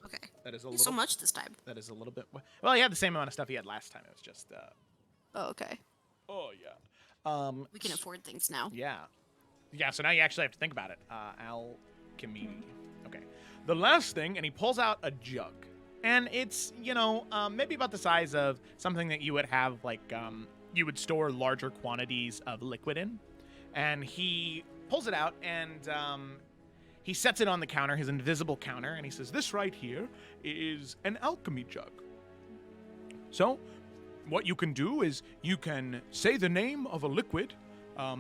Okay. That is a So little. much this time. That is a little bit. Well, he had the same amount of stuff he had last time. It was just. Oh, okay. Oh yeah. We can afford things now. Yeah. Yeah. So now you actually have to think about it. Alchemy. Okay. The last thing, and he pulls out a jug, and it's maybe about the size of something that you would have you would store larger quantities of liquid in, and he pulls it out and he sets it on the counter, his invisible counter, and he says, "This right here is an alchemy jug. So, what you can do is you can say the name of a liquid.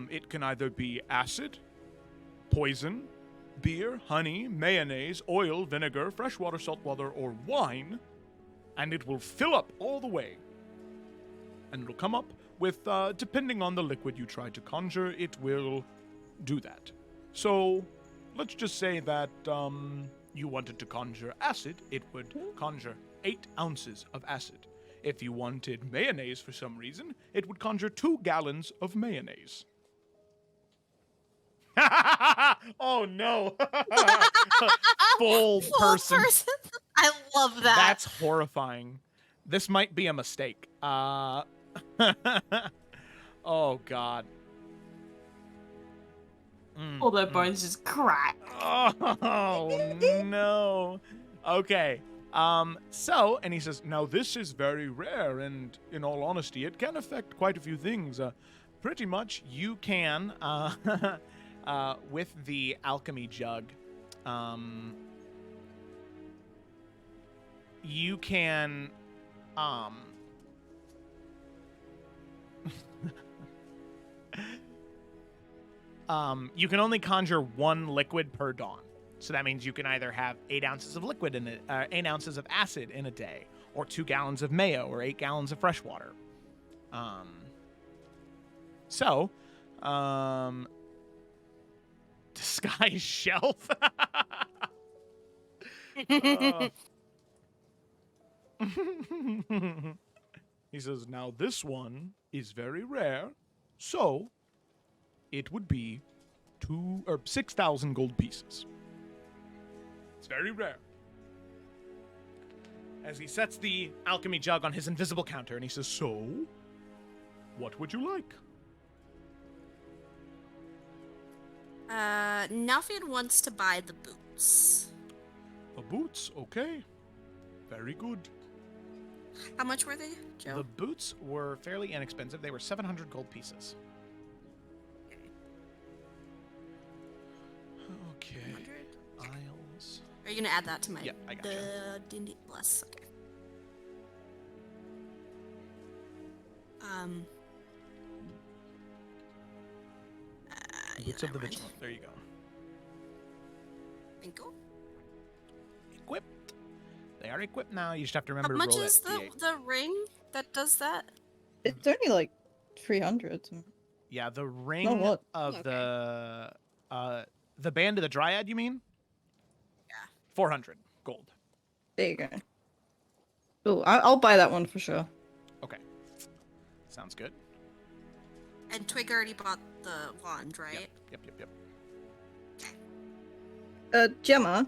It can either be acid, poison, beer, honey, mayonnaise, oil, vinegar, freshwater, saltwater, or wine, and it will fill up all the way. And it'll come up with, depending on the liquid you try to conjure, it will do that. So, let's just say that you wanted to conjure acid, it would conjure 8 ounces of acid. If you wanted mayonnaise for some reason, it would conjure 2 gallons of mayonnaise." Oh no. Full person. I love that. That's horrifying. This might be a mistake. Oh god. All their bones just crack. Oh no. Okay. So, and he says, "Now this is very rare, and in all honesty, it can affect quite a few things. Pretty much, you can, with the alchemy jug, you can, you can only conjure 1 liquid per dawn. So that means you can either have 8 ounces of liquid in it, 8 ounces of acid in a day, or 2 gallons of mayo, or 8 gallons of fresh water. Disguise shelf. He says, "Now this one is very rare, so it would be 6,000 gold pieces. It's very rare." As he sets the alchemy jug on his invisible counter, and he says, "So, what would you like?" Nalfian wants to buy the boots. The boots, okay. Very good. How much were they, Joe? The boots were fairly inexpensive. They were 700 gold pieces. Okay. 100? Isles. Are you gonna add that to my Yep, I gotcha. the D&D plus? Okay. Boots of the Vigilant. There you go. Winkle. Equipped. They are equipped now. You just have to How remember to much roll is that D8. the ring that does that? It's only like 300. Yeah, the ring what? of Okay. the band of the Dryad, you mean? Yeah. 400 gold. There you go. Oh, I'll buy that one for sure. Okay. Sounds good. And Twig already bought the wand, right? Yep. Gemma.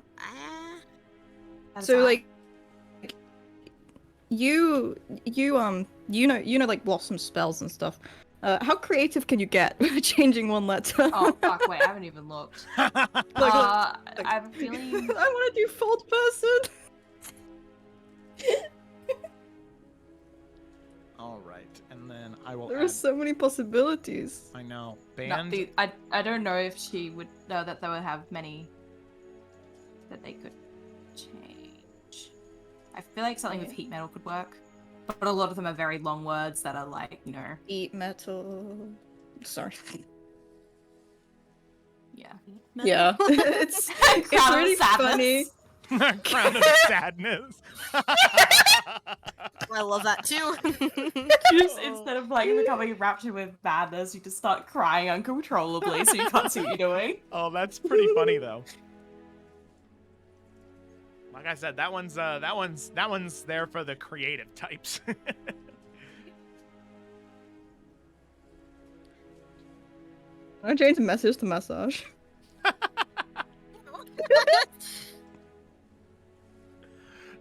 That's So fine. like, you know like Blossom spells and stuff. How creative can you get with changing one letter? Oh fuck! Wait, I haven't even looked. Like, I have a feeling. I want to do fault person. All right, and then I will There add. are so many possibilities. I know. No, Band. I don't know if she would know that they would have many that they could change. I feel like something with heat metal could work. But a lot of them are very long words that are like, you know. Eat metal. Sorry. Yeah. Yeah. it's Crown of really sadness. funny. Crown of sadness. I love that too. You just, instead of like becoming raptured with madness, you just start crying uncontrollably so you can't see what you're doing. Oh, that's pretty funny though. Like I said, that one's there for the creative types. I changed the message to massage.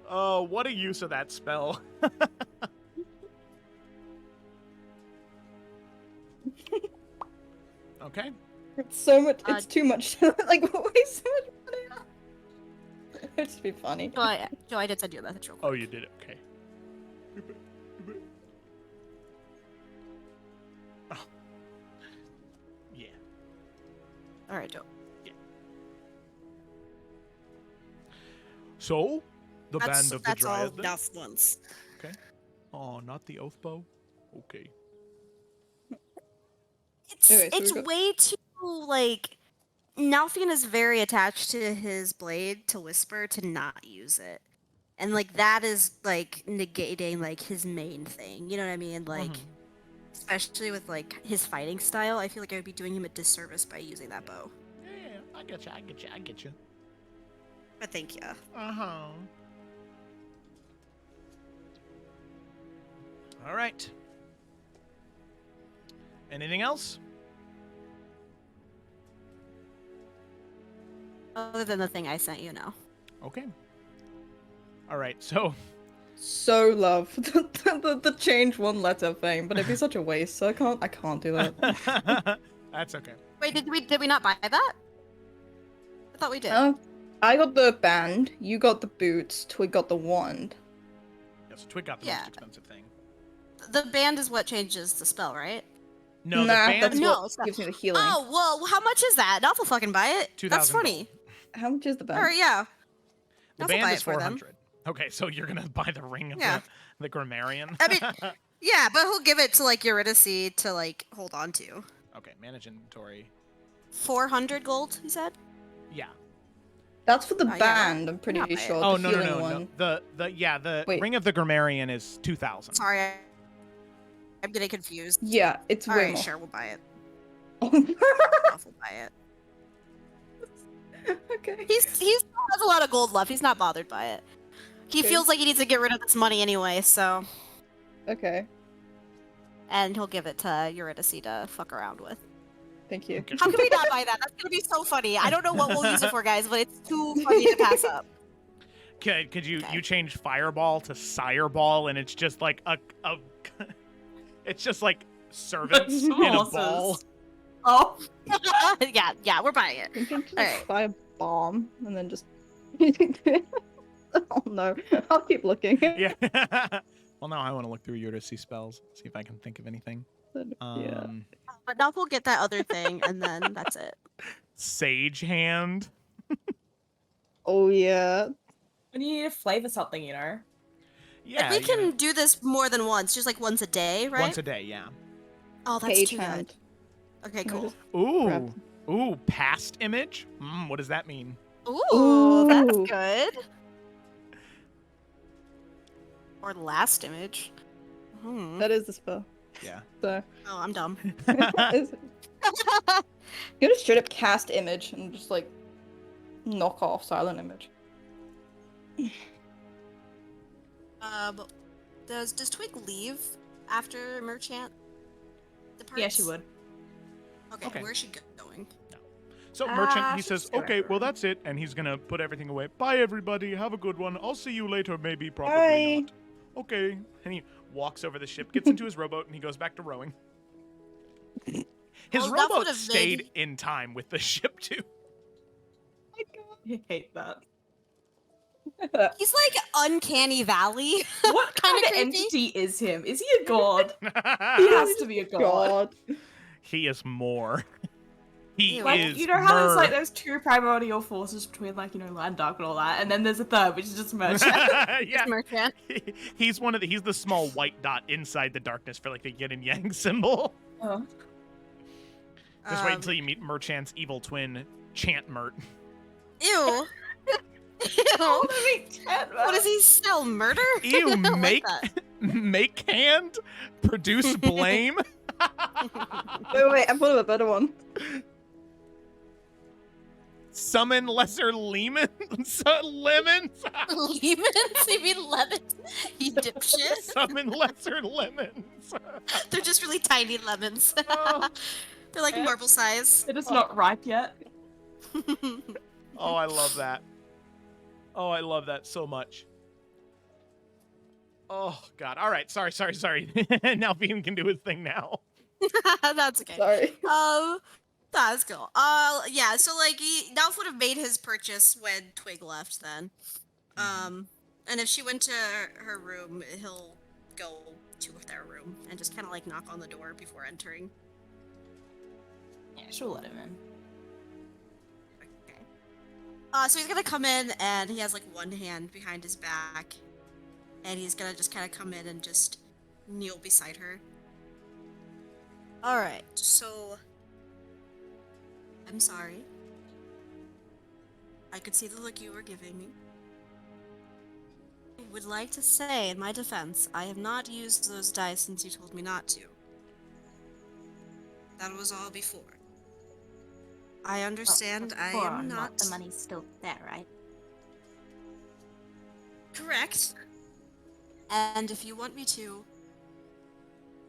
Oh, what a use of that spell. Okay. It's so much. It's too much. Like, way so much money. It'd just be funny. Joe, I did send you a message real quick. Oh, you did it. Okay. Oh. Yeah. All right, Joe. So, the band of the That's all Dryad then? enough once. Okay. Oh, not the oath bow? Okay. It's Okay, so it's we got- way too like Nalfian is very attached to his blade to whisper to not use it. And like that is like negating like his main thing. You know what I mean? Like especially with like his fighting style, I feel like I would be doing him a disservice by using that bow. Yeah, I get you. But thank you. Uh-huh. All right. Anything else? Other than the thing I sent you now. Okay. All right, so So love the change one letter thing, but it'd be such a waste. So I can't do that. that's okay. Wait, did we not buy that? I thought we did. I got the band. You got the boots. Twig got the wand. Yes, Twig got the Yeah. most expensive thing. The band is what changes the spell, right? No, the Nah, band that's No, what it's not. gives me the healing. Oh, well, how much is that? I'll fucking buy it. 2,000 That's funny. How much is the band? All right, yeah. the I'll band buy is it for them. 400. Okay, so you're gonna buy the ring of Yeah. the grammarian. I mean, yeah, but he'll give it to like Eurydice to like hold on to. Okay, manage inventory. 400 gold, you said? Yeah. That's for the yeah, band. I'm I'll pretty buy it. sure. Oh the no healing no one. the Wait. ring of the grammarian is 2,000. Sorry, I'm getting confused. Yeah, it's All way right, more. sure, we'll buy it. Oh. We'll buy it. Okay. He has a lot of gold left. He's not bothered by it. He Okay. feels like he needs to get rid of this money anyway, so. Okay. And he'll give it to Eurydice to fuck around with. Thank you. Okay. How can we not buy that? That's gonna be so funny. I don't know what we'll use it for, guys, but it's too funny to pass up. Could you Okay. you change fireball to sireball and it's just like a it's just like servants in a Horses. ball. Oh. yeah, we're buying it. You can just Alright. buy a bomb and then just. Oh no! I'll keep looking. Yeah. Well, now I want to look through Eurydice spells, see if I can think of anything. Yeah. But now we'll get that other thing, and then that's it. Sage hand. Oh yeah. When you need to flavor something, you know. Yeah. And we you can know, do this more than once, just like once a day, right? once a day. Yeah. Oh, that's Page too hand. good. Okay, cool. Ooh. Grab. Ooh. Past image. What does that mean? Ooh, that's Ooh. good. Or last image. Hmm. That is the spell. Yeah. So. Oh, I'm dumb. You're gonna straight up cast image and just like knock off silent image. Does Twig leave after Merchant departs? Yeah, she would. Okay, Okay. where's she going? So merchant, he she's says, still "Okay, well everywhere. that's it," and he's gonna put everything away. Bye, everybody. Have a good one. I'll see you later. Maybe, probably Bye. not. Okay. And he walks over the ship, gets into his rowboat, and he goes back to rowing. His Well, that rowboat would've stayed made- in time with the ship too. I hate that. He's like Uncanny Valley. What kind Kinda of creepy. entity is him? Is he a god? He has to be a god. He is more. He Ew. Like, is you know how there's like Mer. those two primordial forces between like, Land Dark and all that, and then there's a third, which is just merchant. Yeah. Merchant. He's he's the small white dot inside the darkness for like the yin and yang symbol. Oh. Just wait until you meet Merchant's evil twin, Chant Mert. Ew. Oh, Ew. What does he sell? Murder? Ew, I don't make like make hand, produce blame. Wait, I thought of a better one. Summon lesser lemons. Lemons. that. Lemons? You mean lemons? You dipshit. Summon lesser lemons. They're just really tiny lemons. Oh. They're like Yeah. marble size. It is not ripe yet. Oh, I love that. Oh, I love that so much. Oh God. All right. Sorry. Now Fiend can do his thing now. That's okay. Sorry. That's cool. Yeah, so like Nelf would have made his purchase when Twig left then. And if she went to her room, he'll go to their room and just kind of like knock on the door before entering. Yeah, she'll let him in. Okay. So he's gonna come in and he has like one hand behind his back, and he's gonna just kind of come in and just kneel beside her. All right. So I'm sorry. I could see the look you were giving me. I would like to say, in my defense, I have not used those dice since you told me not to. That was all before. I understand I Or am not the money's still there, right? correct. And if you want me to,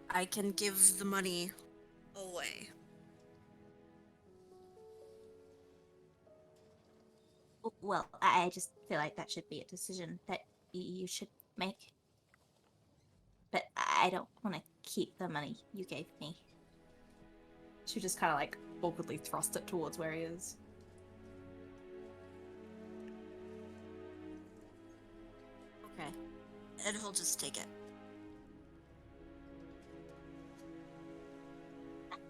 I can give the money away. Well, I just feel like that should be a decision that you should make. But I don't want to keep the money you gave me. She just kind of like awkwardly thrust it towards where he is. Okay. And he'll just take it.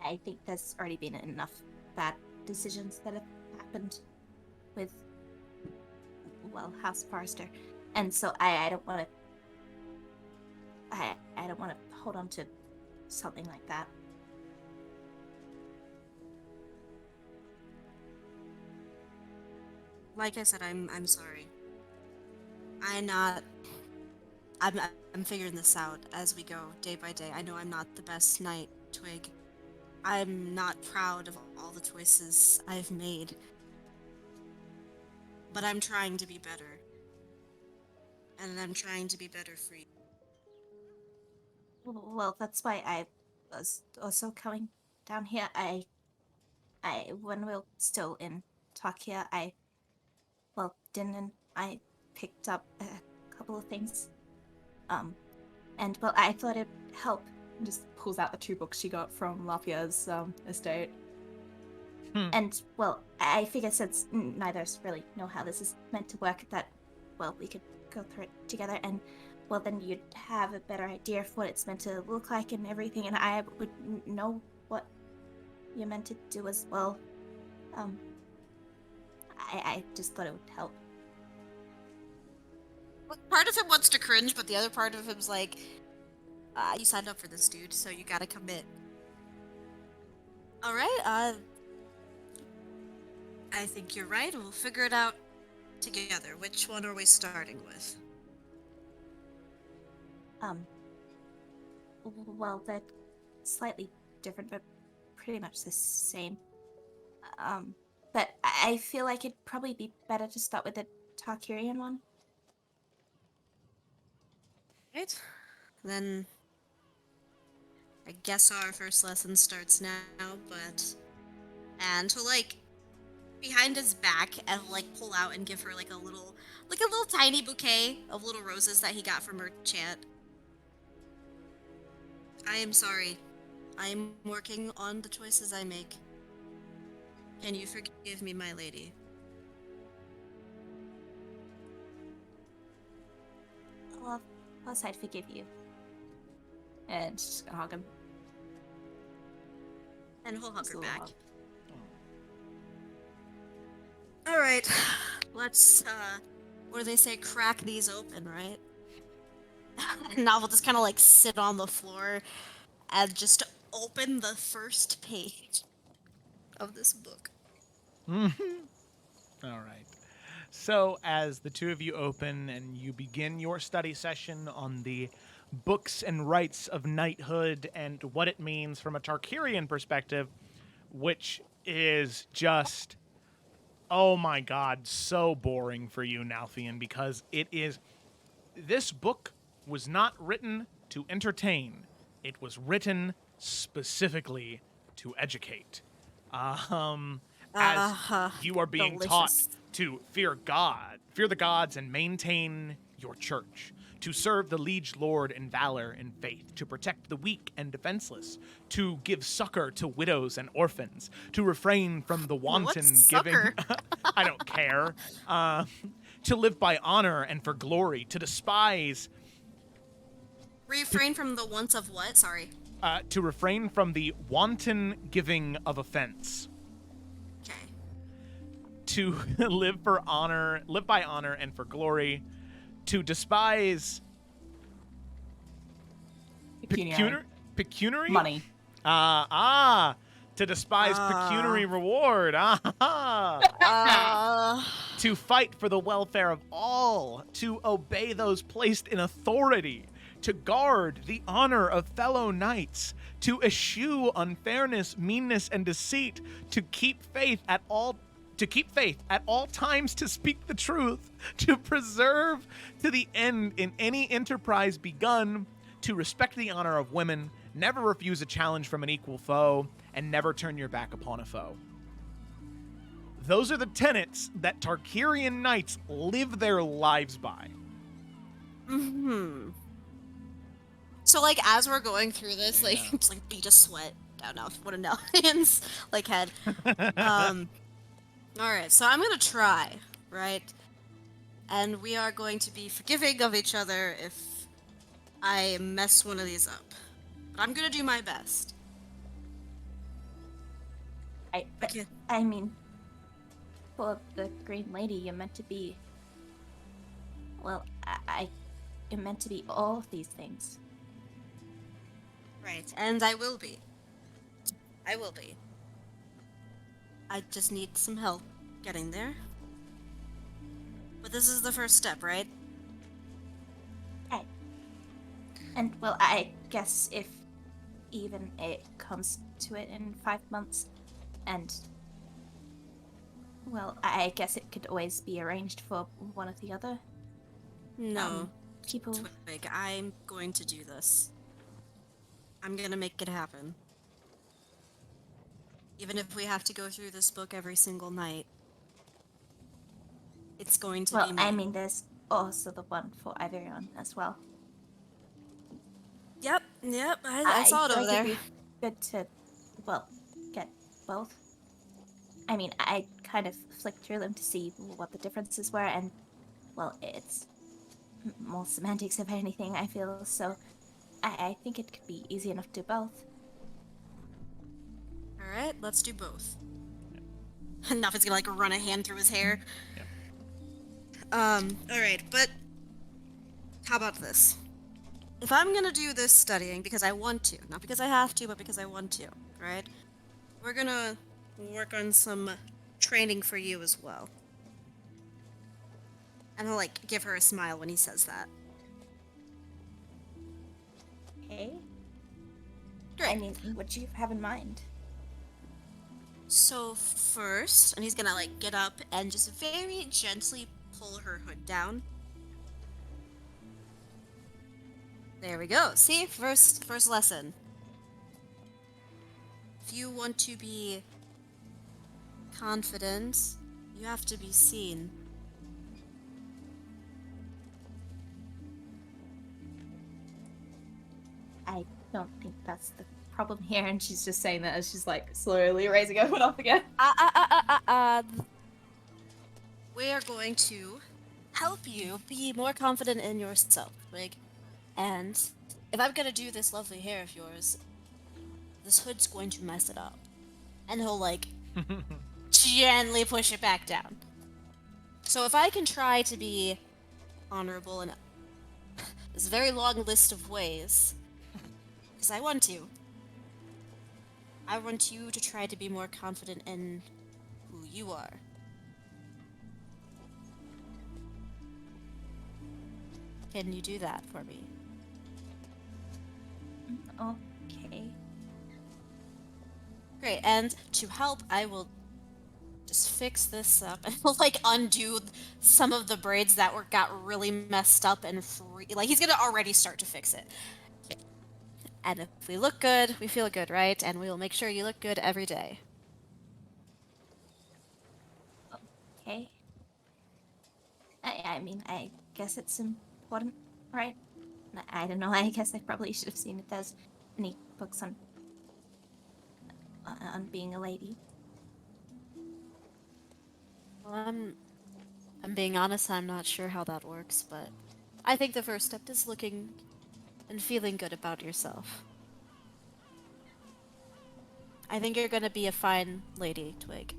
I think there's already been enough bad decisions that have happened with, well, House Forrester, and so I don't want to. I don't want to hold on to something like that. Like I said, I'm sorry. I'm figuring this out as we go, day by day. I know I'm not the best knight, Twig. I'm not proud of all the choices I've made. But I'm trying to be better. And I'm trying to be better for you. Well, that's why I was also coming down here. When we were still in Takia, I picked up a couple of things. And well, I thought it'd help. And just pulls out the 2 books she got from Lafia's estate. And well, I figure since neither of us really know how this is meant to work, that well, we could go through it together, and well, then you'd have a better idea of what it's meant to look like and everything, and I would know what you're meant to do as well. I just thought it would help. Part of him wants to cringe, but the other part of him's like, you signed up for this, dude, so you gotta commit. Alright, I think you're right. We'll figure it out together. Which one are we starting with? Well, they're slightly different, but pretty much the same. But I feel like it'd probably be better to start with the Tarkirian one. Right. Then I guess our first lesson starts now, and he'll like behind his back and like pull out and give her like a little tiny bouquet of little roses that he got from her chant. I am sorry. I am working on the choices I make. Can you forgive me, my lady? Well, of course I'd forgive you. And she's just gonna hug him. And he'll hug Just her a little back. hug. let's, what do they say, crack these open, right? And I will just kind of like sit on the floor and just open the first page of this book. All right. So, as the two of you open and you begin your study session on the books and rights of knighthood and what it means from a Tarkirian perspective, which is just, oh my god, so boring for you, Nalthian, because it is. This book was not written to entertain, it was written specifically to educate. As you are being taught to fear God, fear the gods, and maintain your church, to serve the liege lord in valor and faith, to protect the weak and defenseless, to give succor to widows and orphans, to refrain from the wanton giving. Succor? I don't care. To live by honor and for glory, to despise. Refrain from the wants of what? Sorry. To refrain from the wanton giving of offense. Okay. To live by honor and for glory, to despise pecuniary Money. To despise pecuniary reward. To fight for the welfare of all, to obey those placed in authority, to guard the honor of fellow knights, to eschew unfairness, meanness, and deceit, to keep faith at all times, to speak the truth, to preserve to the end in any enterprise begun, to respect the honor of women, never refuse a challenge from an equal foe, and never turn your back upon a foe. Those are the tenets that Tarkirian knights live their lives by. Mm-hmm. So, like, as we're going through this, like, just, like, beat a sweat down one of Nellian's, like, head. Alright, so I'm gonna try, right? And we are going to be forgiving of each other if I mess one of these up. But I'm gonna do my best. I mean, for the Green Lady, you're meant to be. Well, you're meant to be all of these things. Right, and I will be. I will be. I just need some help getting there. But this is the first step, right? Right. And, well, I guess if even it comes to it in 5 months, and, well, I guess it could always be arranged for one or the other. No. People... Twig, I'm going to do this. I'm gonna make it happen. Even if we have to go through this book every single night. It's going to be Well, me. I mean, there's also the one for Iverion as well. Yep, I saw it over there. It'd be good to, well, get both. I mean, I kind of flicked through them to see what the differences were, and, well, it's more semantics if anything, I feel, so I think it could be easy enough to do both. Alright, let's do both. Enough is gonna, like, run a hand through his hair. Alright, but how about this? If I'm gonna do this studying because I want to, not because I have to, but because I want to, right? We're gonna work on some training for you as well. And I'll, like, give her a smile when he says that. Okay. Great. I mean, what do you have in mind? So first, and he's gonna, like, get up and just very gently pull her hood down. There we go. See? First lesson. If you want to be confident, you have to be seen. I don't think that's the problem here, and she's just saying that as she's, like, slowly raising her hood up again. We are going to help you be more confident in yourself, Twig. And if I'm gonna do this lovely hair of yours, this hood's going to mess it up. And he'll, like, gently push it back down. So if I can try to be honorable in this very long list of ways, because I want to, I want you to try to be more confident in who you are. Can you do that for me? Okay. Great, and to help, I will just fix this up and we'll like undo some of the braids that got really messed up and free. Like he's gonna already start to fix it. And if we look good, we feel good, right? And we will make sure you look good every day. Okay. I mean, I guess it's important, right? I don't know. I guess I probably should have seen if there's any books on being a lady. Well, I'm being honest, I'm not sure how that works, but I think the first step is looking and feeling good about yourself. I think you're gonna be a fine lady, Twig.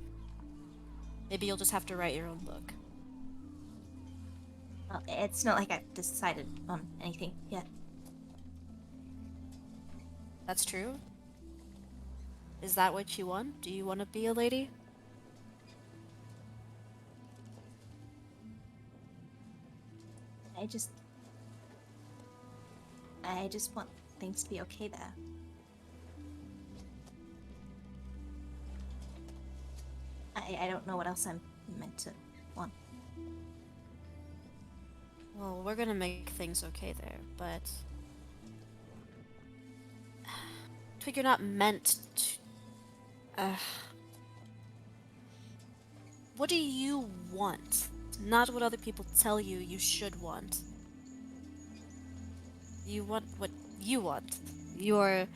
Maybe you'll just have to write your own book. Well, it's not like I've decided on anything yet. That's true? Is that what you want? Do you want to be a lady? I just want things to be okay there. I don't know what else I'm meant to want. Well, we're gonna make things okay there, but... Twig, you're not meant to... What do you want? Not what other people tell you you should want. You want what you want. You're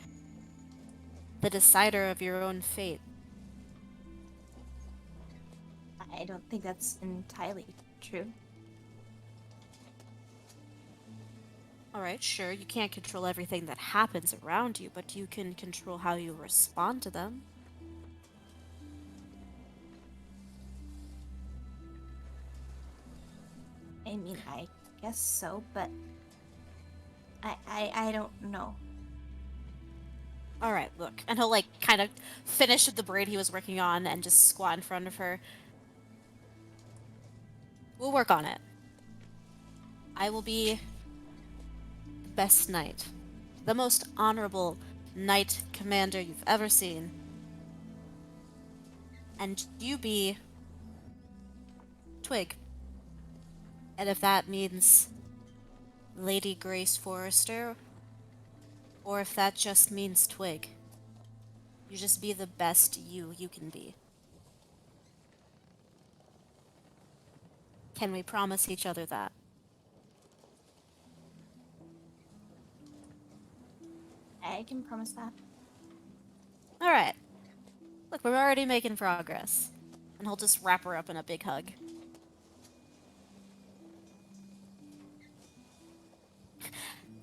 the decider of your own fate. I don't think that's entirely true. Alright, sure, you can't control everything that happens around you, but you can control how you respond to them. I mean, I guess so, but I don't know. Alright, look. And he'll, like, kind of finish the braid he was working on and just squat in front of her. We'll work on it. I will be the best knight. The most honorable knight commander you've ever seen. And you be Twig. And if that means Lady Grace Forrester, or if that just means Twig, you just be the best you can be. Can we promise each other that? I can promise that. Alright. Look, we're already making progress. And he'll just wrap her up in a big hug.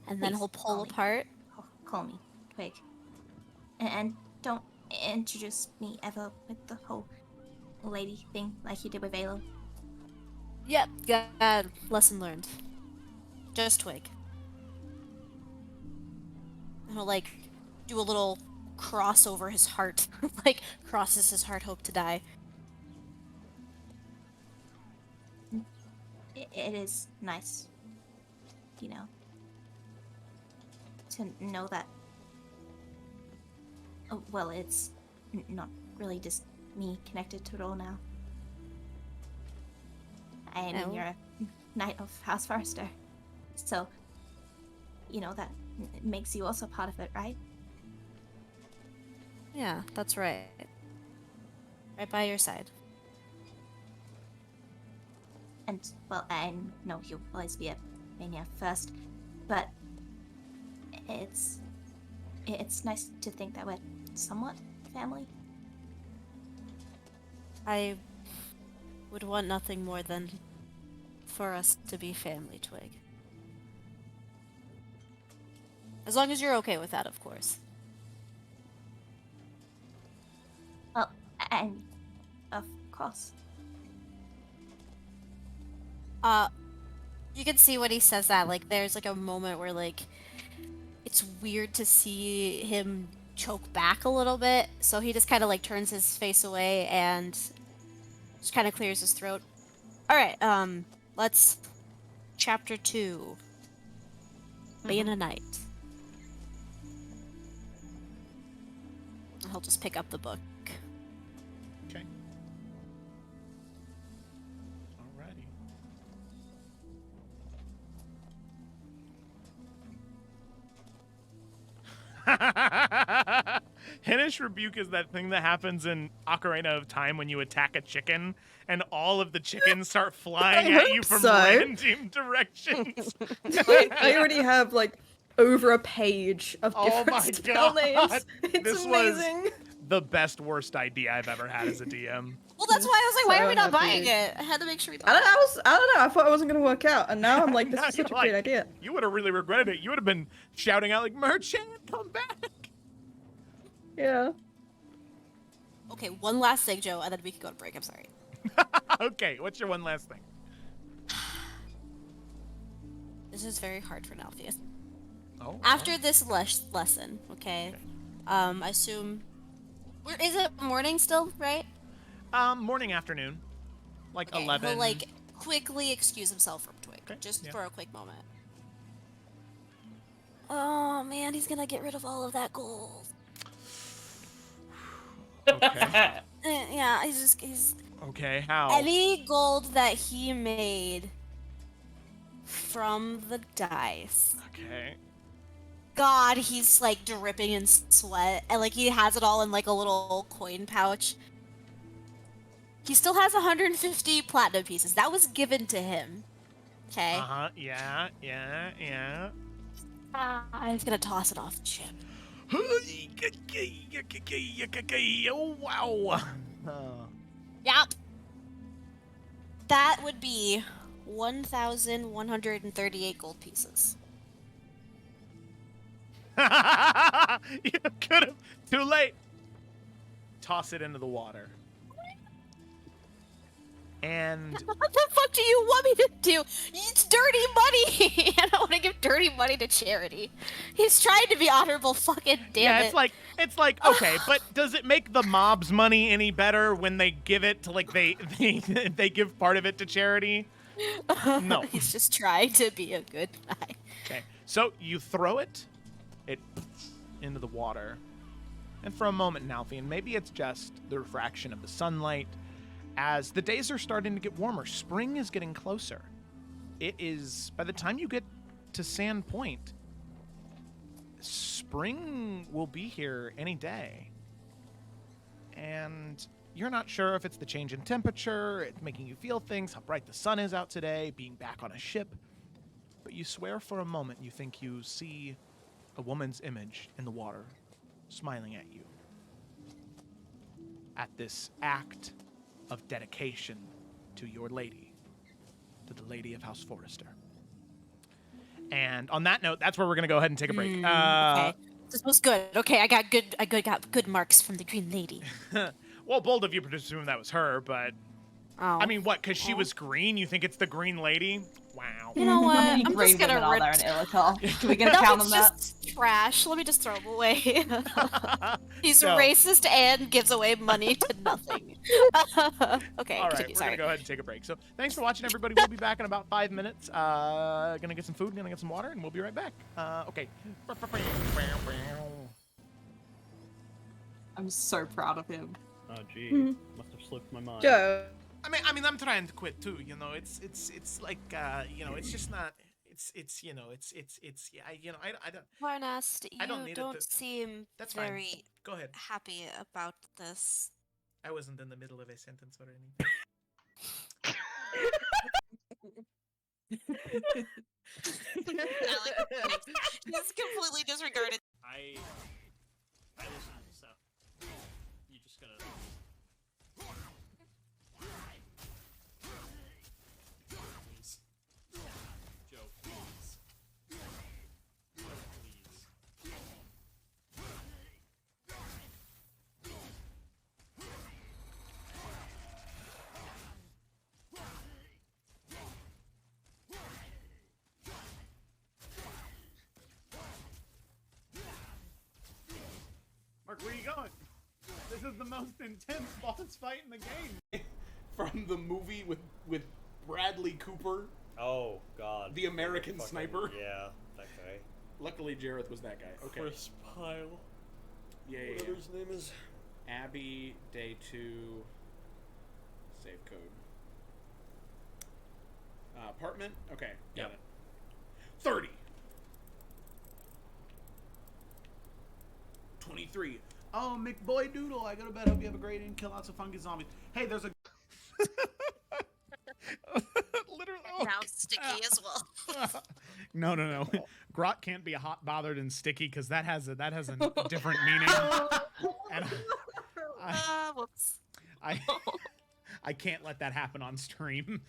And then Please, he'll pull call me. apart. Call me Twig. And don't introduce me ever with the whole lady thing like you did with Valo. Yep, lesson learned. Just Twig. And he'll, like, do a little cross over his heart. Like, crosses his heart, hope to die. It is nice, you know, to know that. Oh, well, it's not really just me connected to it all now. I mean, Oh. you're a knight of House Forrester, so you know that makes you also part of it, right? Yeah, that's right. Right by your side. And well, I know you'll always be a mania first, but it's nice to think that we're somewhat family. I would want nothing more than for us to be family, Twig. As long as you're okay with that, of course. Well, and of course. You can see when he says that, like, there's like a moment where like it's weird to see him choke back a little bit, so he just kind of like turns his face away and just kind of clears his throat. All right, let's chapter 2. Being a knight. He'll just pick up the book. Okay. Alrighty. Hellish Rebuke is that thing that happens in Ocarina of Time when you attack a chicken and all of the chickens start flying I at you hope from so. random directions. I already have like over a page of Oh different my spell God. names. It's This was- amazing. The best worst idea I've ever had as a DM. Well, that's why I was like, why are we not So buying happy. it? I had to make sure we. I don't know. I thought it wasn't gonna work out, and now I'm like, this Now is such a you're great like, idea. You would have really regretted it. You would have been shouting out like, "Merchant, come back!" Yeah. Okay, one last thing, Joe, and then we can go to break. I'm sorry. Okay, what's your one last thing? This is very hard for Nalpheus. Oh. After this lesson, okay? I assume. Is it morning still, right? Morning, afternoon, like Okay, 11. He'll like quickly excuse himself from Twig, Okay, just yeah. for a quick moment. Oh man, he's gonna get rid of all of that gold. Okay. Yeah, he's Okay. How? any gold that he made from the dice. Okay. God, he's like dripping in sweat, and like he has it all in like a little coin pouch. He still has 150 platinum pieces. That was given to him. Okay. Uh-huh. Yeah. Yeah. Yeah. He's gonna toss it off the ship. Oh wow. Yep. That would be 1,138 gold pieces. You could have. Too late. Toss it into the water. And What the fuck do you want me to do? It's dirty money! I don't want to give dirty money to charity. He's trying to be honorable, fucking damn yeah, it. it's like okay, but does it make the mob's money any better when they give it to like they give part of it to charity? No. He's just trying to be a good guy. Okay, so you throw it into the water, and for a moment, Nalfian, maybe it's just the refraction of the sunlight. As the days are starting to get warmer, spring is getting closer. It is, by the time you get to Sand Point, spring will be here any day. And you're not sure if it's the change in temperature, it's making you feel things, how bright the sun is out today, being back on a ship. But you swear for a moment you think you see a woman's image in the water, smiling at you. At this act of dedication to your lady, to the Lady of House Forrester. And on that note, that's where we're gonna go ahead and take a break. Okay. This was good. Okay, I got good marks from the Green Lady. Well, bold of you to presume that was her, but Oh. I mean, what? Because she was green? You think it's the Green Lady? Wow. You know what? How many I'm green just gonna women are rip. there in Illico? Can we get a No, count it's on that? just trash. Let me just throw him away. He's So- racist and gives away money to nothing. Okay, All right, continue, we're going sorry. to go ahead and take a break. So thanks for watching, everybody. We'll be back in about 5 minutes. Gonna get some food, gonna get some water, and we'll be right back. Okay. I'm so proud of him. Oh gee, must have slipped my mind. Joe. I mean, I'm trying to quit too. You know, it's like, you know, it's just not. It's you know, it's yeah. I don't. Varnast, I don't you need it don't to- seem That's fine. very Go ahead. happy about this. I wasn't in the middle of a sentence or anything. He's completely disregarded. I listened, so you just gotta. Please, Joe, please, please. going? This is the most intense boss fight in the game. From the movie with Bradley Cooper, Oh God. the American Fucking- sniper. Yeah, that guy. Luckily, Jareth was that guy. Okay. Chris Pyle. Yeah, yeah, Whatever yeah. his name is. Abby, day 2. Save code. Apartment. Okay, got Yep. it. 30. 23. Oh, McBoy Doodle, I go to bed. Hope you have a great day and kill lots of funky zombies. Hey, there's a... Literally. Now sticky as well. No. Grot can't be hot, bothered, and sticky because that has a different meaning. And Whoops. I can't let that happen on stream.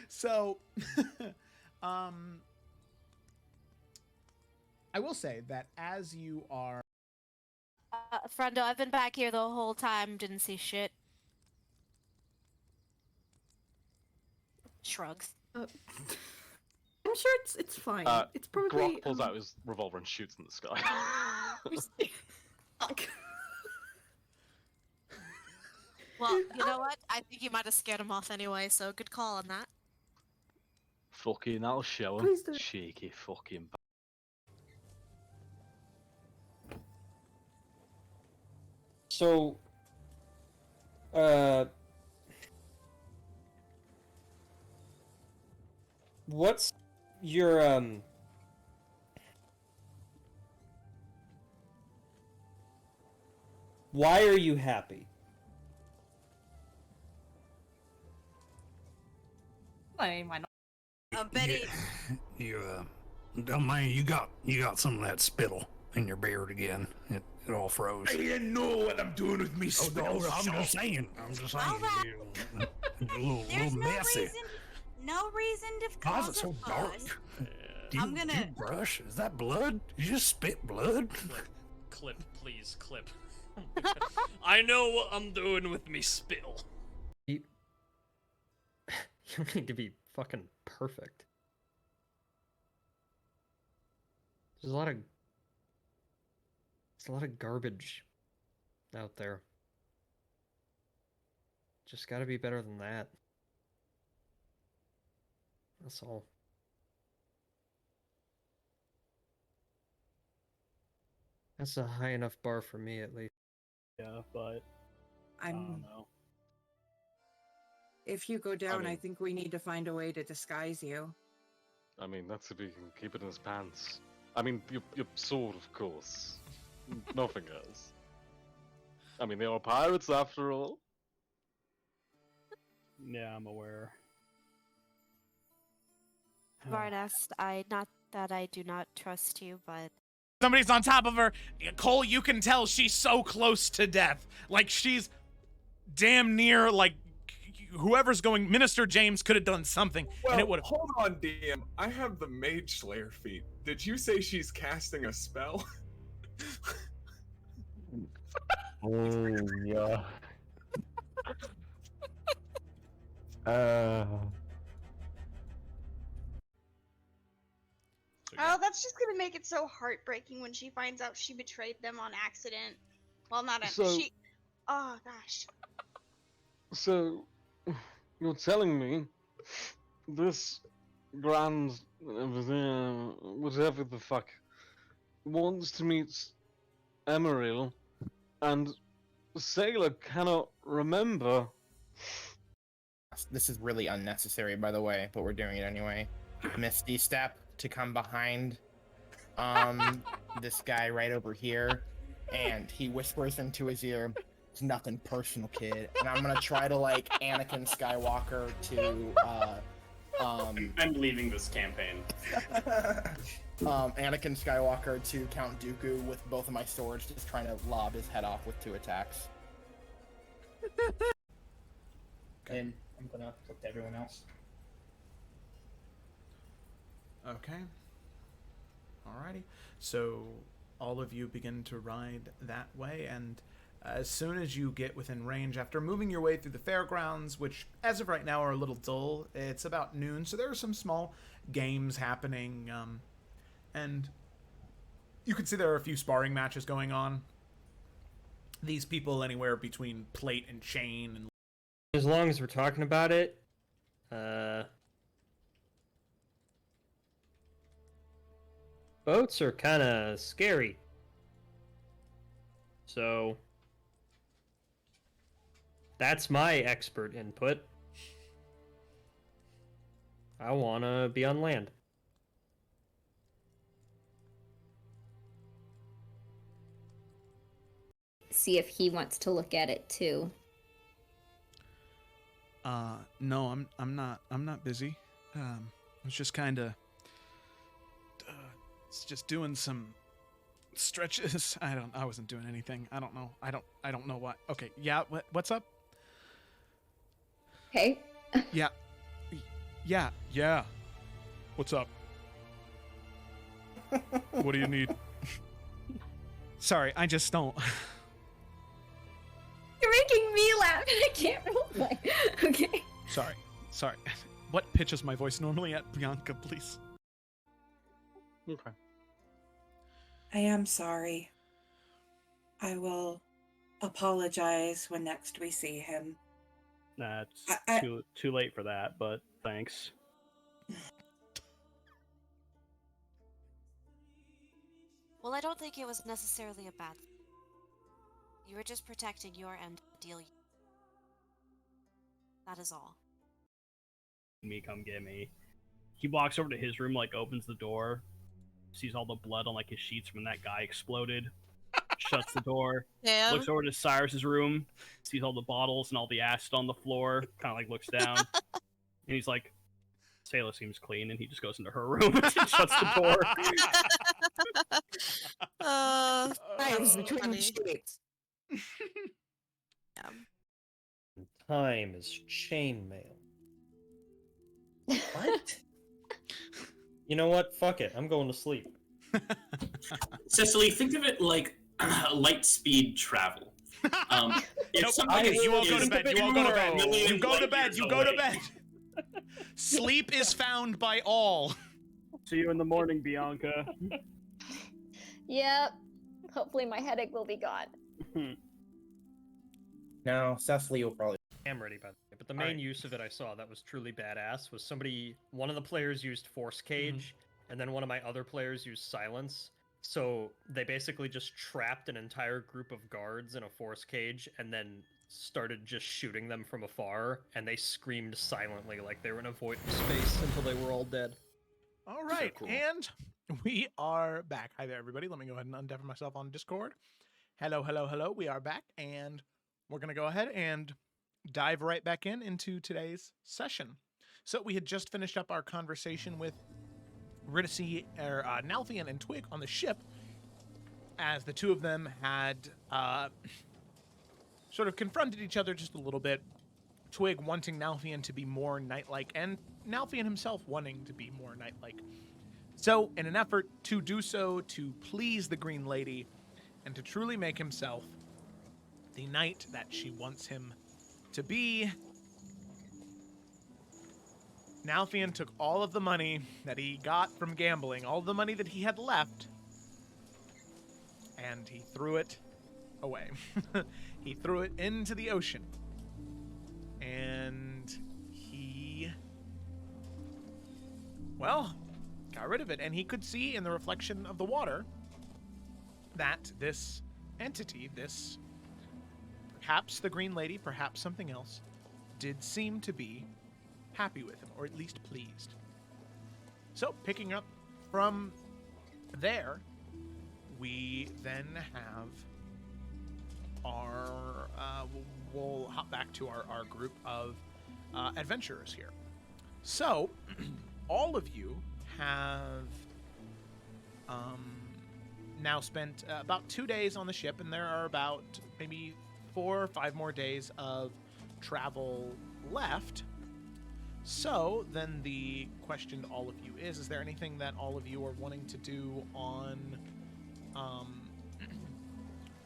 So, I will say that as you are... Friendo, I've been back here the whole time, didn't see shit. Shrugs. I'm sure it's fine. It's probably. Grok pulls out his revolver and shoots in the sky. Well, you know what? I think you might have scared him off anyway, so good call on that. Fucking, I'll show him. Please don't. Cheeky fucking. So, what's your why are you happy? I mean, why not? Betty. You don't mind, you got some of that spittle in your beard again. It all froze. I didn't know what I'm doing with me. I'm just saying. Alright. It's a little There's no messy. reason to Why is cause it so a dark? fuss. Do you, I'm gonna- do you brush? Is that blood? You just spit blood? Clip, please, clip. I know what I'm doing with me spittle. You need to be fucking perfect. There's a lot of garbage out there. Just gotta be better than that. That's all. That's a high enough bar for me, at least. Yeah, but I don't know. If you go down, I mean- think we need to find a way to disguise you. I mean, that's if he can keep it in his pants. I mean, your sword, of course. Nothing else. I mean, they are pirates after all. Yeah, I'm aware. Varnest, not that I do not trust you, but Somebody's on top of her. Cole, you can tell she's so close to death. Like, she's damn near, like, whoever's going... Minister James could have done something, Well, and it would have... hold on, DM. I have the Mage Slayer feat. Did you say she's casting a spell? Oh, yeah. Oh, that's just gonna make it so heartbreaking when she finds out she betrayed them on accident. Well, not So- she. Oh gosh. So, you're telling me this grand whatever the fuck wants to meet Emeril, and Sailor cannot remember. This is really unnecessary, by the way, but we're doing it anyway. Misty Step to come behind this guy right over here, and he whispers into his ear, "It's nothing personal, kid." And I'm gonna try to like Anakin Skywalker to I'm leaving this campaign. Anakin Skywalker to Count Dooku with both of my swords, just trying to lob his head off with 2 attacks. And I'm gonna flip to everyone else. Okay. Alrighty. So all of you begin to ride that way, and as soon as you get within range, after moving your way through the fairgrounds, which as of right now are a little dull, it's about noon, so there are some small games happening, and You can see there are a few sparring matches going on. These people anywhere between plate and chain and As long as we're talking about it, boats are kind of scary. So that's my expert input. I want to be on land. See if he wants to look at it too. No, I'm not busy. I was just kind of just doing some stretches. I wasn't doing anything. I don't know. I don't know what. Okay, yeah, what's up? Okay. Yeah. Yeah. What's up? What do you need? Sorry, I just don't. You're making me laugh and I can't roleplay. Okay. Sorry. What pitch is my voice normally at, Bianca, please? Okay. I am sorry. I will apologize when next we see him. That's I- too late for that, but thanks. Well, I don't think it was necessarily a bad thing. You were just protecting your end of the deal. That is all. Me, come get me. He walks over to his room, like opens the door, sees all the blood on like his sheets from when that guy exploded, shuts the door, Damn. looks over to Cyrus's room, sees all the bottles and all the acid on the floor, kind of like looks down, and he's like, Sayla seems clean, and he just goes into her room and shuts the door. Knives between funny. sheets. Time is chainmail. What? You know what? Fuck it. I'm going to sleep. Cecily, think of it like light speed travel. If somebody You all go to bed. You all go to bed. million You go to light bed. years You go to away. bed. Sleep is found by all. See you in the morning, Bianca. Yep. Hopefully my headache will be gone. No, Cecily will probably. I'm ready, by the way. But the main use of it I saw that was truly badass was one of the players used Force Cage, and then one of my other players used Silence. So they basically just trapped an entire group of guards in a Force Cage, and then started just shooting them from afar, and they screamed silently like they were in a void of space until they were all dead. All right, cool. and we are back. Hi there, everybody. Let me go ahead and undeafen myself on Discord. Hello. We are back, and we're going to go ahead and dive right back into today's session. So we had just finished up our conversation with Nalthian and Twig on the ship, as the two of them had sort of confronted each other just a little bit. Twig wanting Nalthian to be more knight-like, and Nalthian himself wanting to be more knight-like. So, in an effort to do so, to please the Green Lady, and to truly make himself the knight that she wants him to be, Nalthian took all of the money that he got from gambling, all the money that he had left, and he threw it away. He threw it into the ocean. And he, well, got rid of it. And he could see in the reflection of the water that this entity, this, perhaps the Green Lady, perhaps something else, did seem to be happy with him, or at least pleased. So, picking up from there, we then have our, we'll hop back to our group of adventurers here. So, all of you have now spent about 2 days on the ship, and there are about maybe 4 or 5 more days of travel left. So, then the question to all of you is there anything that all of you are wanting to do on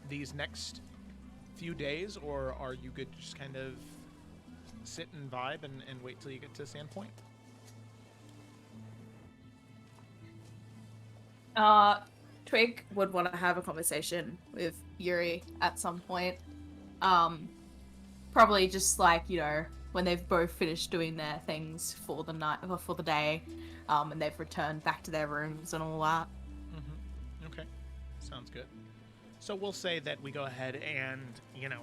these next few days, or are you good to just kind of sit and vibe and wait till you get to Sandpoint? Twig would want to have a conversation with Yuri at some point. Probably just like, you know, when they've both finished doing their things for the night or for the day, and they've returned back to their rooms and all that. Okay, sounds good. So we'll say that we go ahead and, you know,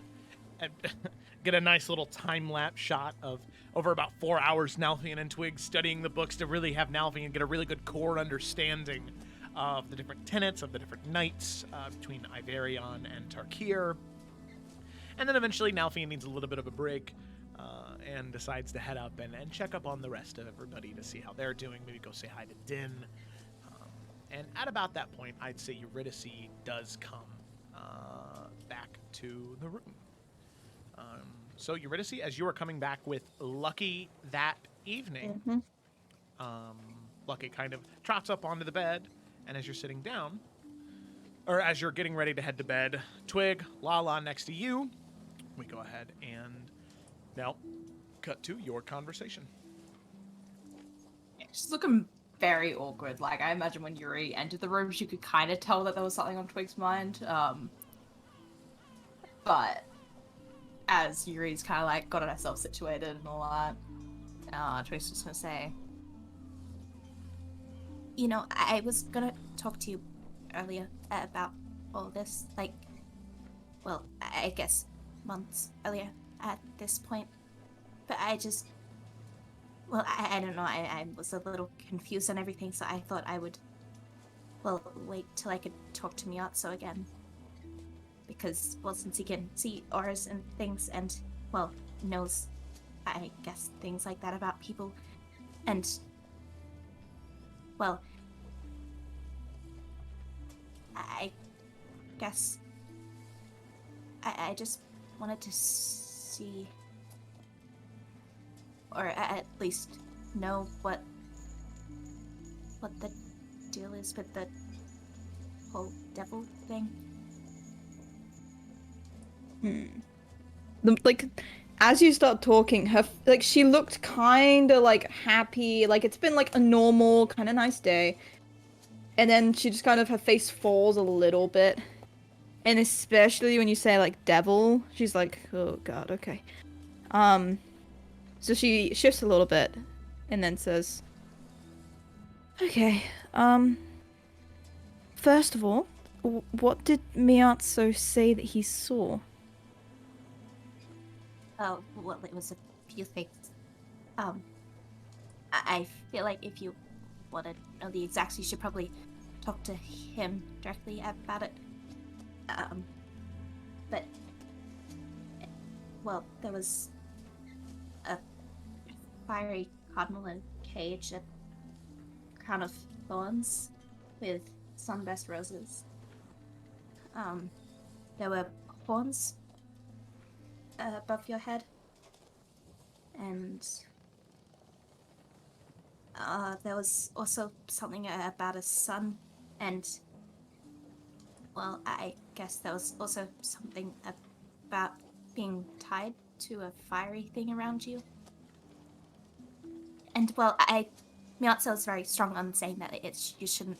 get a nice little time-lapse shot of over about 4 hours Nalfian and Twig studying the books to really have Nalfian get a really good core understanding of the different tenets of the different knights between Iverion and Tarkir. And then eventually Nalfian needs a little bit of a break and decides to head up and check up on the rest of everybody to see how they're doing, maybe go say hi to Din. And at about that point, I'd say Eurydice does come back to the room. So Eurydice, as you are coming back with Lucky that evening, Lucky kind of trots up onto the bed, and as you're sitting down, or as you're getting ready to head to bed, Twig, Lala next to you, we go ahead and now cut to your conversation. She's looking very awkward. Like, I imagine when Yuri entered the room, she could kind of tell that there was something on Twig's mind. But as Yuri's kind of like got herself situated and all that, Twig's just gonna say, You know, I was gonna talk to you earlier about all this, like, well, I guess months earlier at this point. But I just, well, I don't know, I was a little confused on everything, so I thought I would, well, wait till I could talk to Miazzo again. Because, well, since he can see auras and things, and, well, knows, I guess, things like that about people, and, well, I guess I just wanted to see, or at least know what the deal is with the whole devil thing. Like, as you start talking, she looked kind of like happy, like it's been like a normal kind of nice day, and then she just kind of, her face falls a little bit, and especially when you say like devil, she's like, oh god, okay. So she shifts a little bit, and then says, okay, first of all, what did Miazzo say that he saw? Oh, well, it was a few things. I feel like if you want to know the exacts, you should probably talk to him directly about it. But, well, there was a fiery cardinal in a cage, a crown of thorns with sunburst roses. There were horns above your head, and there was also something about a sun, and, well, I guess there was also something about being tied to a fiery thing around you. And, well, Miazzo is very strong on saying that you shouldn't,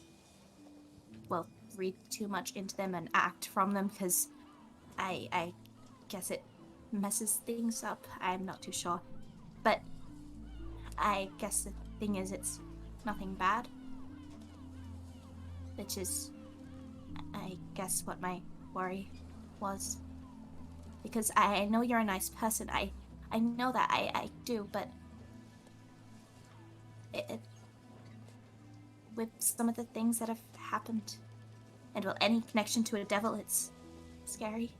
well, read too much into them and act from them, because I guess it messes things up. I'm not too sure. But I guess the thing is, it's nothing bad. Which is, I guess, what my worry was. Because I know you're a nice person. I know that. I do, but with some of the things that have happened, and, well, any connection to a devil, it's scary.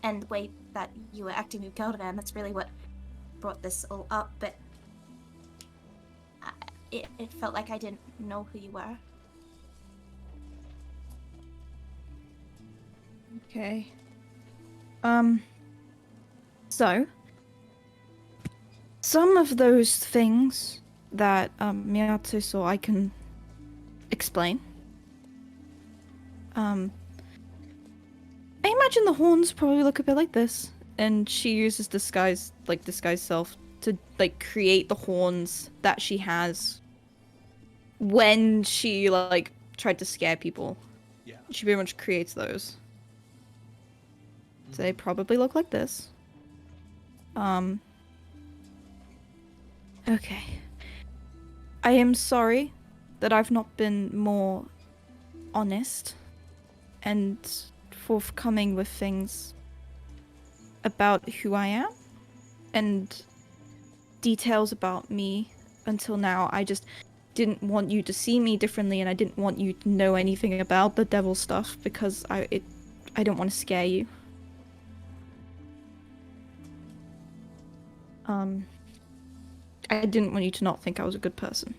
And the way that you were acting with Golden, that's really what brought this all up, but it felt like I didn't know who you were. Okay. So, some of those things that Miazzo saw, I can explain. I imagine the horns probably look a bit like this, and she uses disguise self to like create the horns that she has when she like tried to scare people. Yeah. She pretty much creates those. So they probably look like this. Okay. I am sorry that I've not been more honest and forthcoming with things about who I am and details about me until now. I just didn't want you to see me differently, and I didn't want you to know anything about the devil stuff because I don't want to scare you. I didn't want you to not think I was a good person.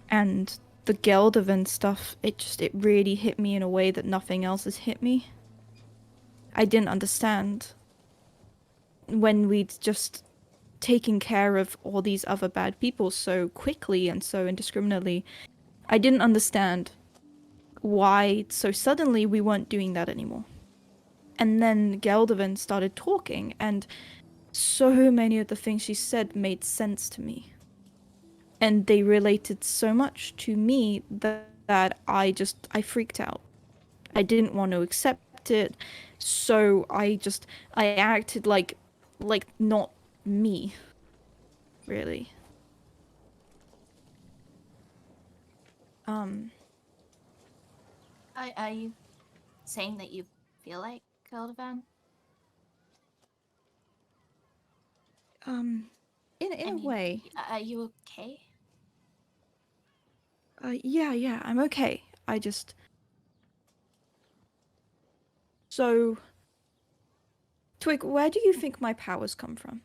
And the Geldervan stuff, it really hit me in a way that nothing else has hit me. I didn't understand when we'd just taken care of all these other bad people so quickly and so indiscriminately. I didn't understand why so suddenly we weren't doing that anymore. And then Geldervan started talking, and so many of the things she said made sense to me. And they related so much to me that I freaked out. I didn't want to accept it, so I acted like not me, really. Are you saying that you feel like Eldevan? In a way. Are you okay? Yeah, I'm okay. So, Twig, where do you think my powers come from?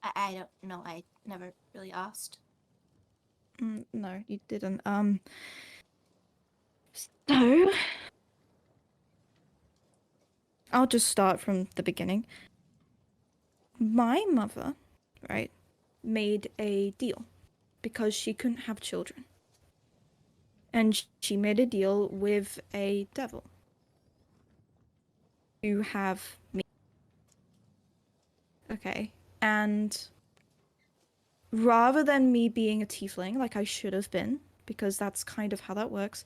I don't know. I never really asked. No, you didn't. So, I'll just start from the beginning. My mother, right, made a deal because she couldn't have children. And she made a deal with a devil to have me. Okay. And rather than me being a tiefling like I should have been, because that's kind of how that works,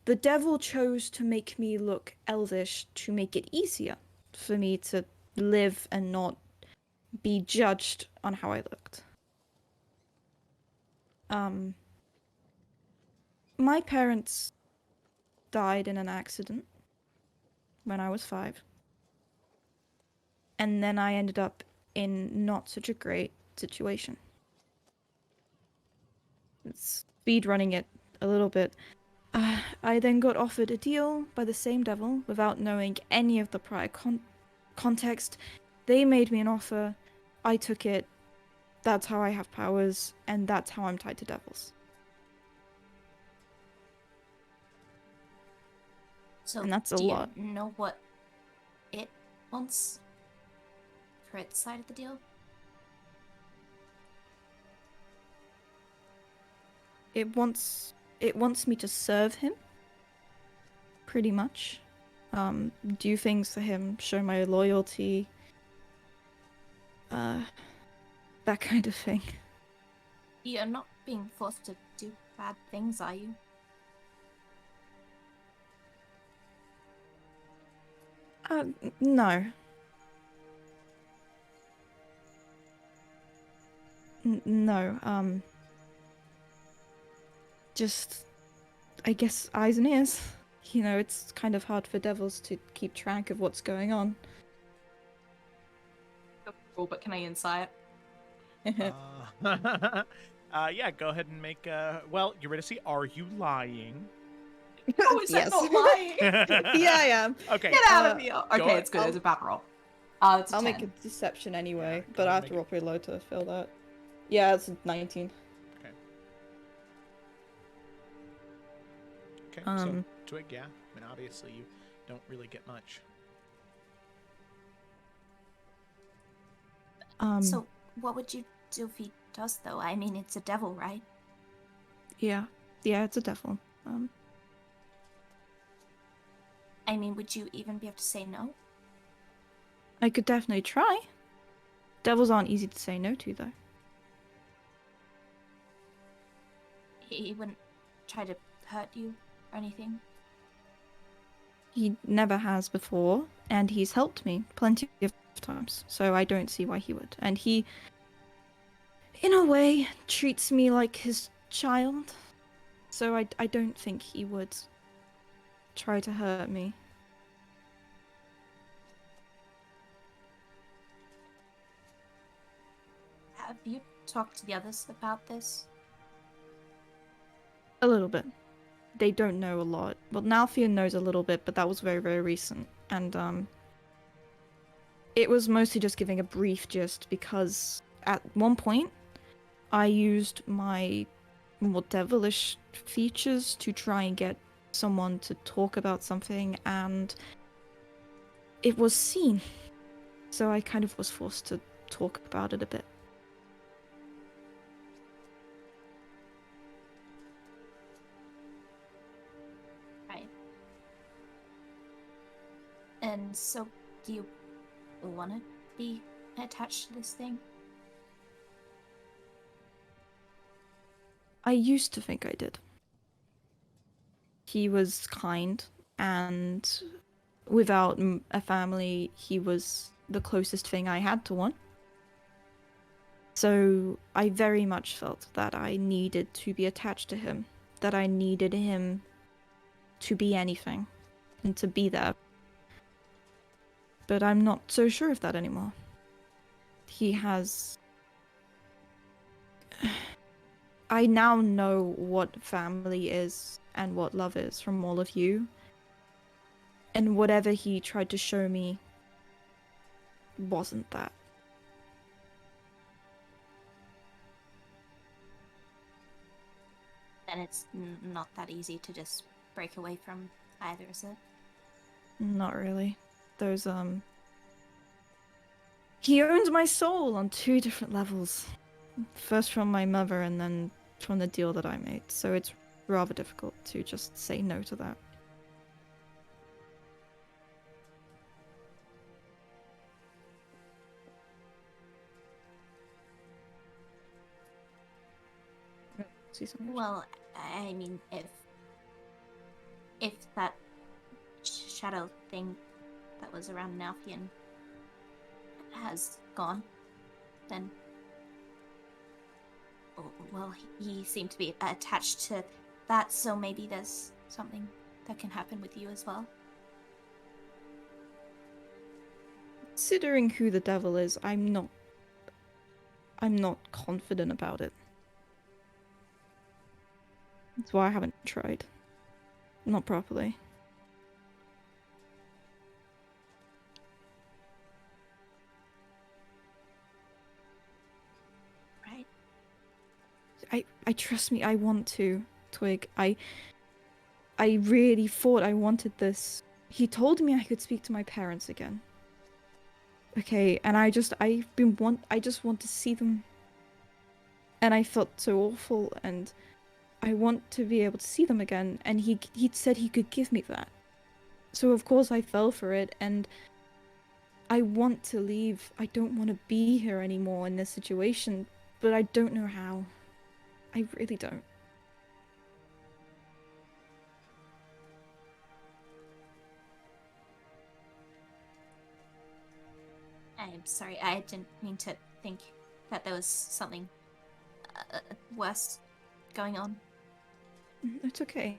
the devil chose to make me look elvish to make it easier for me to live and not be judged on how I looked. My parents died in an accident when I was 5. And then I ended up in not such a great situation. Speed running it a little bit. I then got offered a deal by the same devil without knowing any of the prior context. They made me an offer. I took it. That's how I have powers, and that's how I'm tied to devils. So And that's a do lot. you know what it wants for its side of the deal? It wants me to serve him. Pretty much. Do things for him, show my loyalty. That kind of thing. You're not being forced to do bad things, are you? No. No, just, I guess, eyes and ears. You know, it's kind of hard for devils to keep track of what's going on. Cool, but can I insight? Yeah, go ahead and make. Well, Eurydice, are you lying? Oh, is that not lying? Yeah, I am. Okay. Get out of here. Okay, it's good. I'll- It's a bad roll. It's a I'll 10. make a deception anyway, go but ahead I and have to make roll pretty low to fill that. Yeah, it's a 19. Okay, so Twig, yeah. I mean, obviously you don't really get much. So what would you do if he does, though? I mean, it's a devil, right? Yeah, it's a devil. I mean, would you even be able to say no? I could definitely try. Devils aren't easy to say no to, though. he wouldn't try to hurt you or anything? He never has before, and he's helped me plenty of times, so I don't see why he would. And he, in a way, treats me like his child, so I don't think he would try to hurt me. Have you talked to the others about this? A little bit. They don't know a lot. Well, Nalfian knows a little bit, but that was very, very recent. And, it was mostly just giving a brief gist because at one point, I used my more devilish features to try and get someone to talk about something, and it was seen. So I kind of was forced to talk about it a bit. Right. And so, do you want to be attached to this thing? I used to think I did. He was kind, and without a family, he was the closest thing I had to one. So I very much felt that I needed to be attached to him, that I needed him to be anything, and to be there. But I'm not so sure of that anymore. He has... I now know what family is and what love is from all of you. And whatever he tried to show me wasn't that. Then it's not that easy to just break away from either, is it? Not really. There's, he owns my soul on 2 different levels. First from my mother and then from the deal that I made. So it's rather difficult to just say no to that. Well, I mean, if that shadow thing that was around Nalfian has gone, then well, he seemed to be attached to that, so maybe there's something that can happen with you as well. Considering who the devil is, I'm not confident about it. That's why I haven't tried. Not properly. Right. I trust me, I want to, Twig. I really thought I wanted this. He told me I could speak to my parents again. Okay, and I just want to see them. And I felt so awful, and I want to be able to see them again, and he said he could give me that. So of course I fell for it, and I want to leave. I don't want to be here anymore in this situation, but I don't know how. I really don't. I'm sorry, I didn't mean to think that there was something worse going on. It's okay.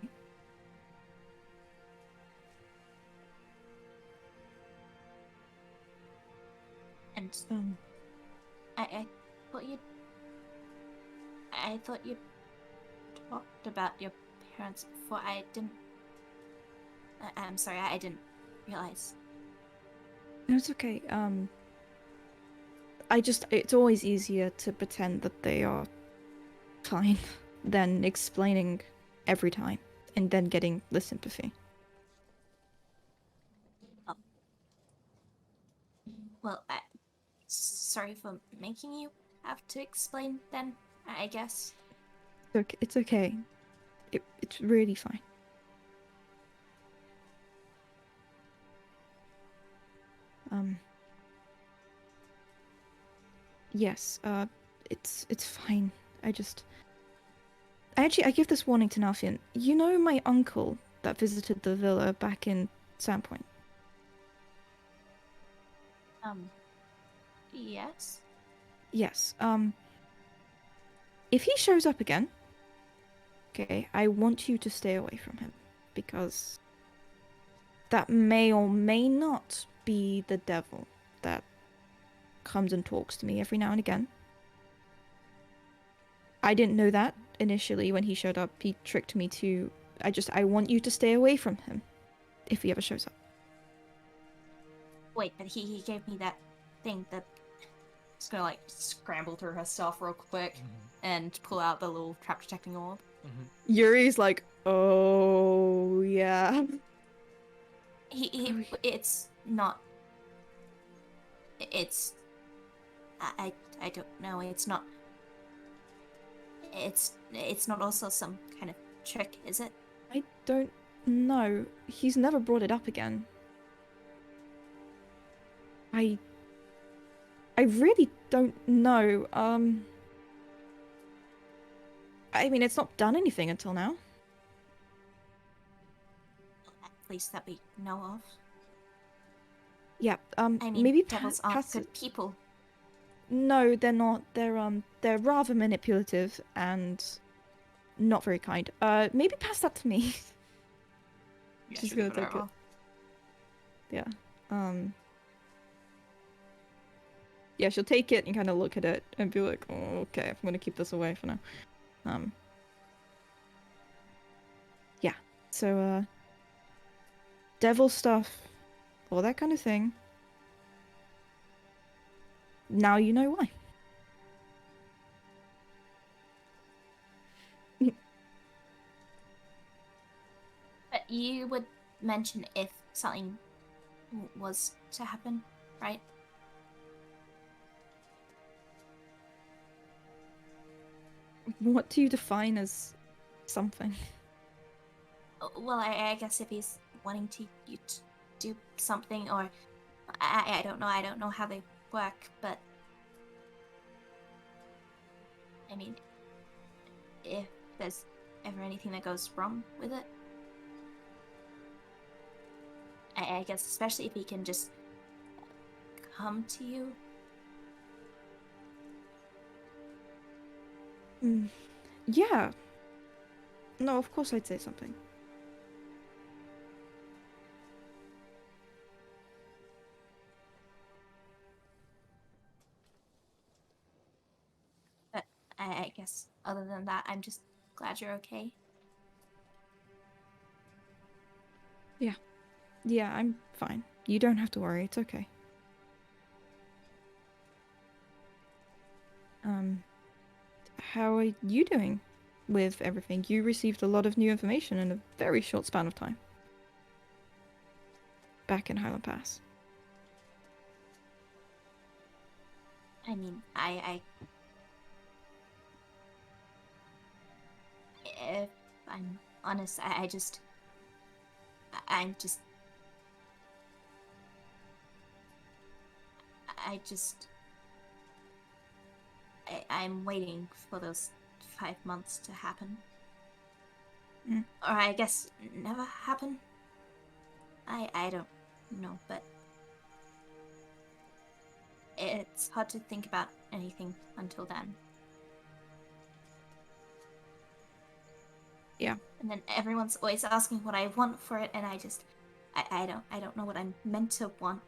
And I thought you talked about your parents before. I'm sorry, I didn't realize. No, it's okay. It's always easier to pretend that they are fine than explaining every time and then getting the sympathy. Oh. Well, sorry for making you have to explain then, I guess. It's okay. It's really fine. Yes, it's fine. Actually, I give this warning to Nalfian. You know my uncle that visited the villa back in Sandpoint? Yes. Yes. If he shows up again, okay, I want you to stay away from him because that may or may not be the devil that comes and talks to me every now and again. I didn't know that initially when he showed up. He tricked me to... I want you to stay away from him if he ever shows up. Wait, but he gave me that thing that... Just gonna, like, scramble through her stuff real quick and pull out the little trap detecting orb. Yuri's like, oh, yeah. It's not. It's. I don't know. It's not. It's not also some kind of trick, is it? I don't know. He's never brought it up again. I really don't know. I mean, it's not done anything until now. At least that we know of. Yeah, I mean, maybe devils aren't good people. No, they're not. They're rather manipulative and not very kind. Maybe pass that to me. Yeah, She's she'll gonna give it take it. over. Yeah. Yeah, she'll take it and kind of look at it and be like, oh, okay, I'm gonna keep this away for now. Yeah. So, devil stuff, all that kind of thing. Now you know why. But you would mention if something was to happen, right? What do you define as something? Well, I guess if he's wanting you to do something, or I don't know. I don't know how they work, but I mean, if there's ever anything that goes wrong with it, I guess especially if he can just come to you. Yeah. No, of course I'd say something. But I guess other than that, I'm just glad you're okay. Yeah. Yeah, I'm fine. You don't have to worry, it's okay. How are you doing with everything? You received a lot of new information in a very short span of time. Back in Highland Pass. I mean, if I'm honest, I'm just I'm waiting for those 5 months to happen. Mm. Or I guess never happen. I don't know, but it's hard to think about anything until then. Yeah. And then everyone's always asking what I want for it, and I don't know what I'm meant to want.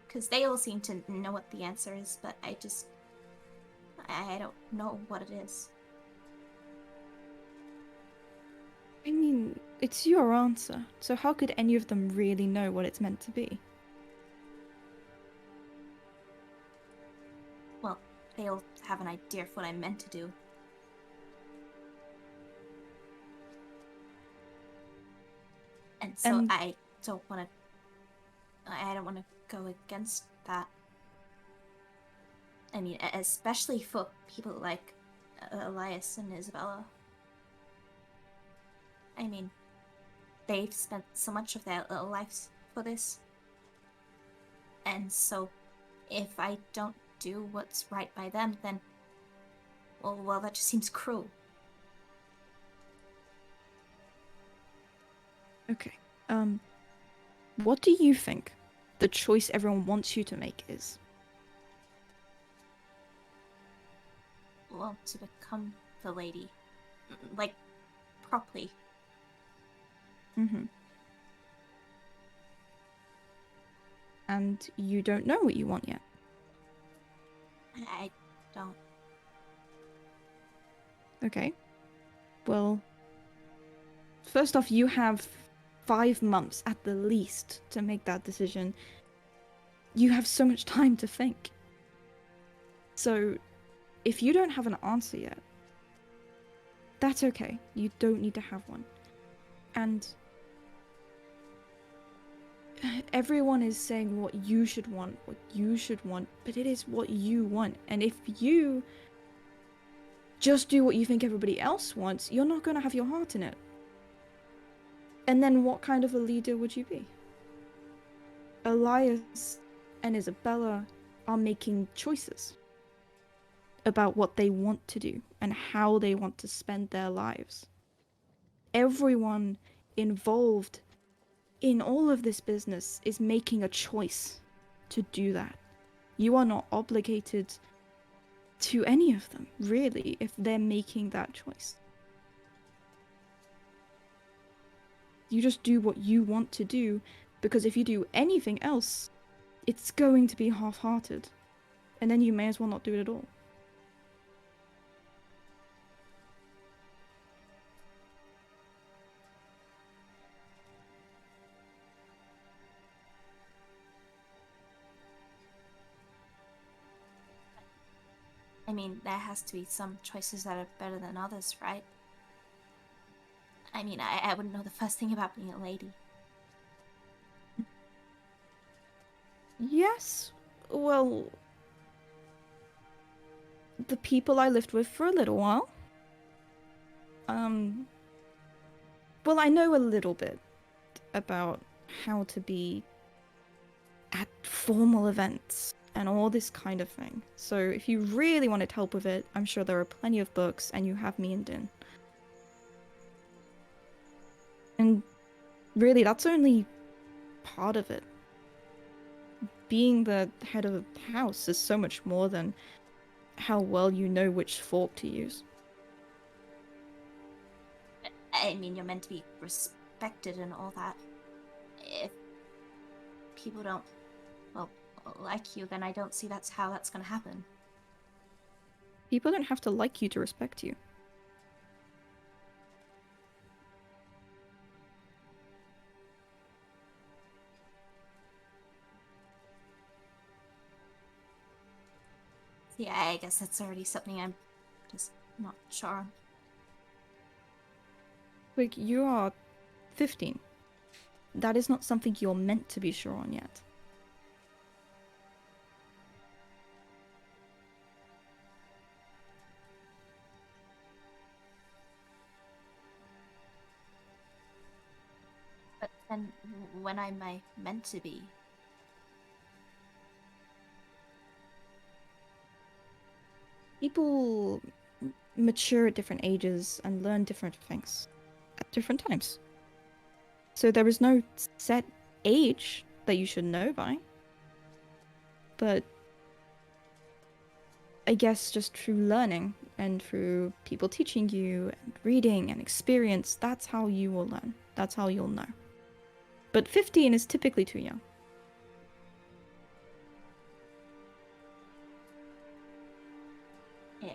Because they all seem to know what the answer is, but I don't know what it is. I mean, it's your answer, so how could any of them really know what it's meant to be? Well, they all have an idea of what I'm meant to do. And so I don't want to go against that. I mean, especially for people like Elias and Isabella. I mean, they've spent so much of their lives for this. And so, if I don't do what's right by them, then Well, that just seems cruel. Okay. What do you think the choice everyone wants you to make is? Well, to become the lady. Like, properly. Mm-hmm. And you don't know what you want yet. I don't. Okay. Well, first off, you have 5 months at the least to make that decision. You have so much time to think. So, if you don't have an answer yet, that's okay. You don't need to have one. And everyone is saying what you should want, but it is what you want. And if you just do what you think everybody else wants, you're not going to have your heart in it. And then what kind of a leader would you be? Elias and Isabella are making choices about what they want to do and how they want to spend their lives. Everyone involved in all of this business is making a choice to do that. You are not obligated to any of them, really, if they're making that choice. You just do what you want to do, because if you do anything else, it's going to be half-hearted. And then you may as well not do it at all. I mean, there has to be some choices that are better than others, right? I mean, I wouldn't know the first thing about being a lady. Yes, well, the people I lived with for a little while. Well, I know a little bit about how to be at formal events and all this kind of thing. So if you really wanted help with it, I'm sure there are plenty of books, and you have me and Din. And really, that's only part of it. Being the head of a house is so much more than how well you know which fork to use. I mean, you're meant to be respected and all that. If people don't, well, like you, then I don't see that's how that's gonna happen. People don't have to like you to respect you. Yeah, I guess that's already something I'm just not sure on. Like, you are 15. That is not something you're meant to be sure on yet. But then, when am I meant to be? People mature at different ages and learn different things at different times. So there is no set age that you should know by. But I guess just through learning and through people teaching you and reading and experience, that's how you will learn. That's how you'll know. But 15 is typically too young.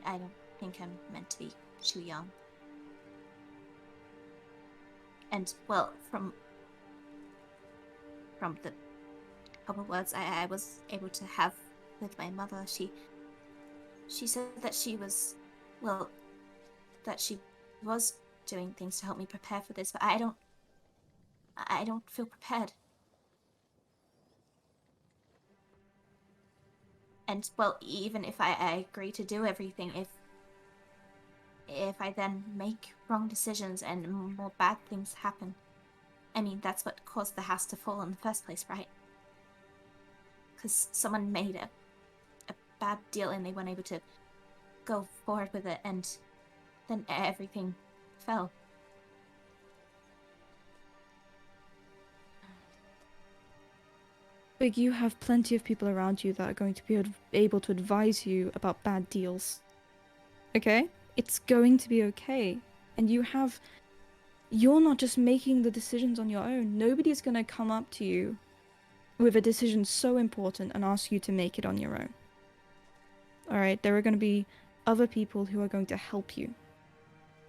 I don't think I'm meant to be too young. And, well, from the couple words I was able to have with my mother, she said that she was, well, that she was doing things to help me prepare for this, but I don't feel prepared. And, well, even if I agree to do everything, if I then make wrong decisions and more bad things happen, I mean, that's what caused the house to fall in the first place, right? Because someone made a bad deal and they weren't able to go forward with it, and then everything fell. But you have plenty of people around you that are going to be able to advise you about bad deals. Okay? It's going to be okay. And you're not just making the decisions on your own. Nobody's going to come up to you with a decision so important and ask you to make it on your own. Alright? There are going to be other people who are going to help you.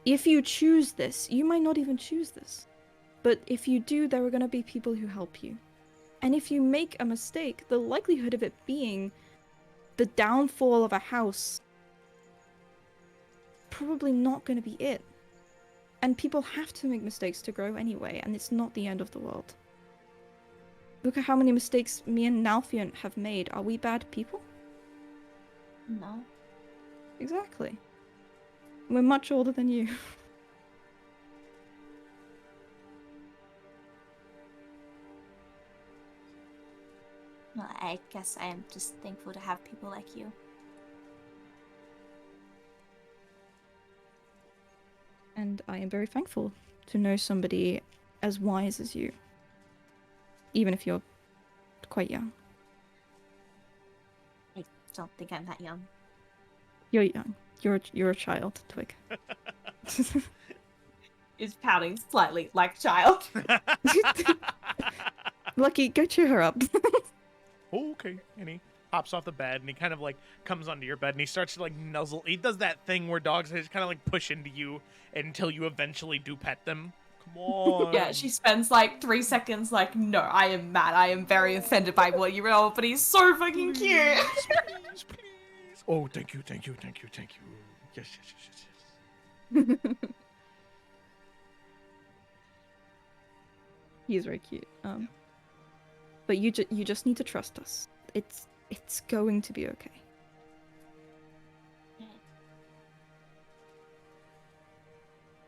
If you choose this, you might not even choose this. But if you do, there are going to be people who help you. And if you make a mistake, the likelihood of it being the downfall of a house, probably not going to be it. And people have to make mistakes to grow anyway, and it's not the end of the world. Look at how many mistakes me and Nalfion have made. Are we bad people? No. Exactly. We're much older than you. Well, I guess I am just thankful to have people like you. And I am very thankful to know somebody as wise as you. Even if you're quite young. I don't think I'm that young. You're young. You're a child, Twig. Is pouting slightly like a child. Lucky, go cheer her up. Okay. And he hops off the bed and he kind of like comes onto your bed and he starts to like nuzzle. He does that thing where dogs just kind of like push into you until you eventually do pet them. Come on. Yeah, she spends like 3 seconds like, no, I am mad. I am very offended by what you know, but he's so fucking cute. Please. Oh, thank you. Yes. He's very cute. But you just need to trust us. It's going to be okay.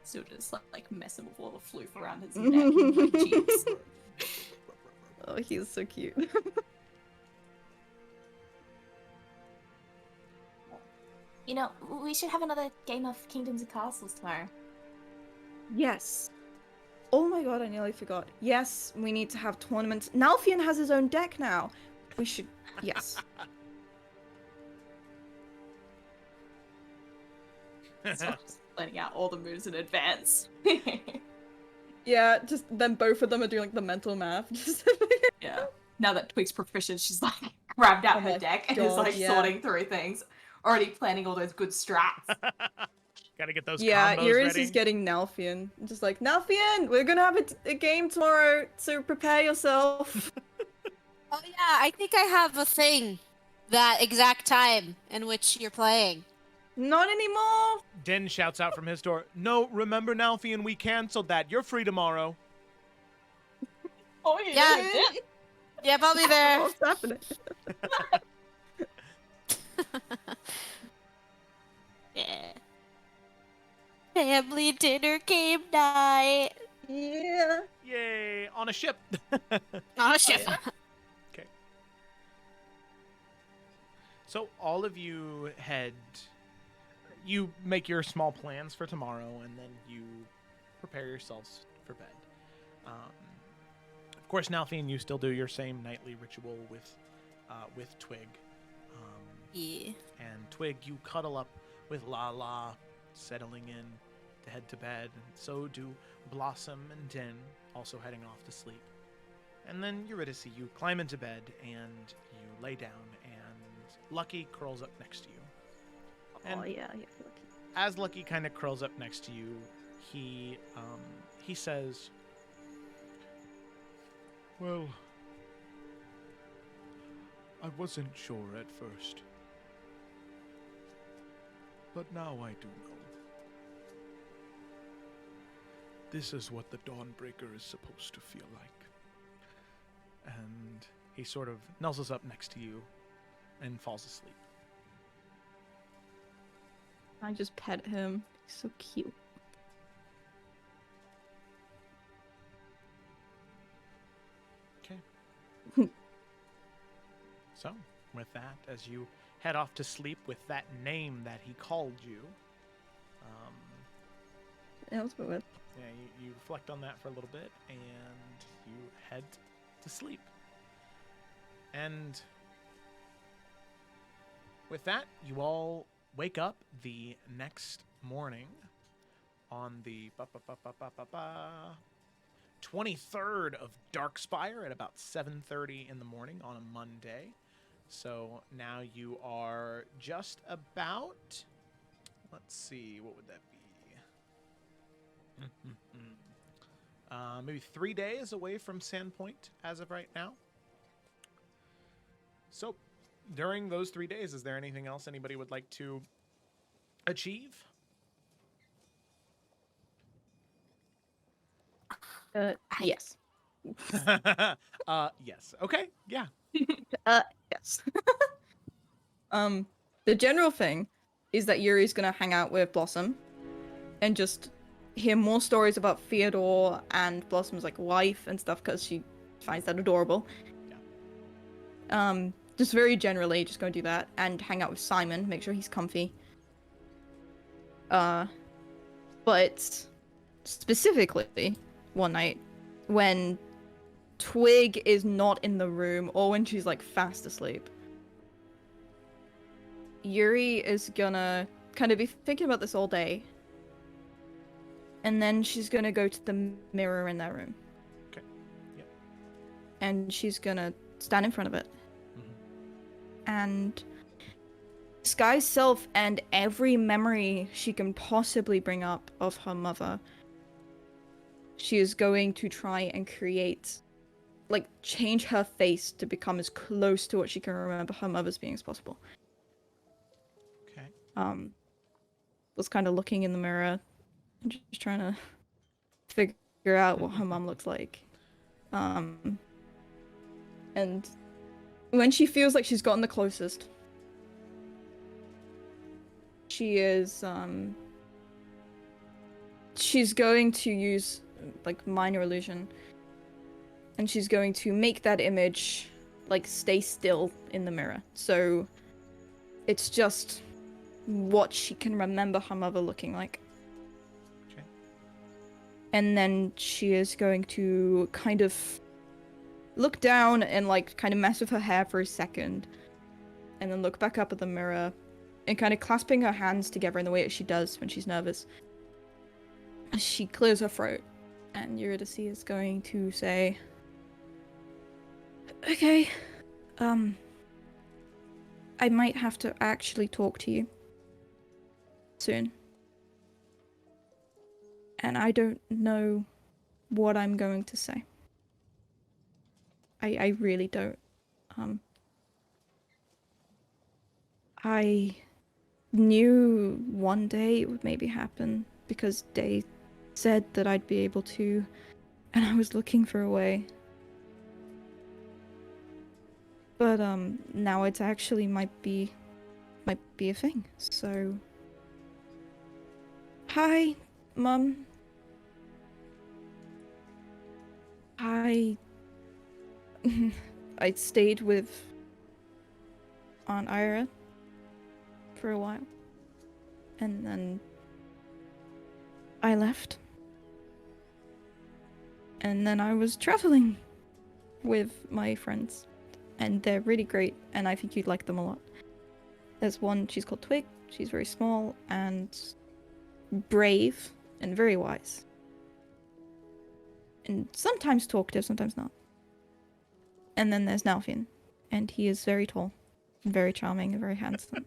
Still just like messing with all the floof around his neck and like, cheeks. Oh, he's so cute. You know, we should have another game of Kingdoms and Castles tomorrow. Yes. Oh my god, I nearly forgot. Yes, we need to have tournaments. Nalfion has his own deck now. We should... Yes. So just planning out all the moves in advance. Yeah, just then both of them are doing like the mental math. Just Yeah. Now that Twig's proficient, she's like grabbed out Oh her my deck and is God, like yeah. sorting through things. Already planning all those good strats. Gotta get those yeah, combos Iris ready. is getting Nalfion. Just like, Nalfion, we're gonna have a game tomorrow, so prepare yourself. Oh yeah, I think I have a thing. That exact time in which you're playing. Not anymore. Den shouts out from his door, "No, remember Nalfion, we canceled that. You're free tomorrow." Oh, Yeah. Yep, I'll be there. What's happening? Yeah. Family dinner game night. Yeah. Yay, on a ship. On a ship. Okay. So all of you you make your small plans for tomorrow, and then you prepare yourselves for bed. Of course, Nalfion, you still do your same nightly ritual with Twig. Yeah. And Twig, you cuddle up with Lala, settling in to head to bed, and so do Blossom and Den, also heading off to sleep. And then Eurydice, you climb into bed and you lay down, and Lucky curls up next to you. And Oh yeah, Lucky. as Lucky kind of curls up next to you, he says, Well, I wasn't sure at first. But now I do know. This is what the Dawnbreaker is supposed to feel like. and he sort of nuzzles up next to you and falls asleep. I just pet him. He's so cute. So, with that, as you head off to sleep with that name that he called you. Yeah, that's a bit weird. Yeah, you reflect on that for a little bit, and you head to sleep. And with that, you all wake up the next morning on the 23rd of Darkspire at about 7:30 in the morning on a Monday. So now you are just about, let's see, what would that be? Maybe 3 days away from Sandpoint as of right now. So during those 3 days, is there anything else anybody would like to achieve? Yes. Yes. Okay. Yeah. Yes. The general thing is that Yuri's gonna hang out with Blossom and just hear more stories about Theodore and Blossom's like life and stuff because she finds that adorable. Yeah. Just very generally, just gonna do that and hang out with Simon, make sure he's comfy. But specifically, one night when Twig is not in the room or when she's like fast asleep, Yuri is gonna kind of be thinking about this all day, and then she's gonna go to the mirror in that room. Okay. Yep. And she's gonna stand in front of it. And Sky's self and every memory she can possibly bring up of her mother, she is going to try and create, like, change her face to become as close to what she can remember her mother's being as possible. Okay. Was kind of looking in the mirror and just trying to figure out what her mom looks like. And when she feels like she's gotten the closest, she is, she's going to use, like, minor illusion, and she's going to make that image, like, stay still in the mirror. So it's just what she can remember her mother looking like. Okay. And then she is going to kind of look down and, like, kind of mess with her hair for a second, and then look back up at the mirror, and kind of clasping her hands together in the way that she does when she's nervous. She clears her throat, and Eurydice is going to say, "Okay, I might have to actually talk to you soon. And I don't know what I'm going to say. I really don't. I knew one day it would maybe happen because they said that I'd be able to, and I was looking for a way. But now it's actually might be a thing. So hi, Mum. I stayed with Aunt Ira for a while, and then I left, and then I was traveling with my friends, and they're really great, and I think you'd like them a lot. There's one, she's called Twig. She's very small and brave and very wise, and sometimes talkative, sometimes not. And then there's Nalfian, and he is very tall, very charming, and very handsome.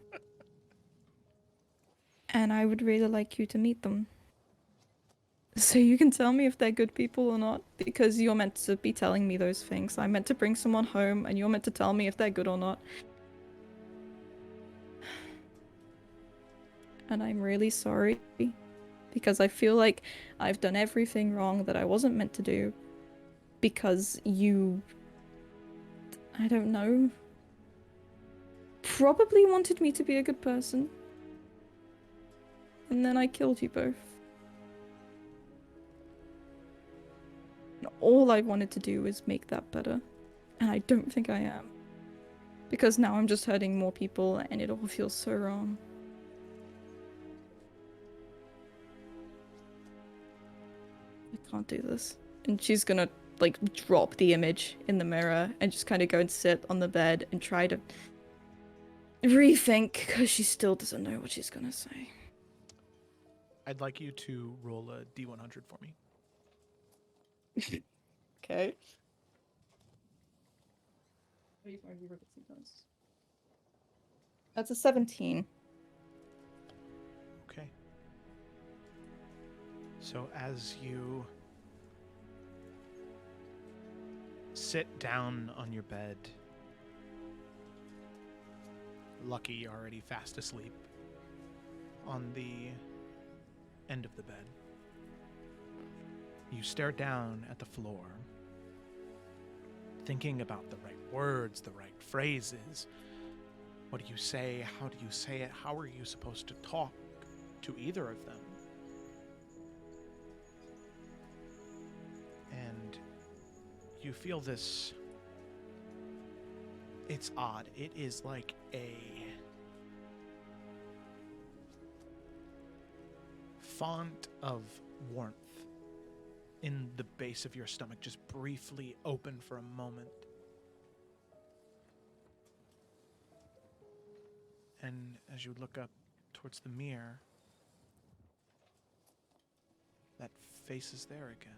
And I would really like you to meet them. So you can tell me if they're good people or not, because you're meant to be telling me those things. I'm meant to bring someone home, and you're meant to tell me if they're good or not. And I'm really sorry, because I feel like I've done everything wrong that I wasn't meant to do, because you... I don't know. Probably wanted me to be a good person. And then I killed you both. And all I wanted to do was make that better. And I don't think I am. Because now I'm just hurting more people and it all feels so wrong. I can't do this. And she's gonna, like, drop the image in the mirror and just kind of go and sit on the bed and try to rethink, because she still doesn't know what she's gonna say. I'd like you to roll a D100 for me. Okay. That's a 17. Okay. So as you sit down on your bed, Lucky already fast asleep on the end of the bed, you stare down at the floor, thinking about the right words, the right phrases. What do you say? How do you say it? How are you supposed to talk to either of them? And you feel this. It's odd. It is like a font of warmth in the base of your stomach, just briefly open for a moment. And as you look up towards the mirror, that face is there again.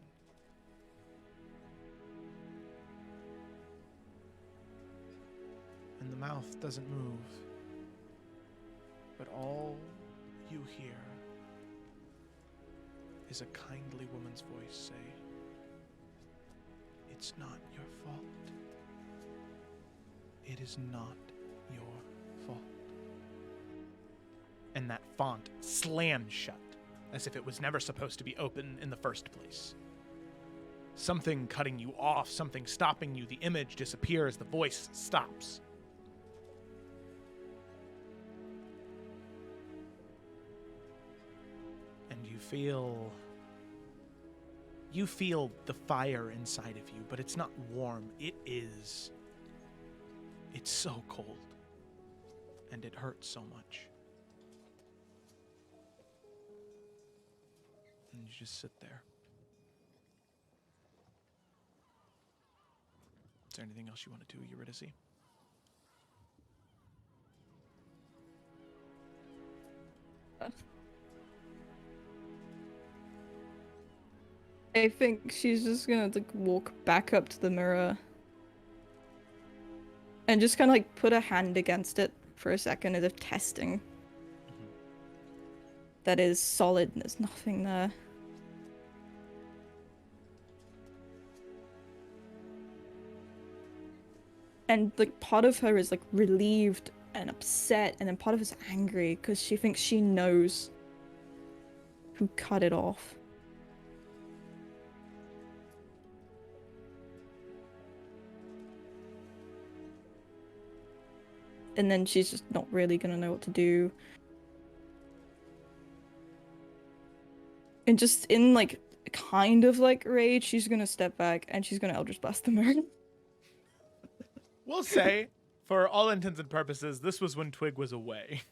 And the mouth doesn't move, but all you hear is a kindly woman's voice say, "It's not your fault. It is not your fault." And that font slams shut, as if it was never supposed to be open in the first place. Something cutting you off, something stopping you, the image disappears, the voice stops. And you feel the fire inside of you, but it's not warm. It's so cold, and it hurts so much. And you just sit there. Is there anything else you want to do, Eurydice? I think she's just gonna like walk back up to the mirror and just kind of like put a hand against it for a second as if testing. That is solid and there's nothing there. And like part of her is like relieved and upset, and then part of her is angry because she thinks she knows who cut it off. And then she's just not really gonna know what to do. And just in like kind of like rage, she's gonna step back and she's gonna Eldritch Blast the mirror. We'll say, for all intents and purposes, this was when Twig was away.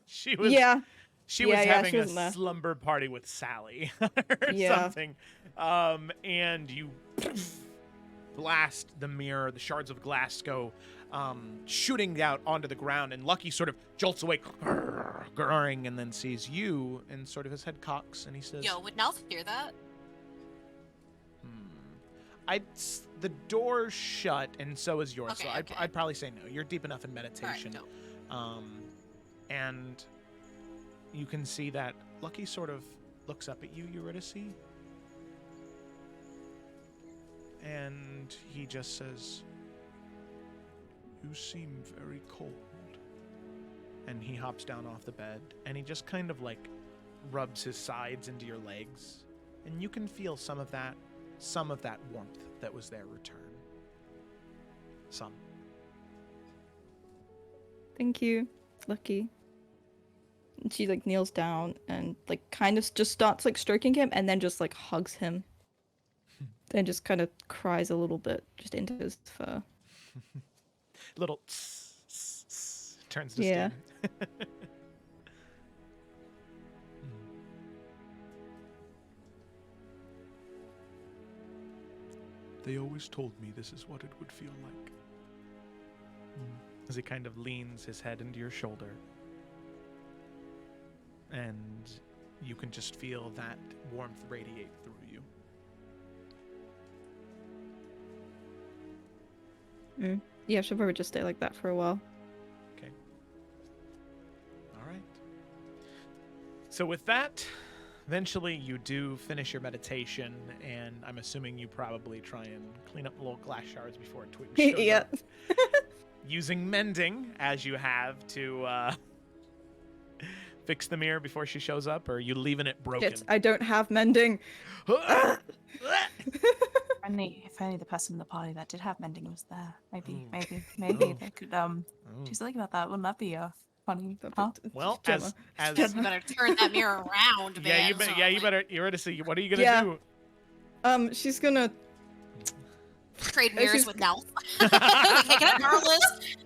She was having she wasn't a there. slumber party with Sally or Yeah. something. And you blast the mirror, the shards of glass go shooting out onto the ground, and Lucky sort of jolts away, grrring, and then sees you, and sort of his head cocks, and he says, Yo, would Nalth hear that? the door's shut, and so is yours. Okay, So okay. I'd probably say no. You're deep enough in meditation. dope. And you can see that Lucky sort of looks up at you, Eurydice, and he just says, "You seem very cold." And he hops down off the bed, and he just kind of like rubs his sides into your legs, and you can feel some of that warmth that was there return. Some. Thank you, Lucky. And she like kneels down and like kind of just starts like stroking him and then just like hugs him. Then just kind of cries a little bit just into his fur. Little tss turns to Yeah. steam. They always told me this is what it would feel like. As he kind of leans his head into your shoulder. And you can just feel that warmth radiate through you. Yeah, she'll probably just stay like that for a while. Okay. All right. So with that, eventually you do finish your meditation, and I'm assuming you probably try and clean up the little glass shards before Twig shows Yeah. up. Using mending, as you have to fix the mirror before she shows up, or are you leaving it broken? Shit, I don't have mending. If only the person in the party that did have mending was there. Maybe Oh. they could do something about that. Wouldn't that be funny? Well, Gemma. as You better turn that mirror around, yeah, man. you better. You're ready to see. What are you gonna do? She's gonna Trade mirrors she's- with Nell. Take it up our list.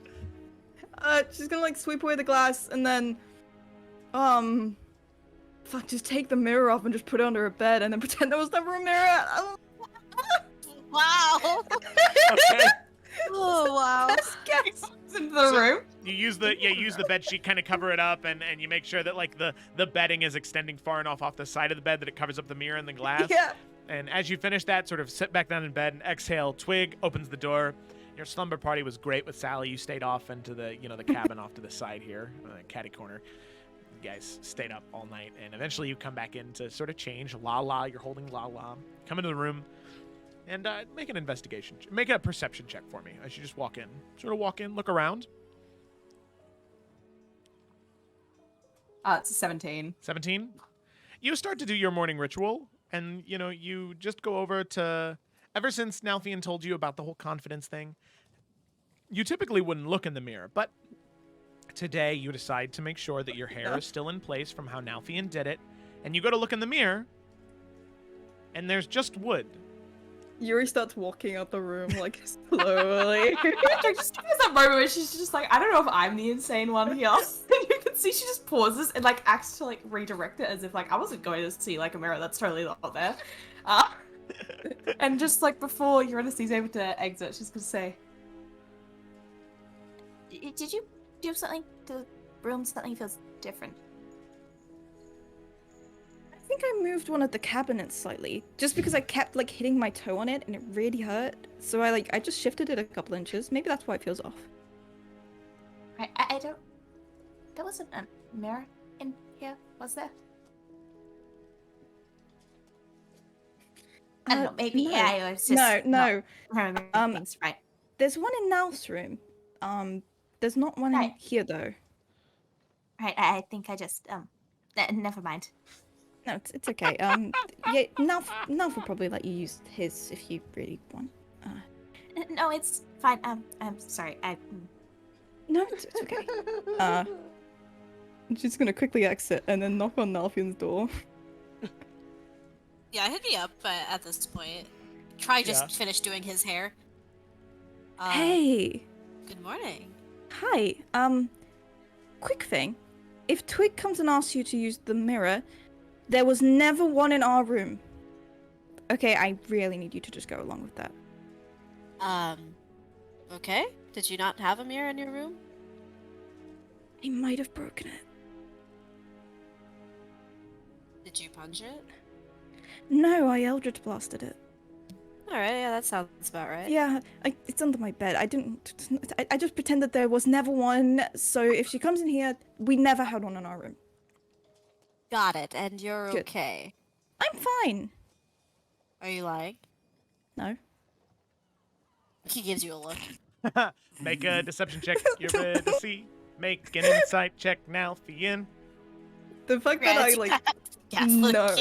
she's gonna like sweep away the glass and then just take the mirror off and just put it under her bed and then pretend there was never a mirror. Wow. Okay. Oh wow. Gets into the room. You use the bed sheet, kind of cover it up, and you make sure that like the bedding is extending far enough off the side of the bed that it covers up the mirror and the glass. Yeah. And as you finish that, sort of sit back down in bed and exhale. Twig opens the door. Your slumber party was great with Sally. You stayed off into the the cabin off to the side here, catty corner. You guys stayed up all night, and eventually you come back in to sort of change. Lala, you're holding Lala. Come into the room, and make an investigation. Make a perception check for me as you just walk in. Sort of walk in, look around. It's a 17. 17. You start to do your morning ritual, and you just go over to. Ever since Nalfian told you about the whole confidence thing, you typically wouldn't look in the mirror, but today you decide to make sure that your hair is still in place from how Nalfian did it, and you go to look in the mirror, and there's just wood. Yuri starts walking out the room like slowly. Just gives that moment where she's just like, I don't know if I'm the insane one here. And you can see she just pauses and like acts to like redirect it as if like I wasn't going to see like a mirror that's totally not there. And just like before Eurydice's able to exit, she's gonna say, Did you do something to the room? Something feels different. I think I moved one of the cabinets slightly, just because I kept like hitting my toe on it and it really hurt. So I just shifted it a couple inches. Maybe that's why it feels off. I don't. There wasn't a mirror in here, was there? I don't know. Maybe no. I was just no. not remembering things right. There's one in Nal's room. There's not one in here though. Right. I think I just never mind. No, it's okay. Yeah, Nalf will probably let you use his if you really want. No, it's fine. I'm sorry. No, it's okay. She's gonna quickly exit and then knock on Nalfian's door. Yeah, hit me up at this point. Try just Yeah. finish doing his hair. Hey. Good morning. Hi. Quick thing. If Twig comes and asks you to use the mirror, there was never one in our room. Okay, I really need you to just go along with that. Okay. Did you not have a mirror in your room? He might have broken it. Did you punch it? No, I Eldritch blasted it. Alright, yeah, that sounds about right. Yeah, it's under my bed. I just pretended there was never one, so if she comes in here, we never had one in our room. Got it, and you're Good. okay. I'm fine. Are you lying? No. He gives you a look. Make a deception check. You're ready to see. Make an insight check now, Fian. The fact that I like no.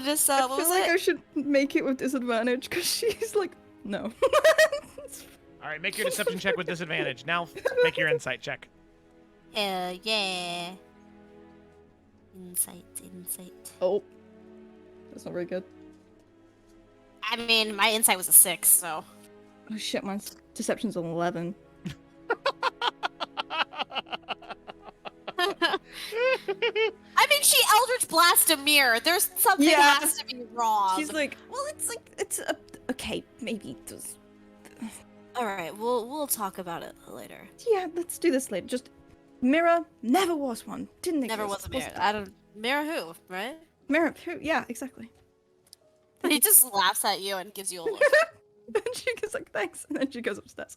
Just I what feel was like it? I should make it with disadvantage because she's like no. All right, make your deception check with disadvantage. Now, make your insight check. Hell yeah. Insight. Oh, that's not very good. I mean, my insight was a 6, so. Oh shit, mine's deception's an 11. I mean, she Eldritch Blast a mirror. There's something Yeah. has to be wrong. She's like, well, it's okay. Maybe it does. All right, we'll talk about it later. Yeah, let's do this later. Just mirror never was one. Didn't exist. Never was a mirror. Wasn't I don't mirror who, right? mirror. Who? Yeah, exactly. He just laughs at you and gives you a look. Then she goes like, thanks, and then she goes upstairs.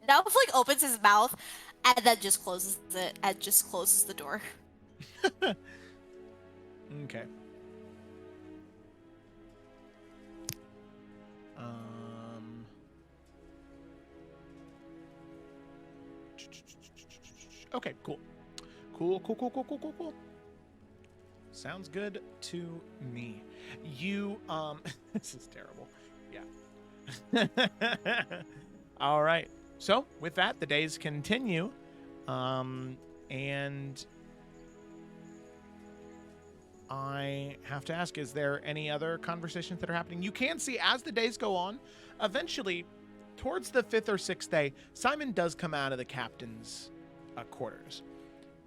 Nelf like opens his mouth and then just closes it and just closes the door. Okay. Okay, cool. Cool. Sounds good to me. You, this is terrible. Yeah. All right. So, with that, the days continue. And I have to ask, is there any other conversations that are happening? You can see as the days go on, eventually, towards the 5th or 6th day, Simon does come out of the captain's quarters.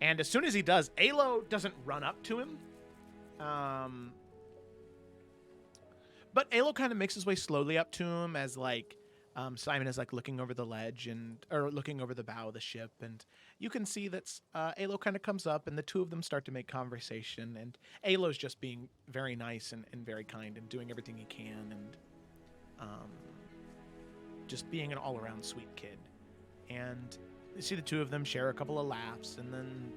And as soon as he does, Alo doesn't run up to him. But Alo kind of makes his way slowly up to him as like Simon is like looking over the ledge or looking over the bow of the ship, and you can see that Alo kind of comes up, and the two of them start to make conversation. And Alo's just being very nice and very kind and doing everything he can, and just being an all-around sweet kid. And you see the two of them share a couple of laughs, and then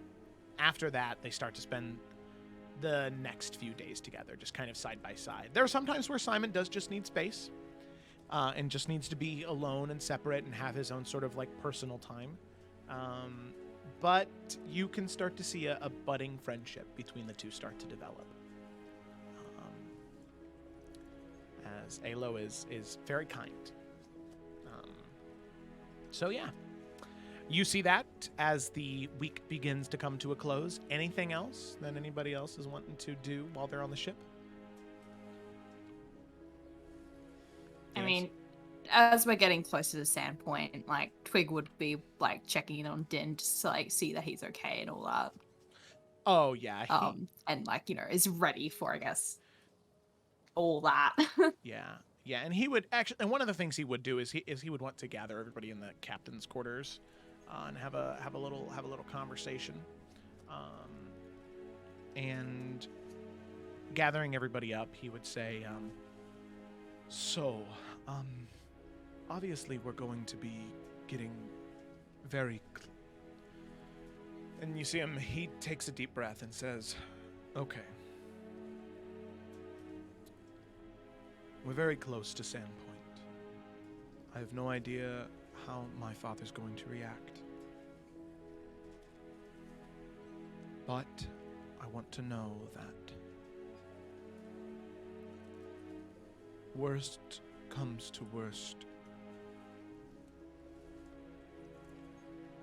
after that, they start to spend the next few days together, just kind of side by side. There are some times where Simon does just need space. And just needs to be alone and separate and have his own sort of like personal time. But you can start to see a budding friendship between the two start to develop. As Alo is very kind. So yeah. You see that as the week begins to come to a close. Anything else that anybody else is wanting to do while they're on the ship? I mean, as we're getting closer to Sandpoint, like Twig would be like checking in on Din just to like see that he's okay and all that. Oh yeah. And like, you know, is ready for, I guess, all that. Yeah, and he would actually, and one of the things he would do is he would want to gather everybody in the captain's quarters, and have a little conversation, and gathering everybody up, he would say, obviously we're going to be getting very and you see him, he takes a deep breath and says, okay. We're very close to Sandpoint. I have no idea how my father's going to react. But I want to know that worst comes to worst,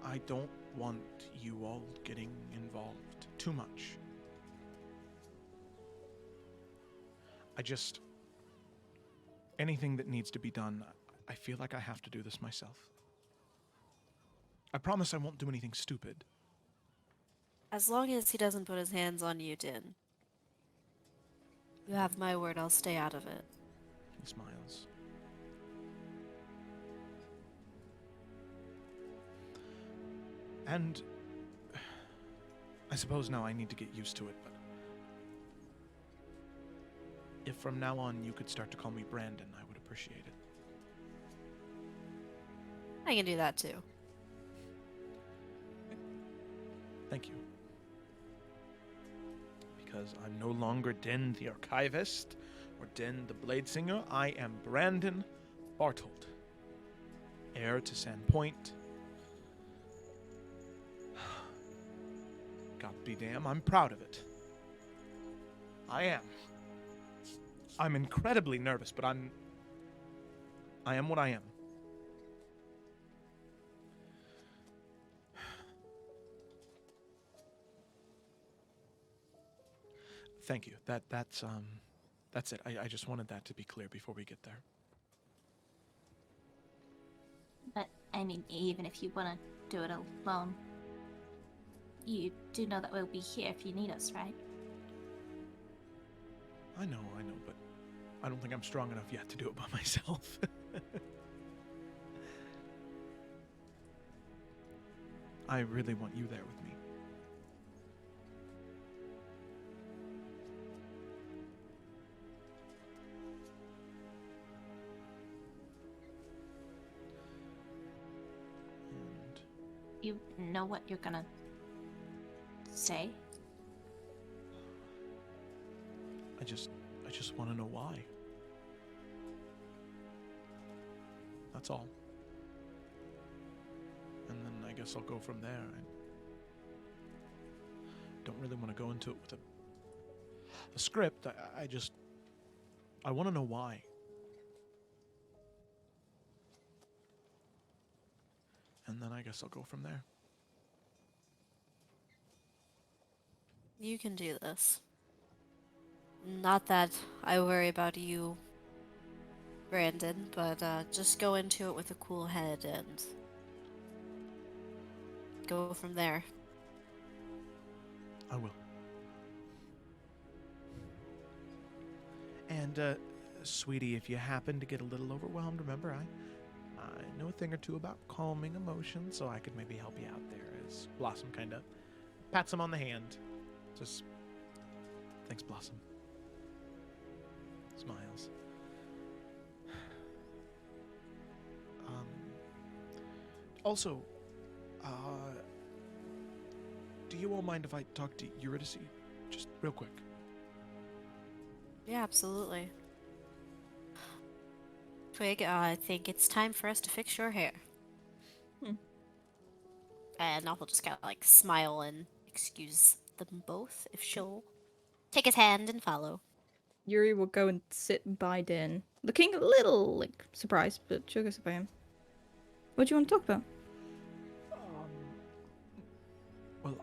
I don't want you all getting involved too much. Anything that needs to be done, I feel like I have to do this myself. I promise I won't do anything stupid. As long as he doesn't put his hands on you, Din. You have my word, I'll stay out of it. He smiles. And I suppose now I need to get used to it, but if from now on you could start to call me Brandon, I would appreciate it. I can do that too. Thank you. Because I'm no longer Din the Archivist or Din the Bladesinger. I am Brandon Bartold, heir to Sandpoint. God be damn, I'm proud of it. I am. I'm incredibly nervous, but I am what I am. Thank you. That's it. I just wanted that to be clear before we get there. But I mean, even if you want to do it alone. You do know that we'll be here if you need us, right? I know, but I don't think I'm strong enough yet to do it by myself. I really want you there with me. You know what you're gonna say? I just want to know why. That's all. And then I guess I'll go from there. I don't really want to go into it with a script. I want to know why. And then I guess I'll go from there. You can do this. Not that I worry about you, Brandon, but just go into it with a cool head and go from there. I will. And, sweetie, if you happen to get a little overwhelmed, remember, I know a thing or two about calming emotions, so I could maybe help you out there. As Blossom kind of pats him on the hand. Just, thanks, Blossom. Smiles. Also, do you all mind if I talk to Eurydice? Just real quick. Yeah, absolutely. Twig, I think it's time for us to fix your hair. And I'll just kind of like smile and excuse them both if she'll take his hand and follow. Yuri will go and sit by Din, looking a little like surprised, but she'll go sit by him. What do you want to talk about? Well,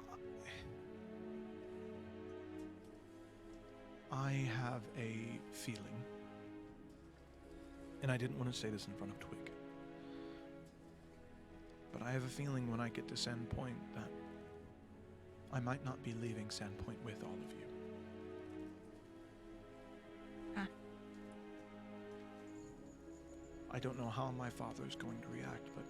I have a feeling, and I didn't want to say this in front of Twig, but I have a feeling when I get to Sandpoint that I might not be leaving Sandpoint with all of you. I don't know how my father is going to react, but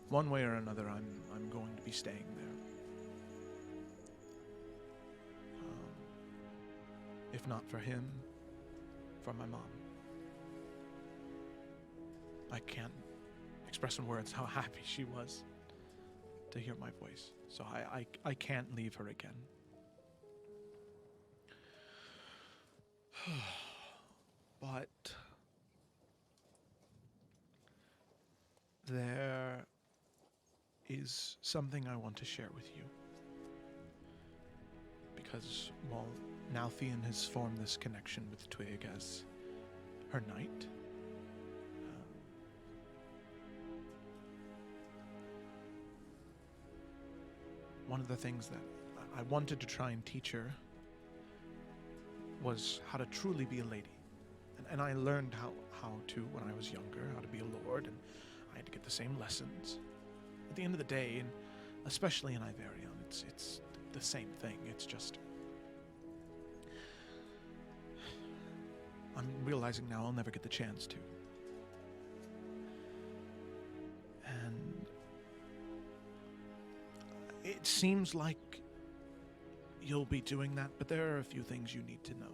one way or another, I'm going to be staying there. If not for him, for my mom. I can't express in words how happy she was to hear my voice. So I can't leave her again. But there is something I want to share with you. Because, well, now Theon has formed this connection with Twig as her knight. One of the things that I wanted to try and teach her was how to truly be a lady. And I learned how to when I was younger, how to be a lord, and I had to get the same lessons. At the end of the day, and especially in Iverion, it's the same thing. It's just... I'm realizing now I'll never get the chance to. And it seems like you'll be doing that, but there are a few things you need to know.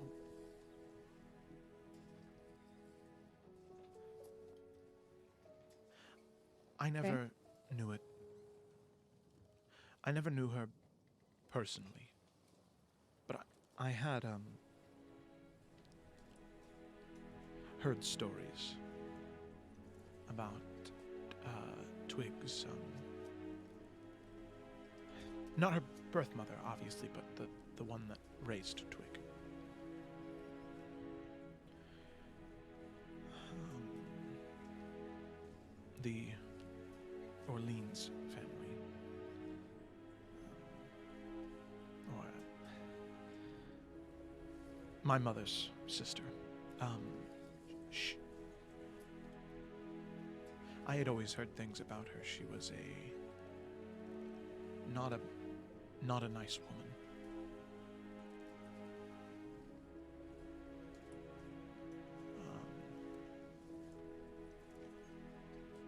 I never knew it. I never knew her personally. But I had, heard stories about, Twig's, not her birth mother, obviously, but the one that raised Twig. The Orleans family. Or my mother's sister. I had always heard things about her. She was not a nice woman.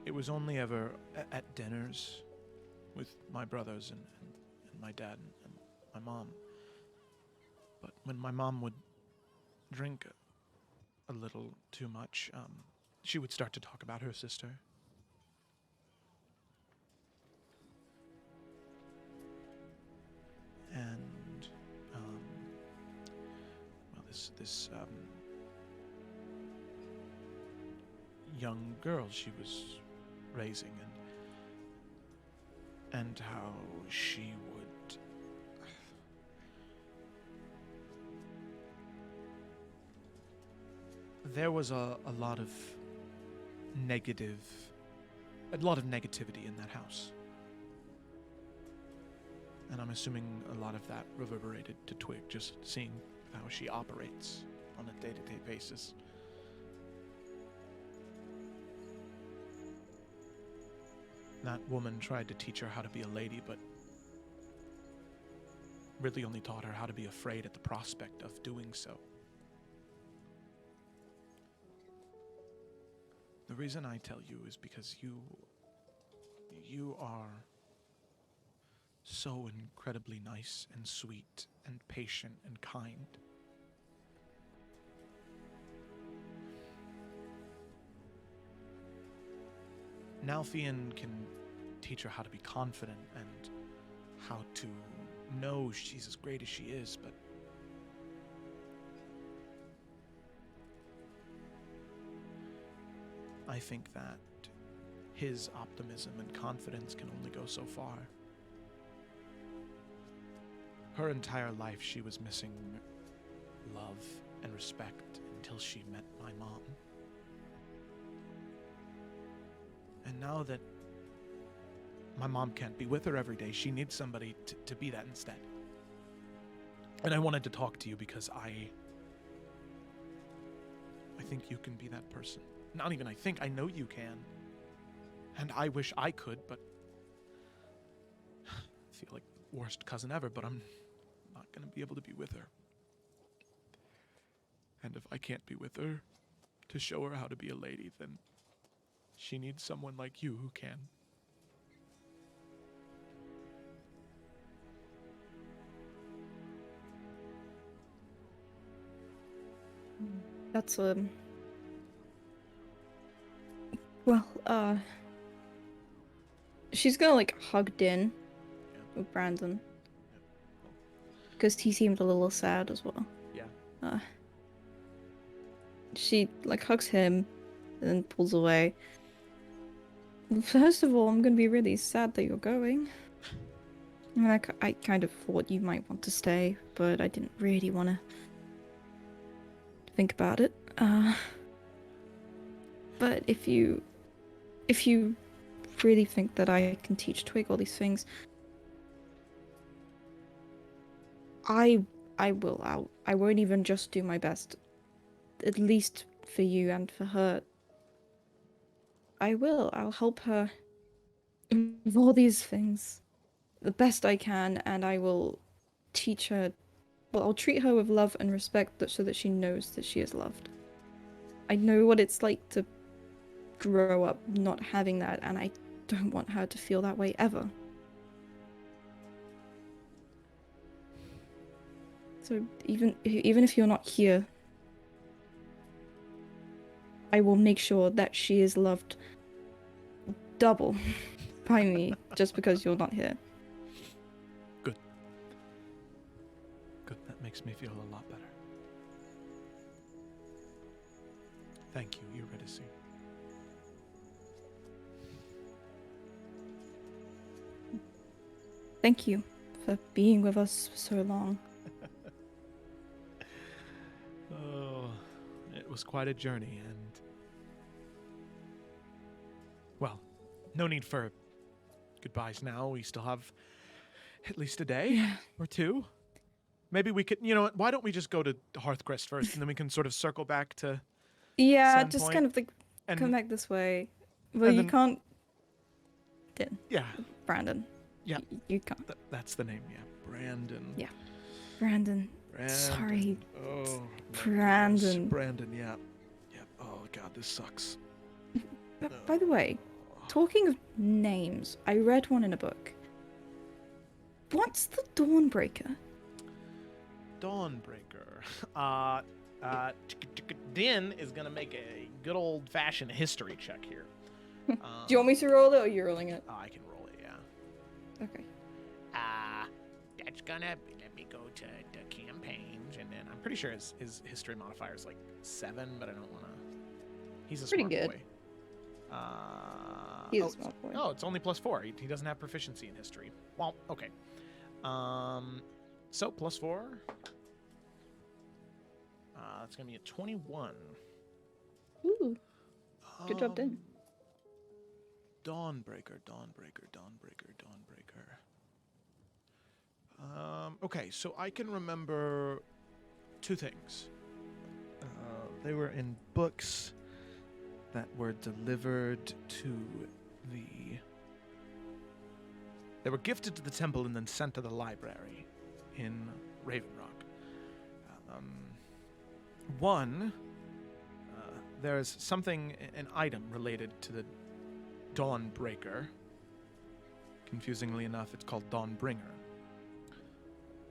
It was only ever at dinners with my brothers and my dad and my mom. But when my mom would drink a little too much, she would start to talk about her sister. And, well, this young girl she was raising, and how she would there was a lot of negativity in that house. And I'm assuming a lot of that reverberated to Twig, just seeing how she operates on a day-to-day basis. That woman tried to teach her how to be a lady, but really only taught her how to be afraid at the prospect of doing so. The reason I tell you is because you are so incredibly nice and sweet and patient and kind. Nalfian can teach her how to be confident and how to know she's as great as she is, but I think that his optimism and confidence can only go so far. Her entire life she was missing love and respect until she met my mom. And now that my mom can't be with her every day, she needs somebody to be that instead. And I wanted to talk to you because I think you can be that person. Not even I think, I know you can. And I wish I could, but I feel like the worst cousin ever, but I'm not going to be able to be with her. And if I can't be with her to show her how to be a lady, then she needs someone like you who can. That's well, she's gonna like hug Din with Brandon because he seemed a little sad as well. Yeah. She like hugs him and then pulls away. First of all, I'm gonna be really sad that you're going. I mean, I kind of thought you might want to stay, but I didn't really want to think about it. But if you really think that I can teach Twig all these things, I will. I won't even just do my best, at least for you and for her. I will. I'll help her with all these things the best I can, and I will teach her. Well, I'll treat her with love and respect so that she knows that she is loved. I know what it's like to grow up not having that, and I don't want her to feel that way ever. So even if you're not here, I will make sure that she is loved double by me just because you're not here. Good. That makes me feel a lot better. Thank you, Eurydice. Thank you for being with us for so long. Oh, it was quite a journey, and well, no need for goodbyes now. We still have at least a day or two. Maybe we could, why don't we just go to Hearthcrest first, and then we can sort of circle back to Yeah, Sandpoint just kind of like and come back this way. Well, And you then- can't. Then. Yeah. Brandon. Yeah. You can't. That's the name, yeah. Brandon. Yeah. Brandon. Brandon. Sorry. Oh. my Brandon. goodness. Brandon, yeah. Yep. Oh, God, this sucks. By the way, talking of names, I read one in a book. What's the Dawnbreaker? Dawnbreaker. Din is going to make a good old-fashioned history check here. Do you want me to roll it, or are you rolling it? I can roll it, yeah. Okay. That's gonna let me go to the campaigns, and then I'm pretty sure his history modifier is like 7, but I don't want to. He's a Pretty smart good. boy. He's a smart boy. Oh, it's only +4. He doesn't have proficiency in history. Well, okay. So +4. That's gonna be a 21. Ooh. Good job, Din. Dawnbreaker. Okay, so I can remember 2 things. They were in books that were delivered to the... They were gifted to the temple and then sent to the library in Raven Rock. One, there's something, an item related to the Dawnbreaker. Confusingly enough, it's called Dawnbringer.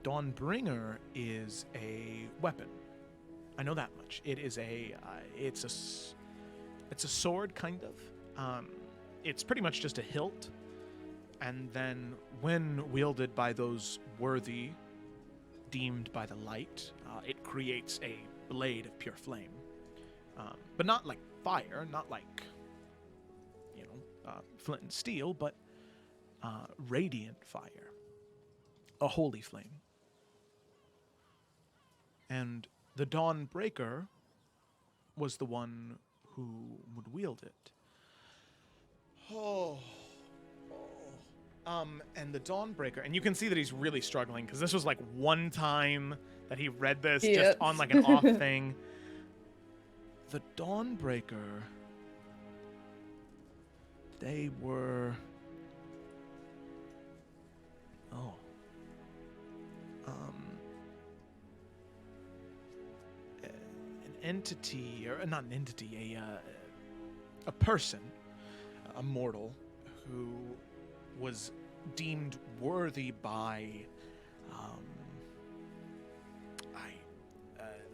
Dawnbringer is a weapon. I know that much. It is it's a sword, kind of. It's pretty much just a hilt, and then when wielded by those worthy, deemed by the light, it creates a blade of pure flame. But not like fire, not like, flint and steel, but radiant fire. A holy flame. And the Dawnbreaker was the one who would wield it. And the Dawnbreaker, and you can see that he's really struggling, because this was like one time that he read this just on like an off thing. The Dawnbreaker, they were... an entity, or not an entity, a person, a mortal, who was deemed worthy by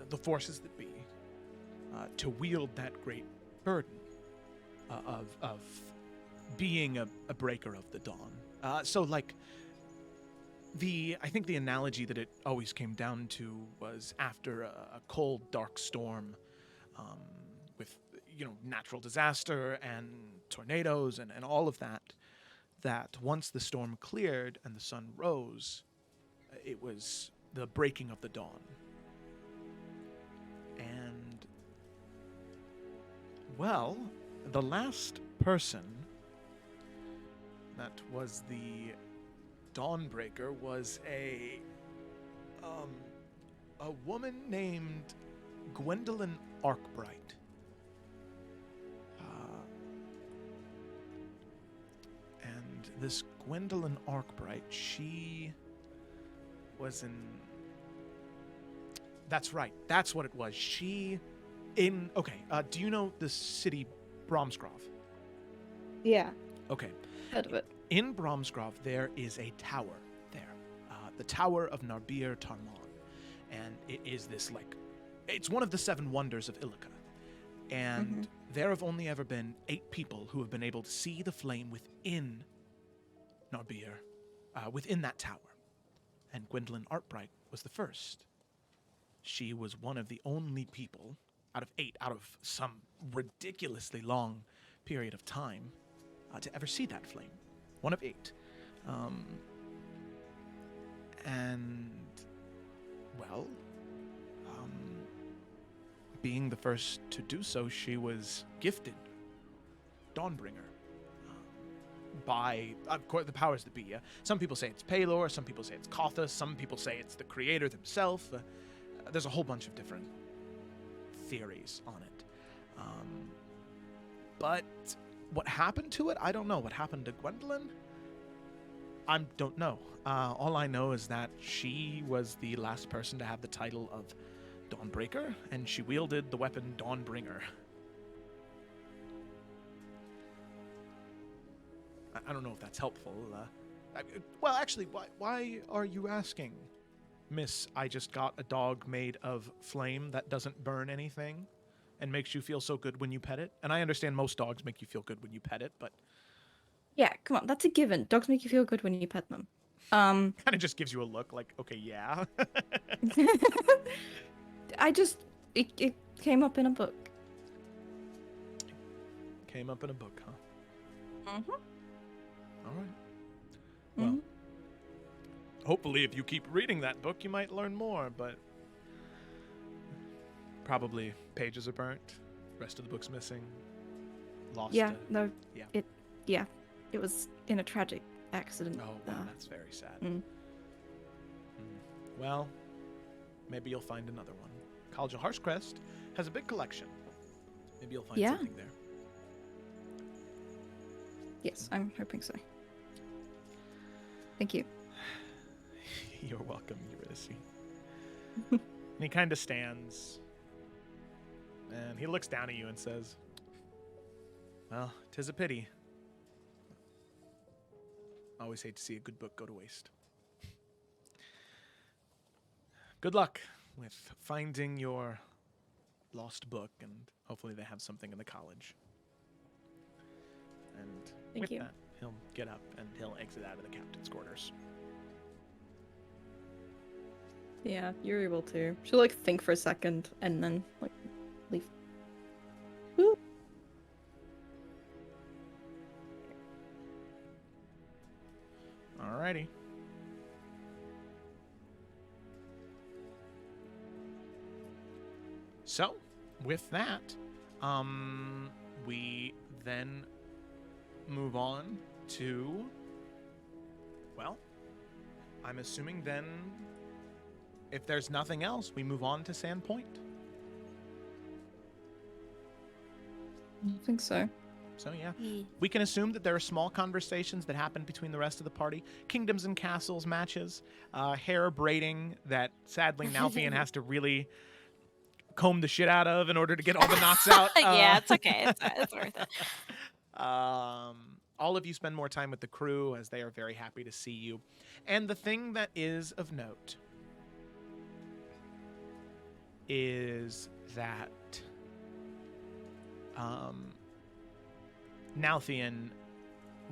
the forces that be to wield that great burden of being a breaker of the dawn. So like I think the analogy that it always came down to was after a cold, dark storm, with natural disaster and tornadoes and all of that. That once the storm cleared and the sun rose, it was the breaking of the dawn. And well, the last person that was the Dawnbreaker was a woman named Gwendolyn Arkbright. And this Gwendolyn Arkbright, she was in... That's right, that's what it was. She okay, do you know the city Bromsgrove? Yeah. Okay. Heard of it. In Bromsgrove, there is a tower there, the Tower of Narbir Tarman, and it is this it's one of the 7 wonders of Illica, and there have only ever been 8 people who have been able to see the flame within Narbir, within that tower, and Gwendolyn Arkbright was the first. She was one of the only people out of 8, out of some ridiculously long period of time, to ever see that flame. One of 8. And, well, being the first to do so, she was gifted Dawnbringer by, of course, the powers that be. Some people say it's Palor, some people say it's Kothas, some people say it's the creator themselves. There's a whole bunch of different theories on it. But what happened to it, I don't know. What happened to Gwendolyn? I don't know. All I know is that she was the last person to have the title of Dawnbreaker, and she wielded the weapon Dawnbringer. I don't know if that's helpful. Well, actually, why are you asking? Miss, I just got a dog made of flame that doesn't burn anything and makes you feel so good when you pet it. And I understand most dogs make you feel good when you pet it, but... Yeah, come on, that's a given. Dogs make you feel good when you pet them. Kind of just gives you a look like, okay, yeah. It came up in a book. Came up in a book, huh? Mm-hmm. All right. Well, hopefully if you keep reading that book, you might learn more, but probably pages are burnt, rest of the book's missing, lost. Yeah, no, yeah. It was in a tragic accident. Oh, wow, that's very sad. Mm. Well, maybe you'll find another one. College of Harshcrest has a big collection. Maybe you'll find something there. Yes, I'm hoping so. Thank you. You're welcome, Eurydice. And he kind of stands, and he looks down at you and says, well, 'tis a pity. I always hate to see a good book go to waste. Good luck with finding your lost book, and hopefully they have something in the college. And Thank with you. that, he'll get up and he'll exit out of the captain's quarters. Yeah, you're able to. She'll like think for a second and then like leave. Woo. Alrighty. So, with that, we then move on to, well, I'm assuming then, if there's nothing else, we move on to Sandpoint. I think so. So yeah, we can assume that there are small conversations that happen between the rest of the party. Kingdoms and castles matches, hair braiding that sadly Nalfian has to really comb the shit out of in order to get all the knots out. Yeah, it's okay. It's worth it. All of you spend more time with the crew as they are very happy to see you. And the thing that is of note is that Nalfian,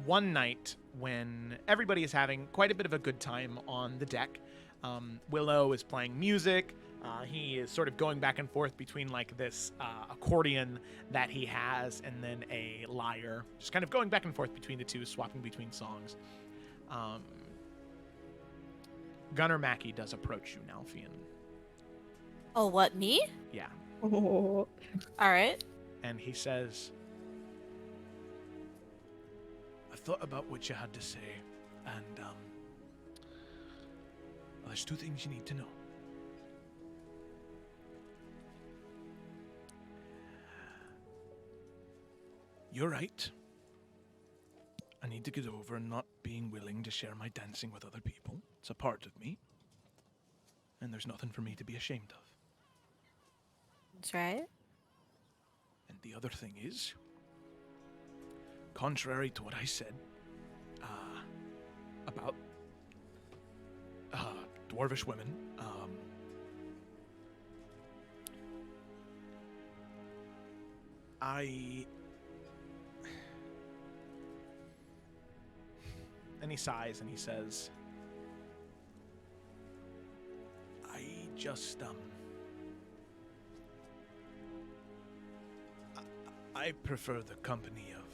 one night when everybody is having quite a bit of a good time on the deck, Willow is playing music. He is sort of going back and forth between like this accordion that he has and then a lyre, just kind of going back and forth between the two, swapping between songs. Gunnar Mackey does approach you, Nalfian. Oh, what, me? Yeah. All right. And he says, I thought about what you had to say, and well, there's two things you need to know. You're right. I need to get over not being willing to share my dancing with other people. It's a part of me. And there's nothing for me to be ashamed of. That's right. And the other thing is, contrary to what I said about dwarvish women, and he sighs and he says, I just, I prefer the company of,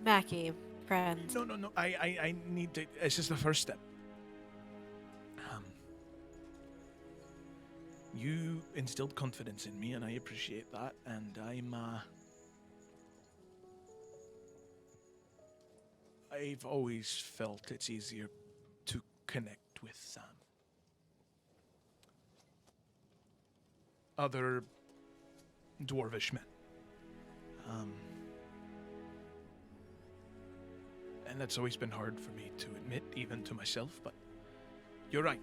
Mackie, friend. No, I need to, it's just the first step. You instilled confidence in me, and I appreciate that, and I've always felt it's easier to connect with other dwarvish men. And that's always been hard for me to admit, even to myself, but you're right.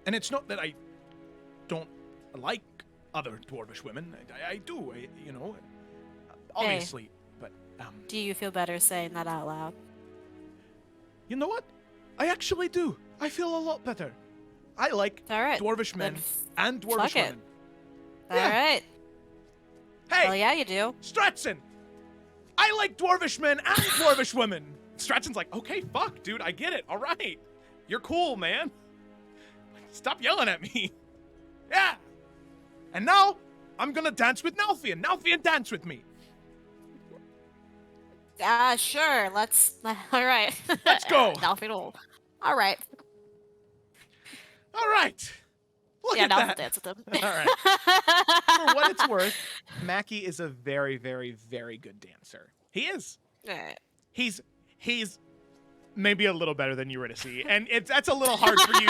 And it's not that I don't like other dwarvish women. I do, obviously, but... Do you feel better saying that out loud? You know what? I actually do. I feel a lot better. I like dwarvish men and dwarvish fuck it. women. All right. Hey! Hell yeah, you do. Stratson! I like dwarvish men and dwarvish women! Stratson's like, okay, fuck, dude, I get it. All right. You're cool, man. Stop yelling at me. Yeah! And now, I'm gonna dance with Nalfian. Nalfian, dance with me. Sure. Let's. All right. Let's go. All right. All right. Look Yeah, at now that. I'll dance with him. All right. For what it's worth, Mackie is a very, very, very good dancer. He is. Alright. He's maybe a little better than Eurydice, and that's a little hard for you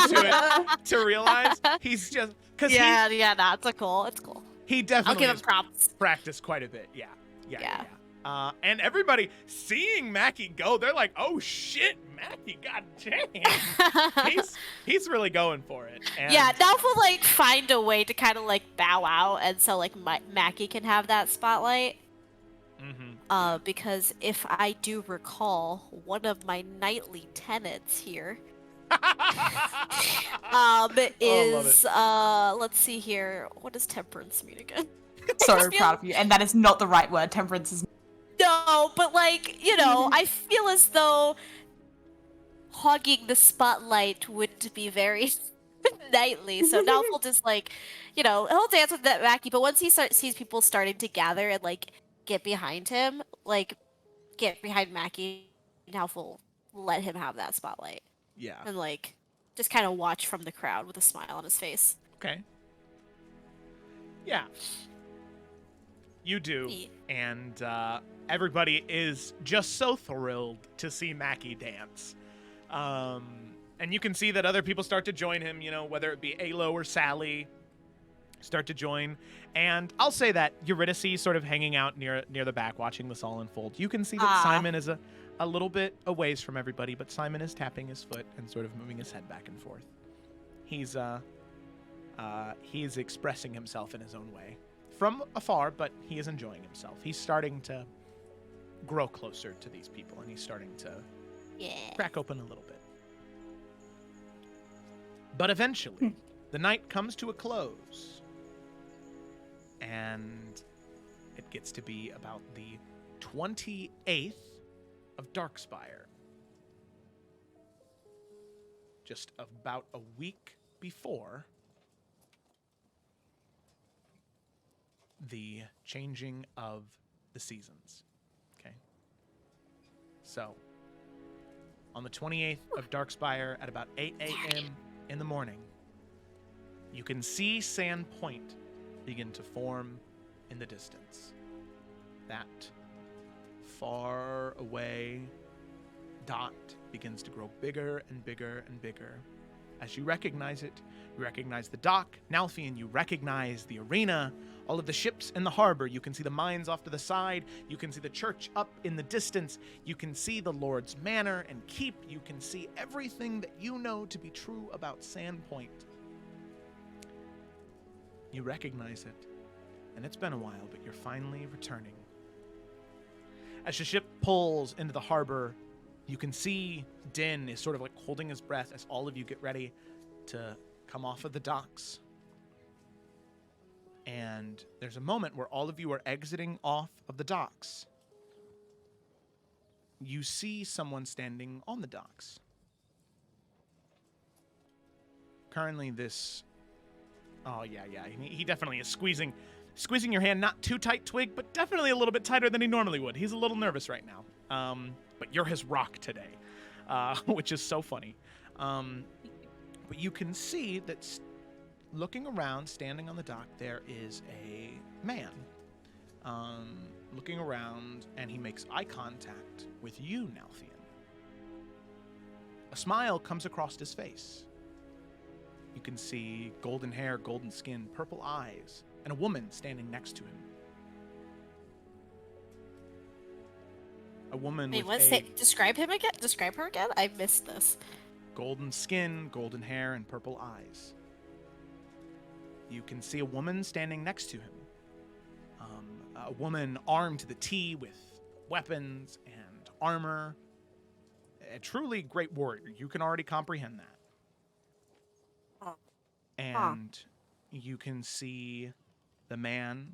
to realize. He's just because yeah, no, it's cool. It's cool. He definitely I'll give him has props. practiced quite a bit. Yeah. And everybody seeing Mackie go, they're like, "Oh shit, Mackie! God damn, he's really going for it." And Yeah, Nalf will like find a way to kind of like bow out, and so like Mackie can have that spotlight. Because if I do recall, one of my nightly tenets here is let's see here. What does temperance mean again? So proud of you. And that is not the right word. Temperance is. No, but like, I feel as though hogging the spotlight would be very nightly. So now he'll just like, he'll dance with that Mackie, but once he sees people starting to gather and like get behind him, like get behind Mackie, now we'll let him have that spotlight. Yeah. And like just kind of watch from the crowd with a smile on his face. Okay. Yeah. You do. And everybody is just so thrilled to see Mackie dance. And you can see that other people start to join him, whether it be Alo or Sally start to join. And I'll say that Eurydice sort of hanging out near the back watching this all unfold. You can see that Simon is a little bit a ways from everybody, but Simon is tapping his foot and sort of moving his head back and forth. He's expressing himself in his own way. From afar, but he is enjoying himself. He's starting to grow closer to these people, and he's starting to crack open a little bit. But eventually, the night comes to a close, and it gets to be about the 28th of Darkspire. Just about a week before the changing of the seasons. Okay. So, on the 28th of Darkspire at about 8 a.m. in the morning, you can see Sand Point begin to form in the distance. That far away dot begins to grow bigger and bigger and bigger. As you recognize it, you recognize the dock, Nalfian, you recognize the arena, all of the ships in the harbor. You can see the mines off to the side. You can see the church up in the distance. You can see the Lord's manor and keep. You can see everything that you know to be true about Sandpoint. You recognize it, and it's been a while, but you're finally returning. As the ship pulls into the harbor, you can see Din is sort of like holding his breath as all of you get ready to come off of the docks. And there's a moment where all of you are exiting off of the docks. You see someone standing on the docks. Currently this... Oh, yeah. He definitely is squeezing your hand, not too tight, Twig, but definitely a little bit tighter than he normally would. He's a little nervous right now. But you're his rock today, which is so funny. But you can see that looking around, standing on the dock, there is a man looking around, and he makes eye contact with you, Nalfian. A smile comes across his face. You can see golden hair, golden skin, purple eyes, and a woman standing next to him. A woman Wait, with describe him again? Describe her again? I missed this. golden skin, golden hair, and purple eyes. You can see a woman standing next to him. A woman armed to the teeth with weapons and armor. A truly great warrior. You can already comprehend that. And you can see the man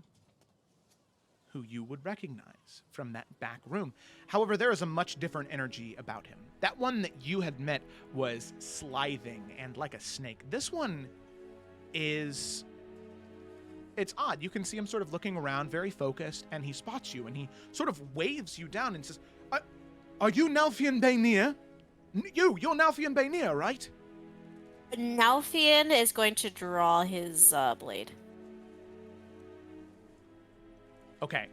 who you would recognize from that back room. However, there is a much different energy about him. That one that you had met was slithing and like a snake. This one is... It's odd. You can see him sort of looking around, very focused, and he spots you, and he sort of waves you down and says, are you Nalfian Baynir? You're Nalfian Baynir, right? Nalfian is going to draw his blade. Okay.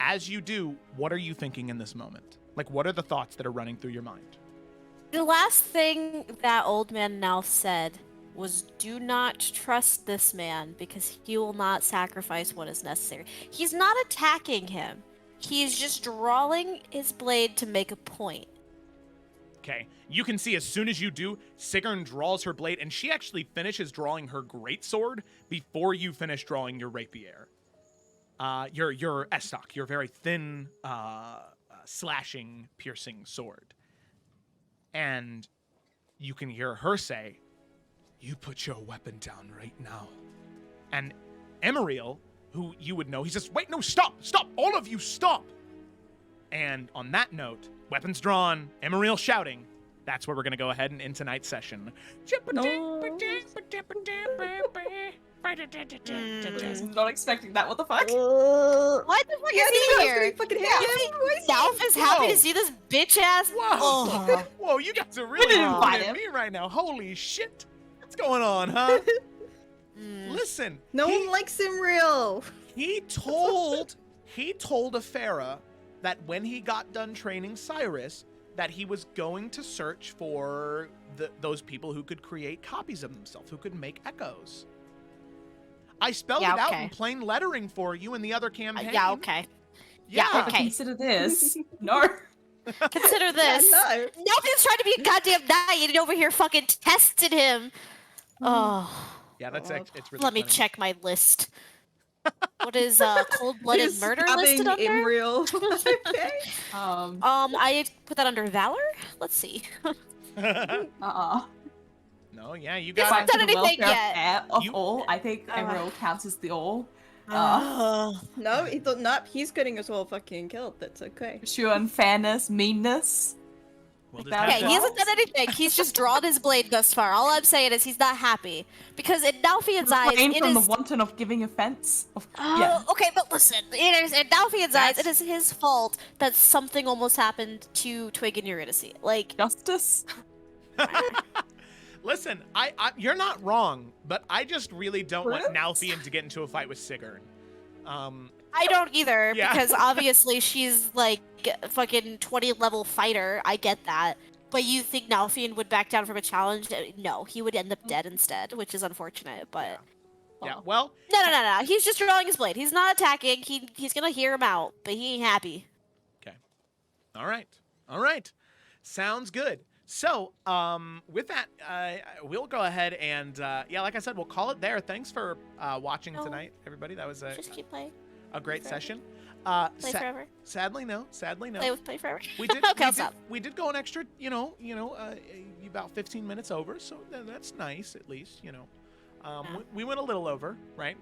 As you do, what are you thinking in this moment? Like, what are the thoughts that are running through your mind? The last thing that old man Nalf said was, do not trust this man because he will not sacrifice what is necessary. He's not attacking him. He's just drawing his blade to make a point. Okay. You can see as soon as you do, Sigrun draws her blade, and she actually finishes drawing her greatsword before you finish drawing your rapier. Your Estok, your very thin, slashing, piercing sword. And you can hear her say, you put your weapon down right now. And Emeriel, who you would know, he says, wait, no, stop, all of you stop. And on that note, weapons drawn, Emeriel shouting, that's where we're going to go ahead and end tonight's session. Not expecting that. What the fuck? What the fuck is he here? Nalf is happy to see this bitch ass. Whoa. Whoa, you guys are really didn't invite at him. me right now. Holy shit. What's going on, huh? Listen. No one likes him real. He told Afera that when he got done training Cyrus, that he was going to search for those people who could create copies of themselves, who could make echoes. I spelled it out in plain lettering for you in the other campaign. Yeah, okay. Yeah, okay. Consider this. No. Consider this. Yeah, no. Nothing's trying to be a goddamn knight and over here fucking tested him. Oh. Yeah, that's it's really Let me funny. check my list. What is cold-blooded He's murder stabbing listed under? Imriel. Okay. I put that under valor. Let's see. No, yeah, you He's got not done anything yet. Of all, I think Emerald counts as the all. No, he thought, nope, he's getting us all fucking killed. That's okay. Sure, unfairness, meanness. Okay, he hasn't done anything. He's just drawn his blade thus far. All I'm saying is he's not happy. Because in Nalfian's eyes, Refrain it from is... the wanton of giving offense. Okay, but listen. In Nalfian's eyes, it is his fault that something almost happened to Twig and Eurydice. Like... Justice? Listen, you're not wrong, but I just really don't want Nalfian to get into a fight with Sigrun. I don't either, Yeah. because obviously she's like a fucking 20 level fighter. I get that. But you think Nalfian would back down from a challenge? No, he would end up dead instead, which is unfortunate, but... Yeah, well... No. He's just drawing his blade. He's not attacking. He's gonna hear him out, but he ain't happy. Okay. All right. Sounds good. So, with that, we'll go ahead and, like I said, we'll call it there. Thanks for watching tonight, everybody. That was Just keep playing. a great forever. session. Play forever. Sadly, no. Play forever. We did. Okay, I'll stop. We did go an extra, about 15 minutes over. So that's nice, at least. We went a little over, right?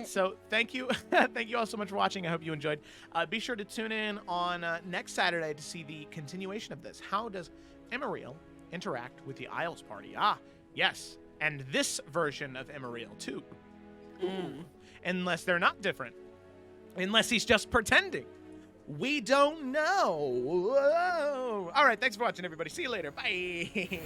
So thank you, thank you all so much for watching. I hope you enjoyed. Be sure to tune in on next Saturday to see the continuation of this. How does Emeriel interact with the Isles party? Ah, yes, and this version of Emeriel too. Unless they're not different. Unless he's just pretending. We don't know. Whoa. All right, thanks for watching, everybody. See you later. Bye.